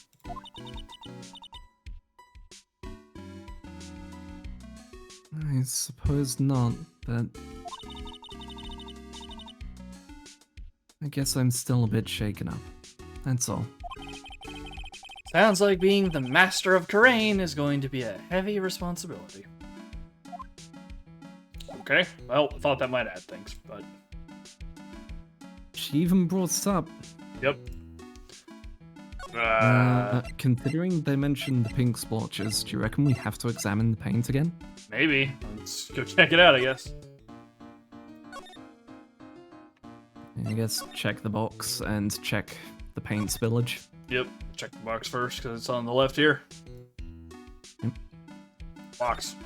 I suppose not, but I guess I'm still a bit shaken up. That's all. Sounds like being the master of terrain is going to be a heavy responsibility. Okay, well, I thought that might add things, but... She even brought it up. Yep. Considering they mentioned the pink splotches, do you reckon we have to examine the paint again? Maybe. Let's go check it out, I guess. I guess check the box and check the paint spillage. Yep. Check the box first, because it's on the left here. Yep. Box.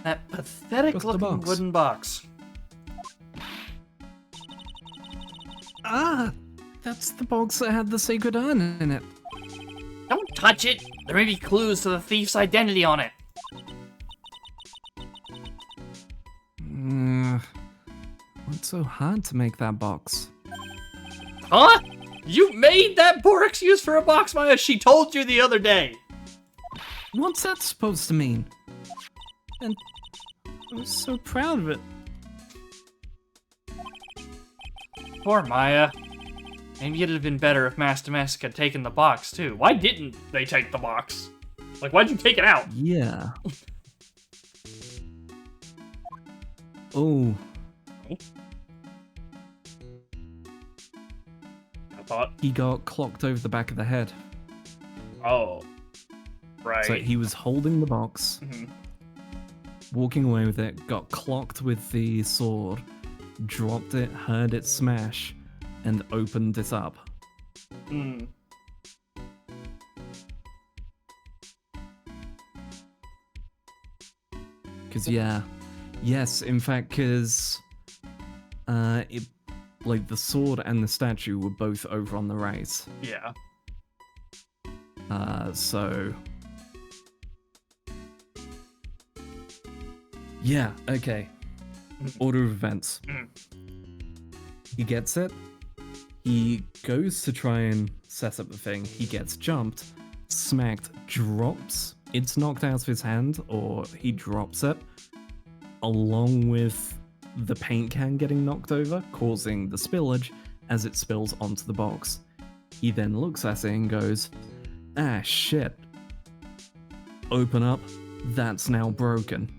That pathetic What's the looking box? wooden box. Ah! That's the box that had the sacred urn in it. Don't touch it! There may be clues to the thief's identity on it. What's so hard to make that box? Huh? You made that poor excuse for a box, Maya? She told you the other day. What's that supposed to mean? And I was so proud of it. Poor Maya. Maybe it'd have been better if Master Mask had taken the box, too. Why didn't they take the box? Like, why'd you take it out? Yeah. Oh. I thought. He got clocked over the back of the head. Oh. Right. So he was holding the box, Mhm. walking away with it, got clocked with the sword, dropped it, heard it smash, and opened it up. Hmm. Cause yes, in fact, cause like the sword and the statue were both over on the right. Yeah. So yeah, okay. Order of events. Mm. He gets it. He goes to try and set up the thing. He gets jumped, smacked, drops. It's knocked out of his hand, or he drops it, along with the paint can getting knocked over, causing the spillage as it spills onto the box. He then looks at it and goes, ah, shit. Open up. That's now broken.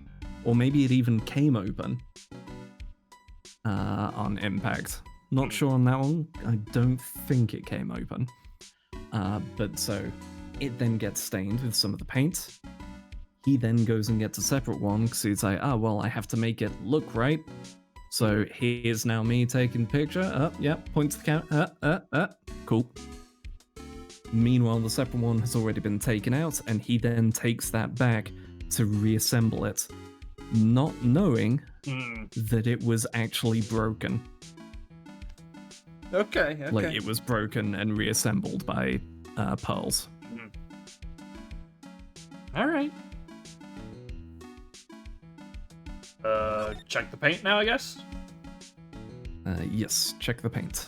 Or maybe it even came open on impact. Not sure on that one. I don't think it came open. But so it then gets stained with some of the paint. He then goes and gets a separate one because he's like, oh, well, I have to make it look right. So here's now me taking the picture. Yep, point to the camera. Cool. Meanwhile, the separate one has already been taken out, and he then takes that back to reassemble it, not knowing that it was actually broken. Okay. Like, it was broken and reassembled by pearls. All right. Check the paint now, I guess? Yes, check the paint.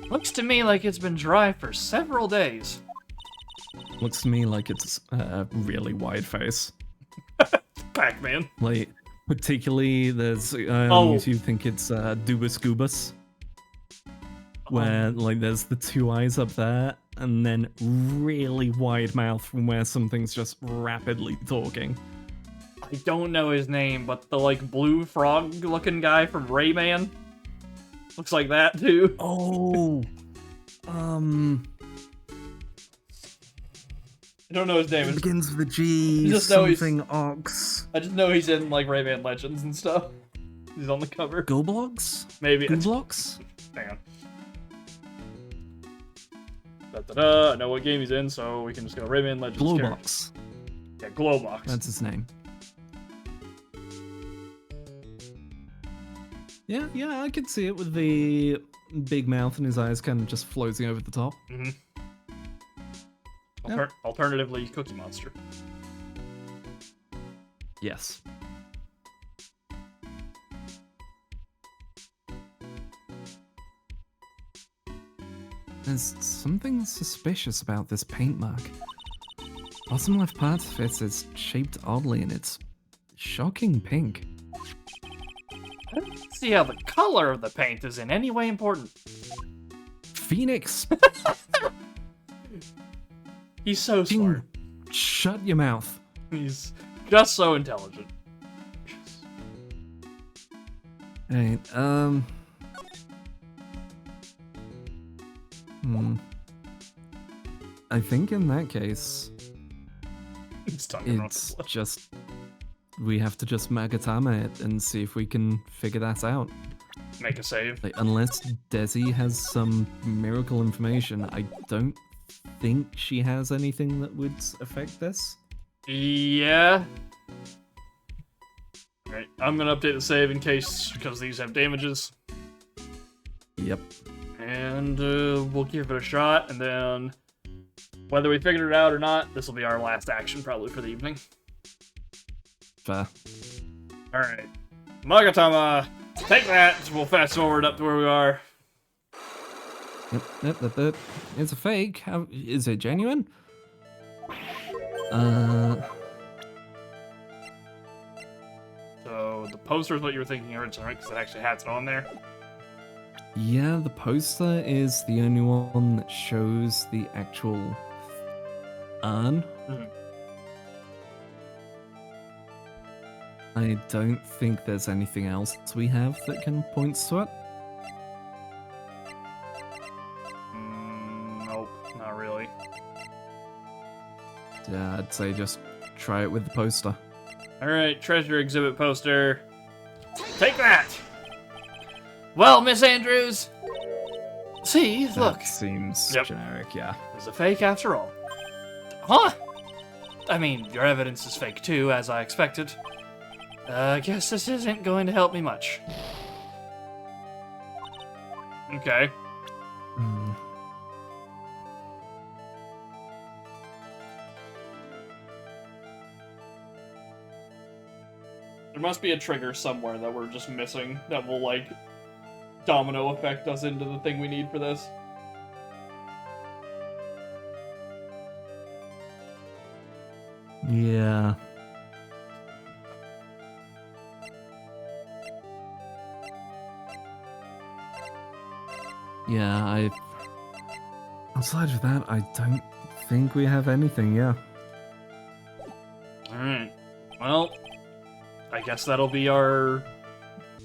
Looks to me like it's been dry for several days. Looks to me like it's a really wide face. Pac-Man. Like, particularly, there's on YouTube, think it's Dubus Goobus, where like there's the two eyes up there, and then really wide mouth from where something's just rapidly talking. I don't know his name, but the like blue frog-looking guy from Rayman looks like that too. Oh, I don't know his name. it begins with a G. Just know he's- Something Ox. I just know he's in like Rayman Legends and stuff. He's on the cover. Goblox? Maybe. Goblox? Hang on. Da-da-da. I know what game he's in, so we can just go Rayman Legends. Glowbox. Yeah, Glowbox. That's his name. Yeah, I could see it with the big mouth and his eyes kind of just floating over the top. Mm-hmm. Yep. Alternatively, Cookie Monster. Yes. There's something suspicious about this paint mark. Bottom left part of it is shaped oddly and it's shocking pink. I don't see how the color of the paint is in any way important. Phoenix! He's so smart. Shut your mouth. He's just so intelligent. Right, I think in that case, It's just... We have to just Magatama it and see if we can figure that out. Make a save. Like, unless Desi has some miracle information, I don't think she has anything that would affect this. Yeah. Alright, I'm gonna update the save in case, because these have damages. Yep. And we'll give it a shot, and then whether we figured it out or not, this will be our last action probably for the evening. Fair. Alright. Magatama, take that. We'll fast forward up to where we are. Yep. It's a fake. How, is it genuine? So the poster is what you were thinking originally, right? Because it actually has it on there. Yeah, the poster is the only one that shows the actual urn. Mhm. I don't think there's anything else we have that can point to it. Nope, not really. Yeah, I'd say just try it with the poster. Alright, treasure exhibit poster. Take that! Well, Miss Andrews! See, look. That seems Yep. generic, yeah. It's a fake after all. Huh? I mean, your evidence is fake too, as I expected. I guess this isn't going to help me much. Okay. Hmm. There must be a trigger somewhere that we're just missing that will, like, domino effect us into the thing we need for this. Yeah. Yeah, outside of that, I don't think we have anything, yeah. Alright. Well, I guess that'll be our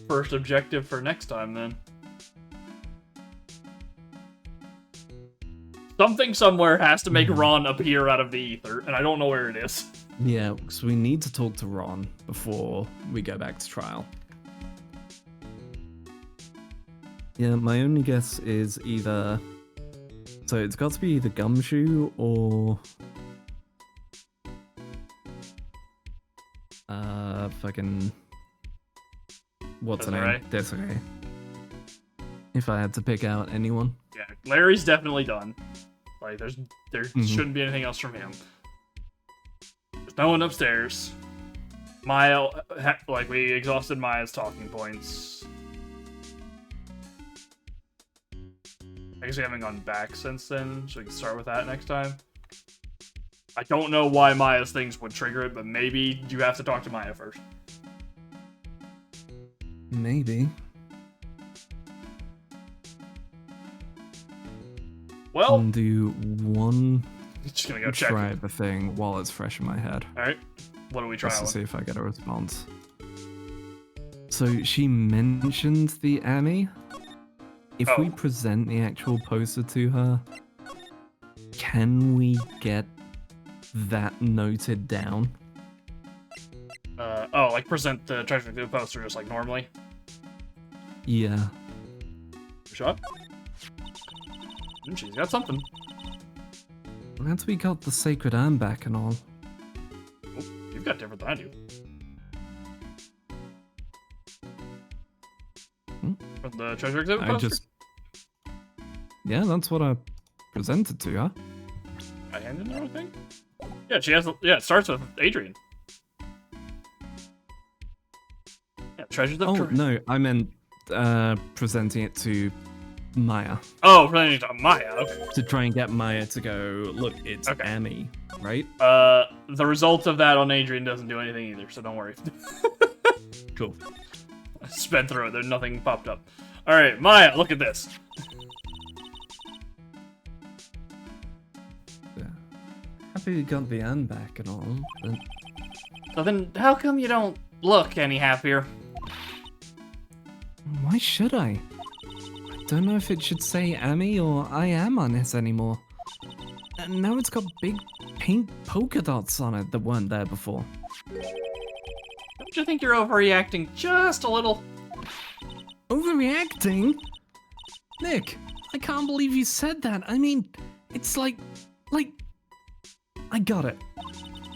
first objective for next time, then. Something somewhere has to make Ron appear out of the ether, and I don't know where it is. Yeah, because we need to talk to Ron before we go back to trial. Yeah, my only guess is either... So it's got to be either Gumshoe or... fucking... What's her name? Desiree. If I had to pick out anyone. Yeah, Larry's definitely done. Like, there shouldn't be anything else from him. There's no one upstairs. Maya, like, we exhausted Maya's talking points. I guess we haven't gone back since then, so we can start with that next time. I don't know why Maya's things would trigger it, but maybe you have to talk to Maya first. Maybe. Well, And do one just gonna go check. try the thing while it's fresh in my head. Alright, what are we Just trying? to see if I get a response. So she mentioned the Annie. If we Oh. present the actual poster to her, can we get that noted down? Oh, like present the treasure exhibit poster just like normally. Yeah. Shot. She's got something. Once we got the sacred urn back and all. Oh, you've got different than I do. From the treasure exhibit I poster? just... Yeah, that's what I presented to her. I handed her a thing? Yeah, she has. Yeah, it starts with Adrian. Yeah, treasures of Oh, Courage. no, I meant presenting it to Maya. Oh, relating to Maya. Okay. To try and get Maya to go, look, it's Okay. Amy, right? The result of that on Adrian doesn't do anything either, so don't worry. Cool. I sped through it, there's nothing popped up. Alright, Maya, look at this. Yeah. Happy we got the Anne back and all, but So then, how come you don't look any happier? why should I? I don't know if it should say Amy or I am on it anymore. And now it's got big pink polka dots on it that weren't there before. Don't you think you're overreacting just a little? Overreacting? Nick, I can't believe you said that. I mean, it's like, I got it.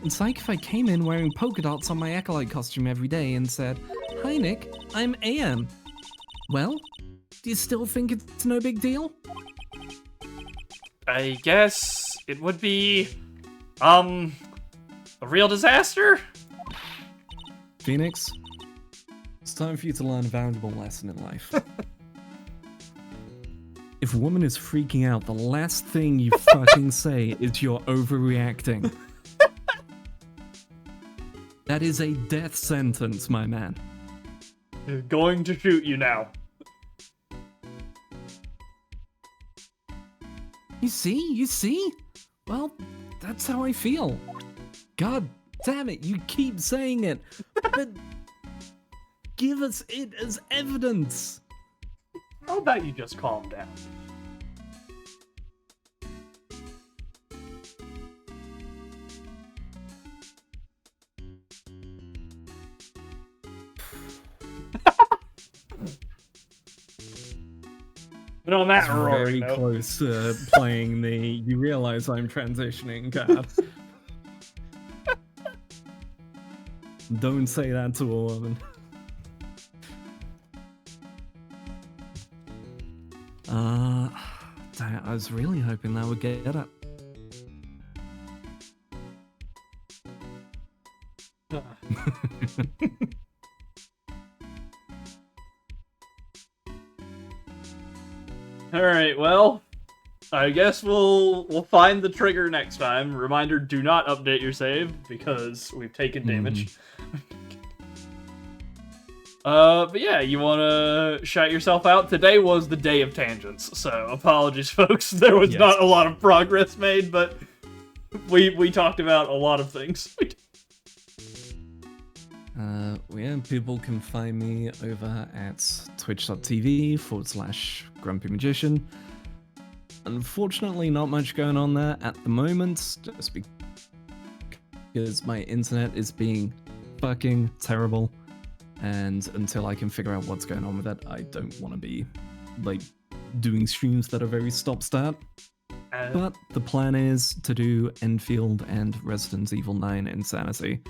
It's like if I came in wearing polka dots on my acolyte costume every day and said, "Hi Nick, I'm AM." Well, do you still think it's no big deal? I guess it would be, a real disaster? Phoenix, it's time for you to learn a valuable lesson in life. If a woman is freaking out, the last thing you fucking say is you're overreacting. That is a death sentence, my man. He's going to shoot you now. You see? Well, that's how I feel. God damn it, you keep saying it. But give us it as evidence. How about you just calm down? But on that Very roaring note, close to playing the you realize I'm transitioning card. Don't say that to a woman. Damn, I was really hoping that would get it. Alright, well, I guess we'll find the trigger next time. Reminder, do not update your save, because we've taken damage. But yeah, you wanna shout yourself out? Today was the day of tangents, so apologies folks, there was Yes. not a lot of progress made, but we talked about a lot of things. Yeah, people can find me over at twitch.tv/Grumpy Magician. Unfortunately, not much going on there at the moment, just because my internet is being fucking terrible. And until I can figure out what's going on with it, I don't want to be, like, doing streams that are very stop-start. But the plan is to do Enfield and Resident Evil 9 Insanity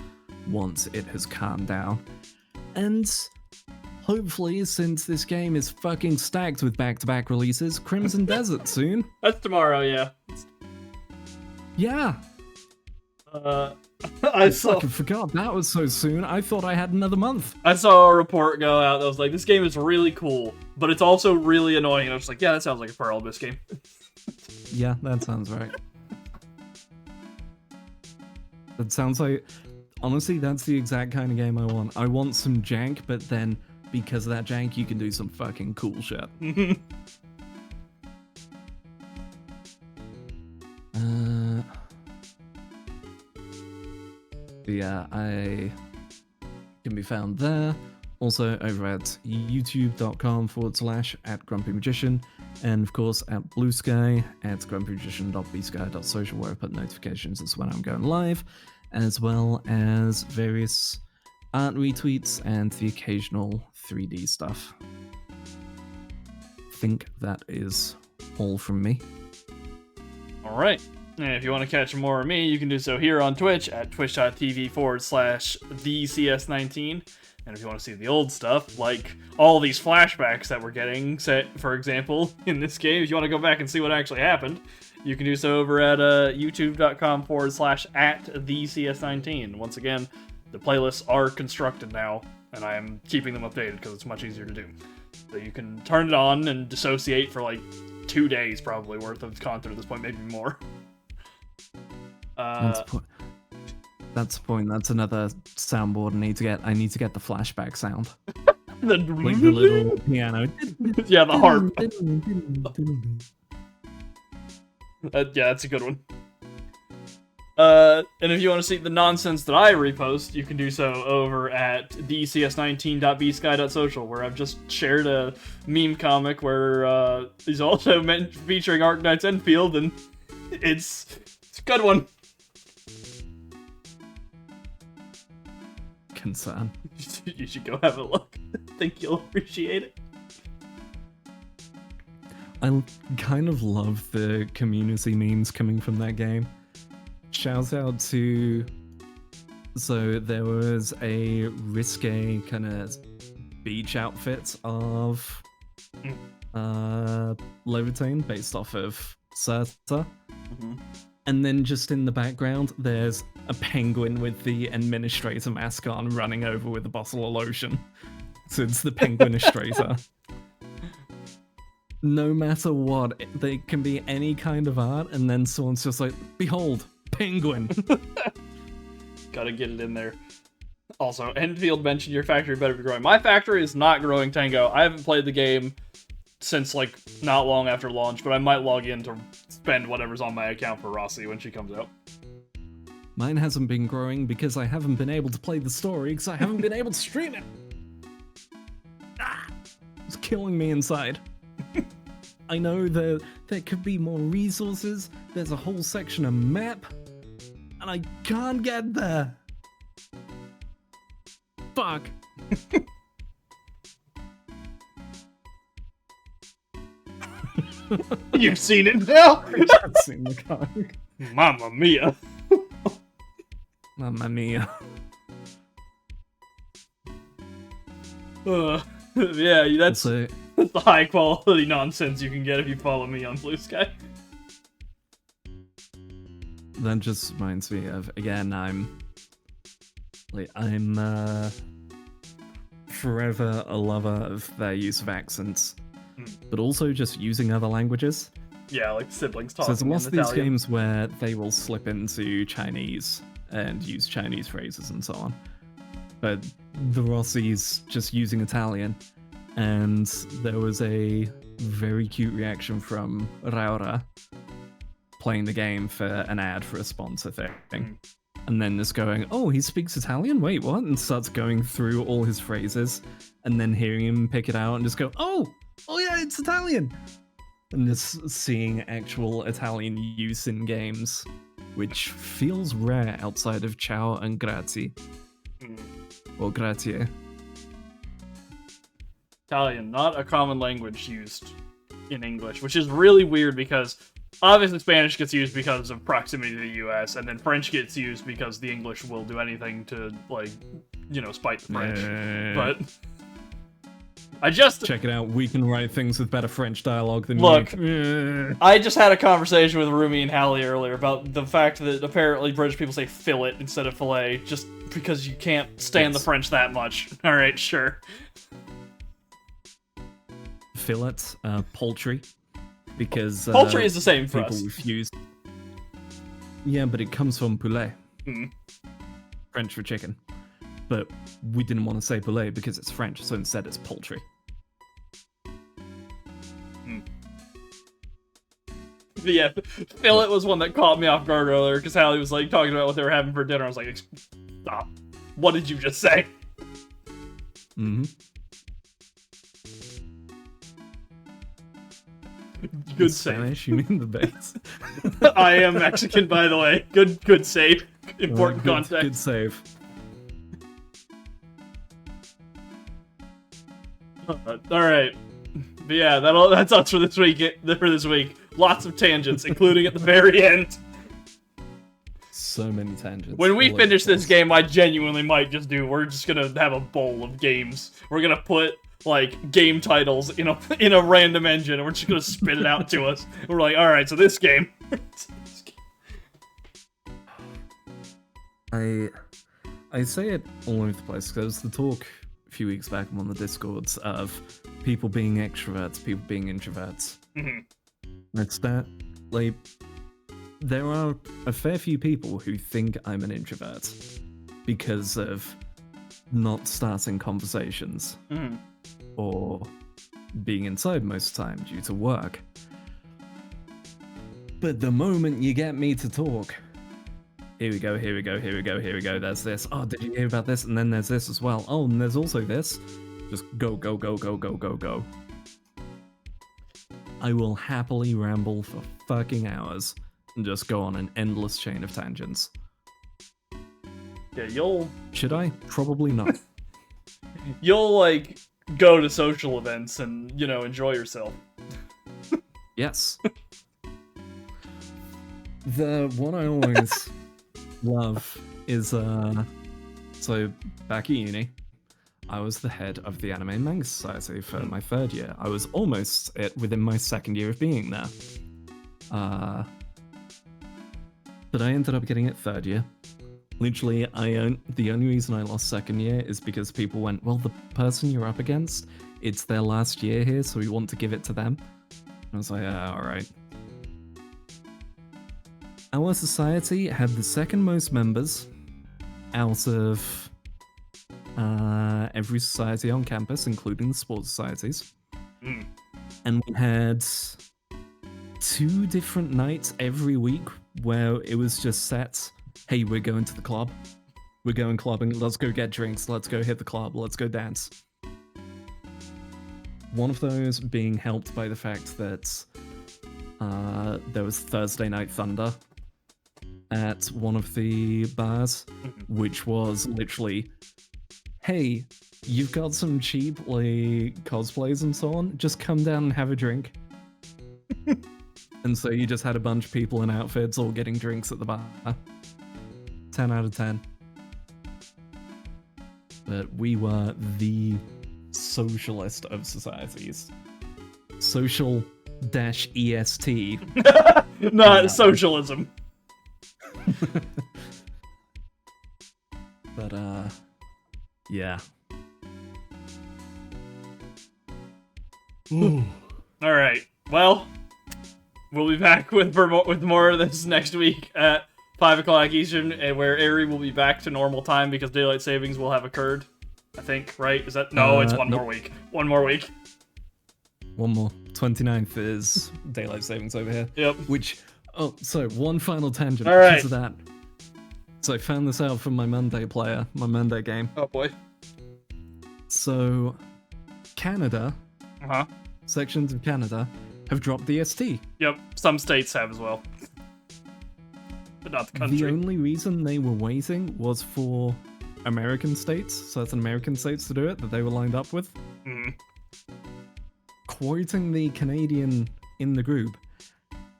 once it has calmed down. And hopefully, since this game is fucking stacked with back-to-back releases, Crimson Desert soon. That's tomorrow, yeah. Yeah, I saw fucking forgot that was so soon. I thought I had another month. a report go out that was like, this game is really cool, but it's also really annoying. And I was like, yeah, that sounds like a Pearl Abyss game. Yeah, that sounds right. That sounds like... Honestly, that's the exact kind of game I want. I want some jank, but then, because of that jank, you can do some fucking cool shit. Yeah, I can be found there. Also over at youtube.com/@GrumpyMagician. And of course at Blue Sky at grumpymagician.bsky.social, where I put notifications as when I'm going live, as well as various art retweets and the occasional 3D stuff. I think that is all from me. Alright. And if you want to catch more of me, you can do so here on Twitch at twitch.tv/thecs19. And if you want to see the old stuff, like all these flashbacks that we're getting, set, for example, in this game, if you want to go back and see what actually happened, you can do so over at youtube.com/@thecs19. Once again, the playlists are constructed now, and I am keeping them updated because it's much easier to do. So you can turn it on and dissociate for like 2 days probably worth of content at this point, maybe more. That's the point. That's another soundboard I need to get the flashback sound. The Like the little piano. yeah, the harp. Yeah, that's a good one. And if you want to see the nonsense that I repost, you can do so over at decs19.bsky.social, where I've just shared a meme comic where he's also featuring Arknight's Enfield, and it's a good one. Concern. You should go have a look. I think you'll appreciate it. I kind of love the community memes coming from that game. Shout out to... So there was a risque kind of beach outfit of Levitine based off of Certa. And then just in the background, there's a penguin with the administrator mask on running over with a bottle of lotion. So it's the penguinistrator. No matter what, they can be any kind of art, and then someone's just like, behold, penguin. Gotta get it in there. Also, Enfield mentioned your factory better be growing. My factory is not growing, Tango. I haven't played the game since, like, not long after launch, but I might log in to spend whatever's on my account for Rossi when she comes out. Mine hasn't been growing because I haven't been able to play the story because I haven't been able to stream it. It's killing me inside. I know there could be more resources, there's a whole section of map, and I can't get there. Fuck. You've seen it now? I've seen the comic. Mamma mia. Mamma mia. Yeah, that's Also, the high quality nonsense you can get if you follow me on Blue Sky. that just reminds me of, again, I'm forever a lover of their use of accents, but also just using other languages. Yeah, like siblings So talking there's lots in of these Italian. games where they will slip into Chinese and use Chinese phrases and so on. But the Rossi's just using Italian, and there was a very cute reaction from Raura playing the game for an ad for a sponsor thing. And then just going, oh, he speaks Italian? Wait, what? And starts going through all his phrases, and then hearing him pick it out and just go, oh yeah, it's Italian! And just seeing actual Italian use in games, which feels rare outside of ciao and grazie. Or grazie. Italian, not a common language used in English, which is really weird because obviously Spanish gets used because of proximity to the US, and then French gets used because the English will do anything to, like, you know, spite the French. But I just... Check it out, we can write things with better French dialogue than Look, you. I just had a conversation with Rumi and Hallie earlier about the fact that apparently British people say fillet instead of filet, just because you can't stand the French that much. Alright, sure. Fillet, poultry. Because Poultry is the same for people us. refuse. Yeah, but it comes from poulet. Mm. French for chicken. But we didn't want to say poulet because it's French, so instead it's poultry. But yeah, fillet was one that caught me off guard earlier, because Hallie was like talking about what they were having for dinner. I was like, stop. What did you just say? Mm-hmm. Good save. Spanish, you mean the base? I am Mexican, by the way. Good save. Important context. Good save. Alright. But yeah, that's us for this week. Lots of tangents, including at the very end. So many tangents. When we all over finish the this place. game, I genuinely might just we're just gonna have a bowl of games. We're gonna put, like, game titles in a random engine, and we're just gonna spit it out to us. We're like, alright, so this game. I say it all over the place because the talk a few weeks back on the Discords of people being extroverts, people being introverts. It's that, like, there are a fair few people who think I'm an introvert because of not starting conversations or being inside most of the time due to work. But the moment you get me to talk, here we go, there's this. Oh, did you hear about this? And then there's this as well. Oh, and there's also this. Just go. I will happily ramble for fucking hours and just go on an endless chain of tangents. Yeah, you'll... Should I? Probably not. You'll, like, go to social events and, you know, enjoy yourself. Yes. The one I always love is, so back at uni, I was the head of the Anime and Manga Society for my 3rd year. I was almost within my 2nd year of being there. But I ended up getting it 3rd year. Literally, the only reason I lost 2nd year is because people went, well, the person you're up against, it's their last year here, so we want to give it to them. I was like, alright. Our society had the 2nd most members out of every society on campus, including the sports societies. And we had 2 different nights every week where it was just set, hey, we're going to the club. We're going clubbing, let's go get drinks, let's go hit the club, let's go dance. One of those being helped by the fact that there was Thursday Night Thunder at one of the bars, which was literally, hey, you've got some cheap, like, cosplays and so on, just come down and have a drink. And so you just had a bunch of people in outfits all getting drinks at the bar. 10 out of 10. But we were the socialist of societies. Social-EST. Not socialism. But, yeah. Alright, well, we'll be back with more of this next week at 5 o'clock Eastern, and where Aerie will be back to normal time because daylight savings will have occurred. I think, right? Is that... No, it's one nope. more week. One more week. One more. 29th is daylight savings over here. Yep. Which... Oh, so one final tangent All right. because of that. So I found this out from my Monday player, my Monday game. Oh boy. So, Canada, sections of Canada, have dropped the ST. Yep, some states have as well. But not the country. The only reason they were waiting was for American states, certain American states to do it, that they were lined up with. Quoting the Canadian in the group,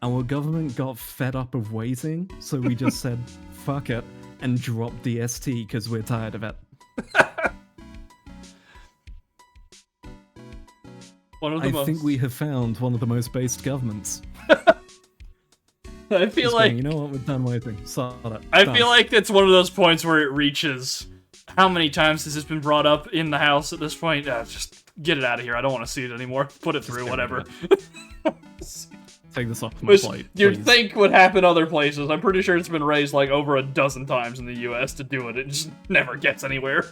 our government got fed up of waiting, so we just said, fuck it, and dropped the ST because we're tired of it. I think we have found one of the most based governments. I feel like... You know what, we're done waiting. Sod it. I Done. feel like it's one of those points where it reaches... How many times has this been brought up in the house at this point? Just get it out of here. I don't want to see it anymore. Put it through, whatever. Take this off my Which plate, you'd please. think would happen other places. I'm pretty sure it's been raised like over a dozen times in the US to do it. It just never gets anywhere.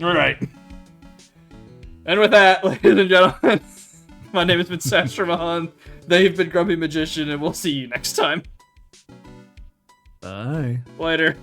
Alright. And with that, ladies and gentlemen, my name has been Sastra Mahan. They've been Grumpy Magician, and we'll see you next time. Bye. Later.